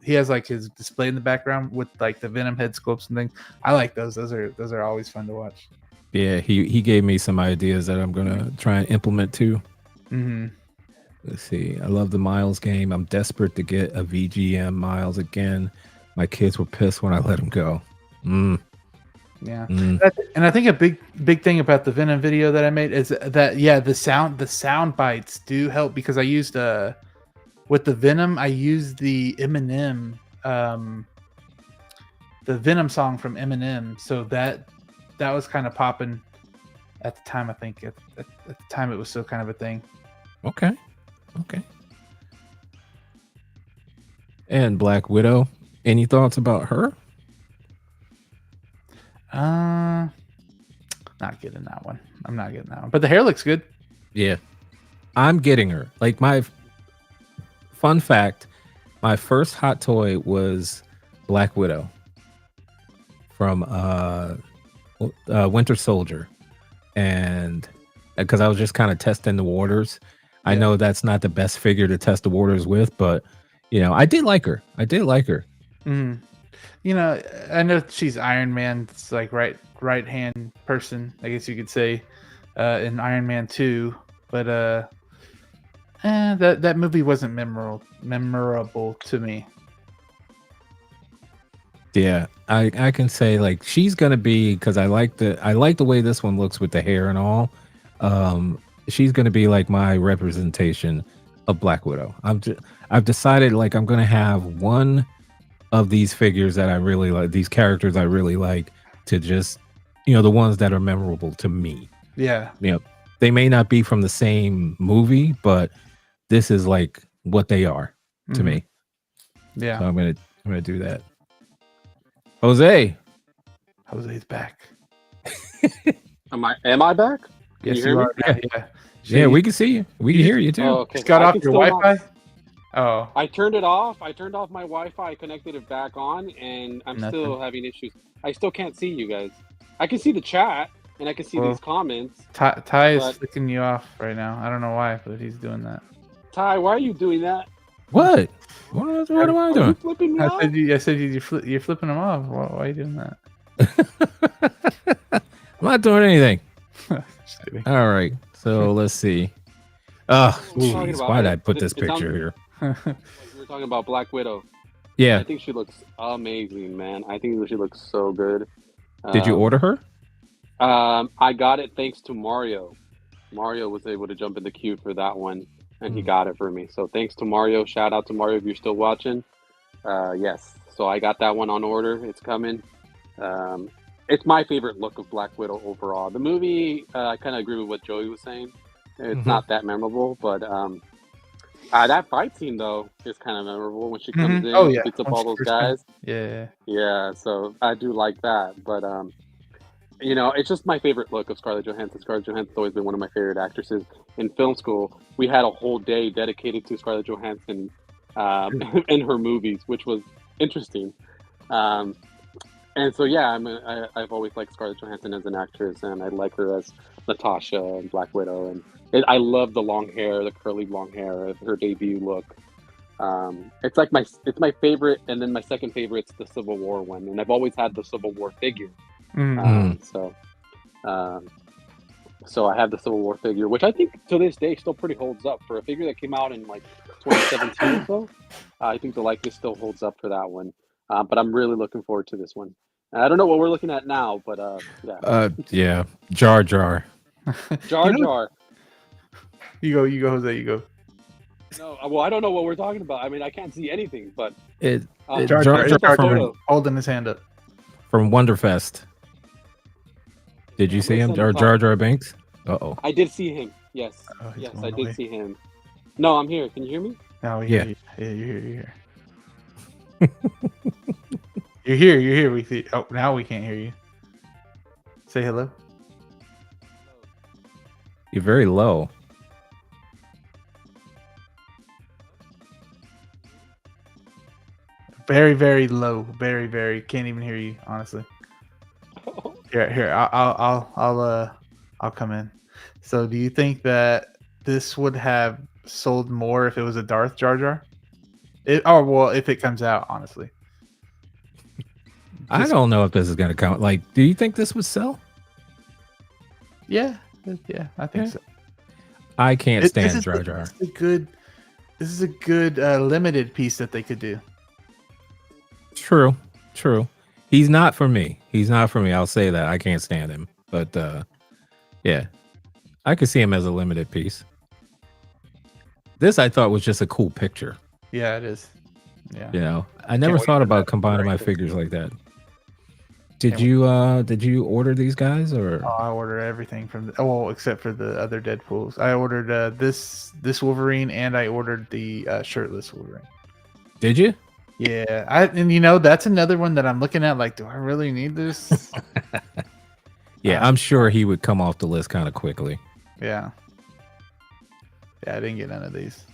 He has like his display in the background with like the Venom head sculpts and things. I like those. Those are always fun to watch. Yeah, he gave me some ideas that I'm gonna try and implement too. Let's see. I love the Miles game. I'm desperate to get a VGM Miles again. My kids were pissed when I let him go. Yeah, and I think a big thing about the Venom video that I made is that the sound bites do help, because I used with the Venom I used the Eminem the Venom song from Eminem, so that was kind of popping at the time. I think at the time it was still kind of a thing. Okay. And Black Widow, any thoughts about her? Not getting that one. I'm not getting that one. But the hair looks good. Yeah. I'm getting her. Like, my fun fact, my first hot toy was Black Widow from Winter Soldier. And because I was just kind of testing the waters. I know that's not the best figure to test the waters with, but you know, I did like her. You know, I know she's Iron Man's like right hand person, I guess you could say, in Iron Man 2. But that movie wasn't memorable to me. Yeah, I can say like she's gonna be, because I like the way this one looks with the hair and all. She's gonna be like my representation of Black Widow. I've decided like I'm gonna have one of these figures that I really like, these characters I really like, to just, you know, the ones that are memorable to me. Yeah. You know, they may not be from the same movie, but this is like what they are to me. Yeah. So I'm gonna do that. Jose's back. Am I back? Can Yes, you hear me? are. Yeah. Yeah, we can see you. We can hear you too. Oh, okay. Just got I off can your still Wi-Fi? not- Oh. I turned it off. I turned off my Wi-Fi, connected it back on, and I'm still having issues. I still can't see you guys. I can see the chat, and I can see these comments. Ty is but- flicking you off right now. I don't know why, but he's doing that. Ty, why are you doing that? What? What am I Are you doing? flipping me I off? said you're flipping him off. Why are you doing that? I'm not doing anything. Just kidding. All right. So let's see. Oh, We're talking jeez. about- Why did I put it's- this picture here? We're talking about Black Widow. Yeah. I think she looks amazing, man. I think she looks so good. Did you order her? I got it thanks to Mario. Mario was able to jump in the queue for that one, and he got it for me. So thanks to Mario. Shout out to Mario if you're still watching. Yes. So I got that one on order. It's coming. It's my favorite look of Black Widow overall. The movie, I kind of agree with what Joey was saying. It's not that memorable, but that fight scene though is kind of memorable when she comes in, Oh yeah, beats up all those guys. Yeah. Yeah, so I do like that, but you know, it's just my favorite look of Scarlett Johansson. Scarlett Johansson's always been one of my favorite actresses. In film school, we had a whole day dedicated to Scarlett Johansson in her movies, which was interesting. And so, yeah, I've always liked Scarlett Johansson as an actress, and I like her as Natasha and Black Widow. And I love the long hair, the curly long hair, her debut look. It's like it's my favorite, and then my second favorite's the Civil War one, and I've always had the Civil War figure. So I have the Civil War figure, which I think to this day still pretty holds up for a figure that came out in like 2017 or so. I think the likeness still holds up for that one. But I'm really looking forward to this one. I don't know what we're looking at now, but yeah. Yeah, Jar Jar. Jar Jar. You go, Jose. You go. No, well, I don't know what we're talking about. I mean, I can't see anything, but Jar Jar from holding his hand up from Wonderfest. Did you see him, Jar Jar Binks? Uh-oh. I did see him. Yes, yes, I did see him. No, I'm here. Can you hear me? No, yeah, you're here. You're here. You're here. We see. Oh, now we can't hear you. Say hello. You're very low. Very, very low. Very, very. Can't even hear you. Honestly. Here. I'll come in. So, do you think that this would have sold more if it was a Darth Jar Jar? If it comes out, honestly. I don't know if this is going to come. Like, do you think this would sell? Yeah, I think so. I can't stand Jar Jar. This is a good limited piece that they could do. True. He's not for me. I'll say that. I can't stand him. But yeah, I could see him as a limited piece. This I thought was just a cool picture. Yeah, it is. Yeah. You know, I never thought about combining my figures like that. Did you order these guys or? Oh, I ordered everything from except for the other Deadpools. I ordered this Wolverine, and I ordered the shirtless Wolverine. Did you? Yeah, that's another one that I'm looking at. Like, do I really need this? Yeah, I'm sure he would come off the list kind of quickly. Yeah, I didn't get none of these.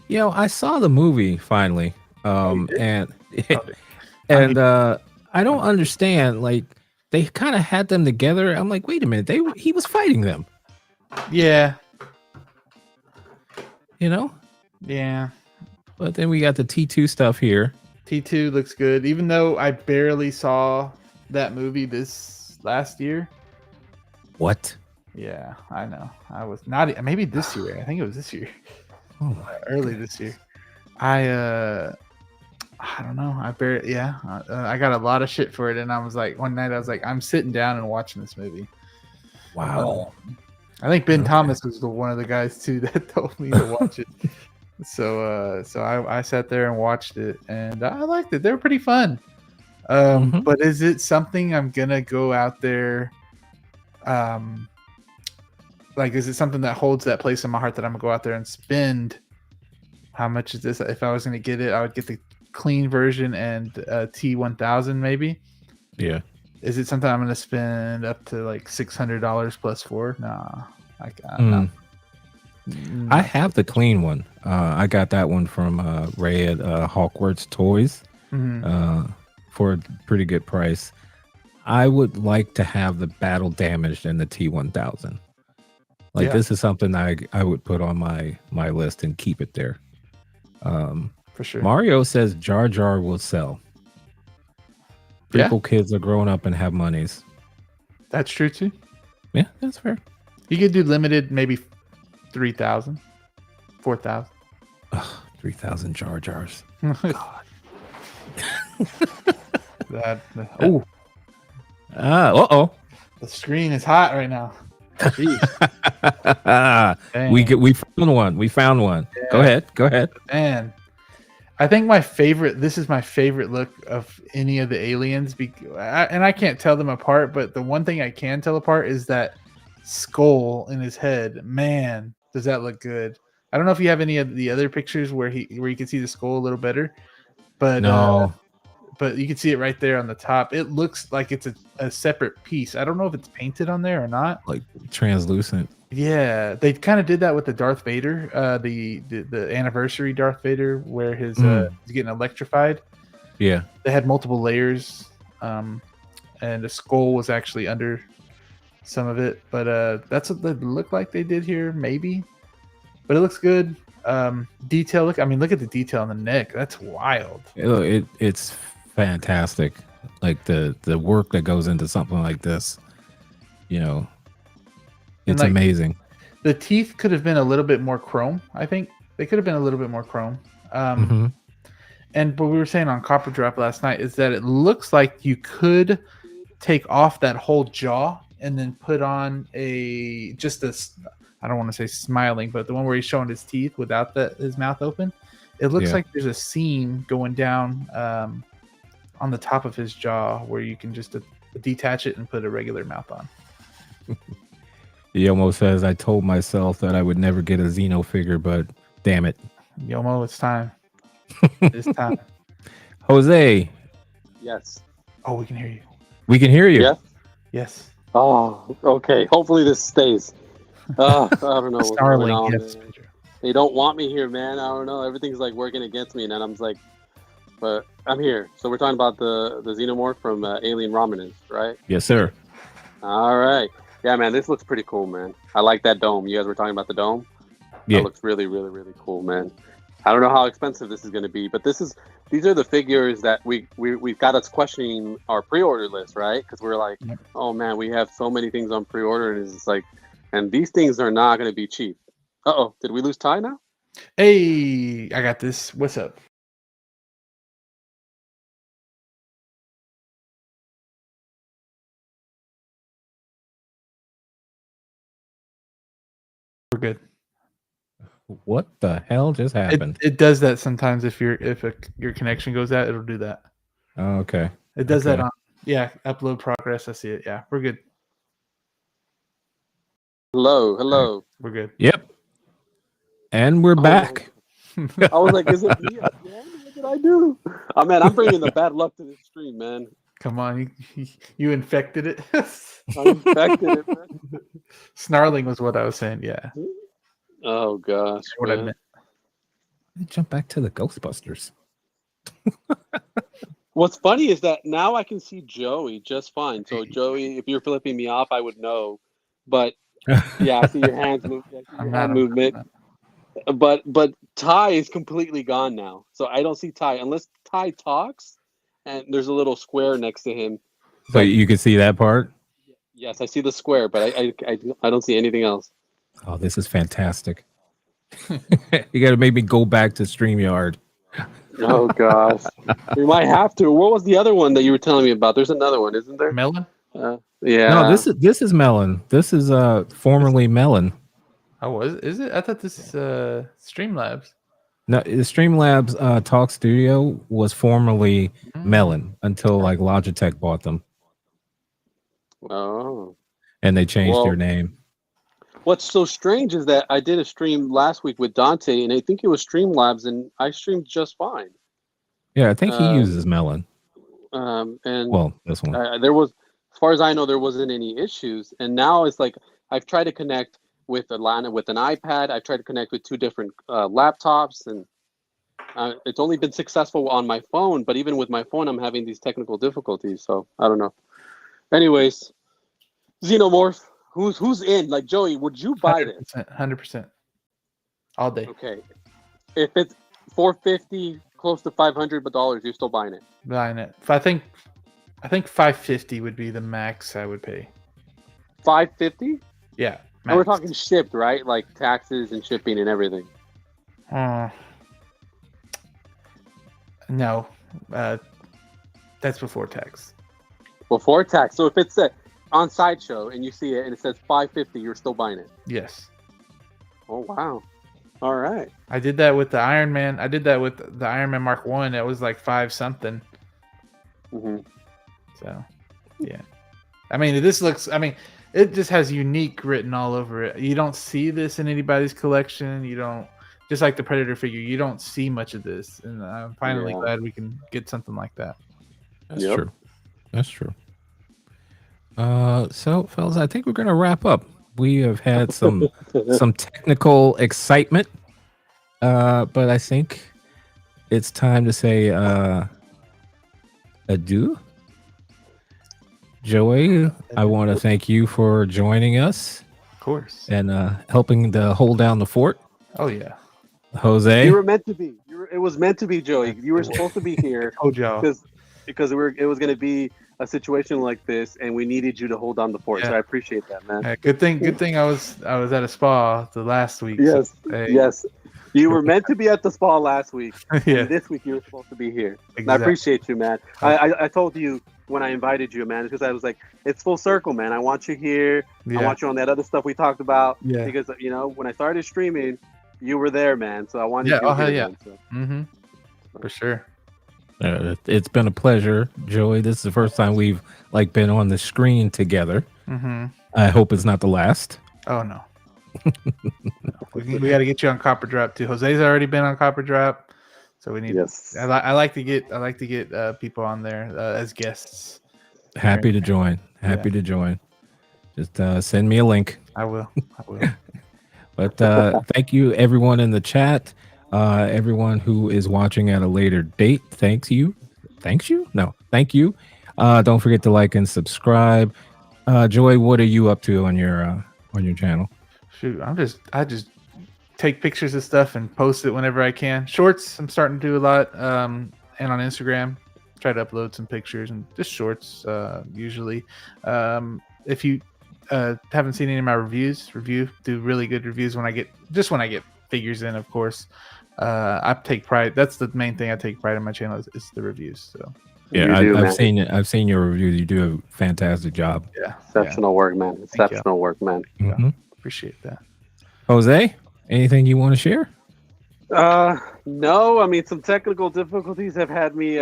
You know, I saw the movie finally, and I don't understand. Like, they kind of had them together. I'm like, wait a minute, he was fighting them. Yeah. You know. Yeah. But then we got the T2 stuff here. T2 looks good, even though I barely saw that movie this last year. What? Yeah, I know. I was not. Maybe this year. I think it was this year. Oh, early this year. I don't know. I got a lot of shit for it, and I was like, one night I was like, I'm sitting down and watching this movie. Wow. I think Ben Thomas was one of the guys too that told me to watch it. So I sat there and watched it, and I liked it. They were pretty fun. But is it something I'm gonna go out there? Like, is it something that holds that place in my heart that I'm gonna go out there and spend? How much is this? If I was gonna get it, I would get the clean version and T1000 maybe. Yeah. Is it something I'm gonna spend up to like $600 plus for? Nah, I can't. I have the clean one. I got that one from Ray at Hawkworth's Toys for a pretty good price. I would like to have the battle damaged and the T1000. This is something I would put on my list and keep it there. For sure. Mario says Jar Jar will sell. Kids are growing up and have monies. That's true too. Yeah, that's fair. You could do limited, maybe 3,000, 4,000. 3,000 Jar Jars. God. The screen is hot right now. we Dang. we found one. We found one. Go Yeah. ahead. Go ahead. Man, I think my favorite. This is my favorite look of any of the aliens, and I can't tell them apart. But the one thing I can tell apart is that skull in his head. Man, does that look good? I don't know if you have any of the other pictures where you can see the skull a little better, but No. but you can see it right there on the top. It looks like it's a separate piece. I don't know if it's painted on there or not. Like translucent. Yeah, they kind of did that with the Darth Vader, the anniversary Darth Vader, where he's getting electrified. Yeah. They had multiple layers, and the skull was actually under some of it. But that's what they look like they did here, maybe. But it looks good. Detail. Look at the detail on the neck. That's wild. It's fantastic. Like the work that goes into something like this, it's amazing. The teeth could have been a little bit more chrome. I think they could have been a little bit more chrome. And what we were saying on Copper Drop last night is that it looks like you could take off that whole jaw and then put on I don't want to say smiling, but the one where he's showing his teeth without his mouth open. It looks like there's a seam going down on the top of his jaw where you can just detach it and put a regular mouth on. Yomo says, I told myself that I would never get a Xeno figure, but damn it. Yomo, it's time. It's time. Jose. Yes. Oh, we can hear you. We can hear you. Yes. Yes. Oh, okay. Hopefully this stays. I don't know what's going on. Yes. They don't want me here, man. I don't know. Everything's like working against me, and then I'm just like, but I'm here. So we're talking about the xenomorph from Alien Romulans, right? Yes, sir. All right. Yeah, man, this looks pretty cool, man. I like that dome. You guys were talking about the dome? Yeah. That looks really, really, really cool, man. I don't know how expensive this is going to be, but these are the figures that we've got us questioning our pre-order list, right? Because we're like, oh man, we have so many things on pre-order, and it's like, and these things are not going to be cheap. Uh-oh, did we lose Ty now? Hey, I got this. What's up? We're good. What the hell just happened? It does that sometimes if your connection goes out, it'll do that. Oh, okay. It does that on upload progress. I see it. Yeah, we're good. Hello. Right, we're good. Yep. And we're back. I was like, is it me again? What did I do? Oh man, I'm bringing the bad luck to this stream, man. Come on, you infected it. I infected it, man. Snarling was what I was saying. Yeah. Oh gosh. What I meant. Jump back to the Ghostbusters. What's funny is that now I can see Joey just fine. So Joey, if you're flipping me off, I would know. But yeah, I see your hands move. Hand movement. But Ty is completely gone now. So I don't see Ty unless Ty talks, and there's a little square next to him. So you can see that part? Yes, I see the square, but I don't see anything else. Oh, this is fantastic. You got to make me go back to StreamYard. Oh, gosh. We might have to. What was the other one that you were telling me about? There's another one, isn't there? Melon? Yeah. No, this is Melon. This is formerly Melon. Oh, is it? I thought this is Streamlabs. No, the Streamlabs Talk Studio was formerly Melon until like Logitech bought them. Oh. And they changed their name. What's so strange is that I did a stream last week with Dante, and I think it was Streamlabs, and I streamed just fine. Yeah, I think he uses Melon. And this one. There was, as far as I know, there wasn't any issues. And now it's like I've tried to connect with an iPad. I've tried to connect with two different laptops, and it's only been successful on my phone. But even with my phone, I'm having these technical difficulties. So I don't know. Anyways, Xenomorph. Who's in? Like Joey, would you buy this? 100%. All day. Okay. If it's $450, close to $500, you're still buying it. Buying it. I think $550 would be the max I would pay. $550? Yeah. And we're talking shipped, right? Like taxes and shipping and everything. No. That's before tax. Before tax. So if it's on Sideshow and you see it and it says $550, you're still buying it. Yes. Oh wow! All right. I did that with the Iron Man. I did that with the Iron Man Mark 1. It was like 5 something. Mm-hmm. So, yeah. I mean, this looks. I mean, it just has unique written all over it. You don't see this in anybody's collection. You don't. Just like the Predator figure, you don't see much of this, and I'm finally glad we can get something like that. That's true. That's true. So, fellas, I think we're gonna wrap up. We have had some technical excitement, but I think it's time to say adieu. Joey, I want to thank you for joining us. Of course. And helping to hold down the fort. Oh yeah. Jose, you were meant to be. It was meant to be, Joey. You were supposed to be here. Told y'all. Because it was going to be a situation like this, and we needed you to hold on the fort. So I appreciate that, man. Yeah, good thing I was at a spa the last week. Yes, so, hey. yes. You were meant to be at the spa last week. Yeah. And this week you were supposed to be here. Exactly. And I appreciate you, man. I told you when I invited you, man, because I was like, it's full circle, man. I want you here. Yeah. I want you on that other stuff we talked about. Yeah. Because when I started streaming, you were there, man. So I wanted Yeah. you Oh here. hell yeah. Man, so. Mm-hmm. For sure. it's been a pleasure, Joey. This is the first time we've been on the screen together. Mm-hmm. I hope it's not the last. Oh no. We got to get you on Copper Drop too. Jose's already been on Copper Drop, so we need. Yes. I like to get people on there as guests. Happy to join. Happy to join. Just send me a link. I will. But thank you, everyone in the chat. Everyone who is watching at a later date. Thank you. No, thank you. Don't forget to like and subscribe. Joy, what are you up to on your channel? Shoot, I just take pictures of stuff and post it whenever I can. Shorts, I'm starting to do a lot. And on Instagram, try to upload some pictures and just shorts usually. If you haven't seen any of my do really good reviews when I get figures in, of course. I take pride. That's the main thing I take pride in my channel is the reviews. So yeah, I've seen your reviews. You do a fantastic job. Yeah, exceptional work, man. Exceptional work, man. Mm-hmm. Appreciate that. Jose, anything you want to share? No, I mean, some technical difficulties have had me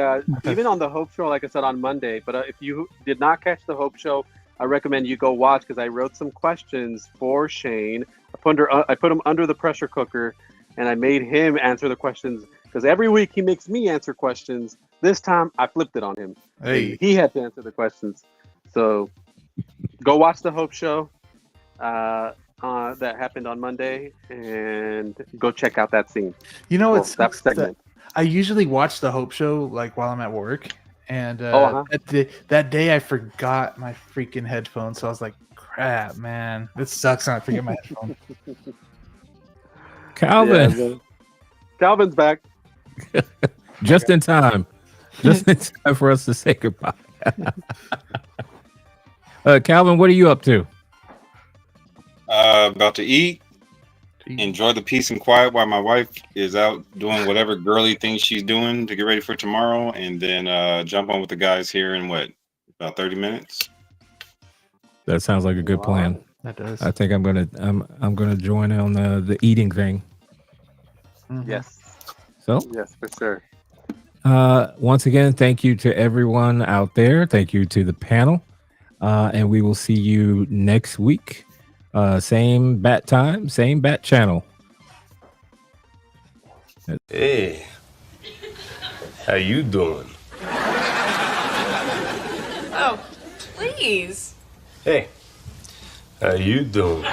even on the Hope Show, like I said on Monday. But if you did not catch the Hope Show, I recommend you go watch because I wrote some questions for Shane. I put him under the pressure cooker, and I made him answer the questions because every week he makes me answer questions. This time I flipped it on him. Hey, he had to answer the questions. So go watch the Hope Show that happened on Monday, and go check out that scene. That segment. I usually watch the Hope Show while I'm at work, and that day I forgot my freaking headphones. So I was like, "Crap, man, this sucks." And I forget my headphones. Calvin, yeah, Calvin's back. Just in time. Just in time for us to say goodbye. Calvin, what are you up to? About to eat. Enjoy the peace and quiet while my wife is out doing whatever girly thing she's doing to get ready for tomorrow, and then jump on with the guys here in about 30 minutes. That sounds like a good plan. That does. I think I'm gonna join on the eating thing. Mm-hmm. Yes. So yes, for sure. Once again, thank you to everyone out there. Thank you to the panel, and we will see you next week. Same bat time, same bat channel. Hey, how you doing? Oh, please. Hey, how you doing?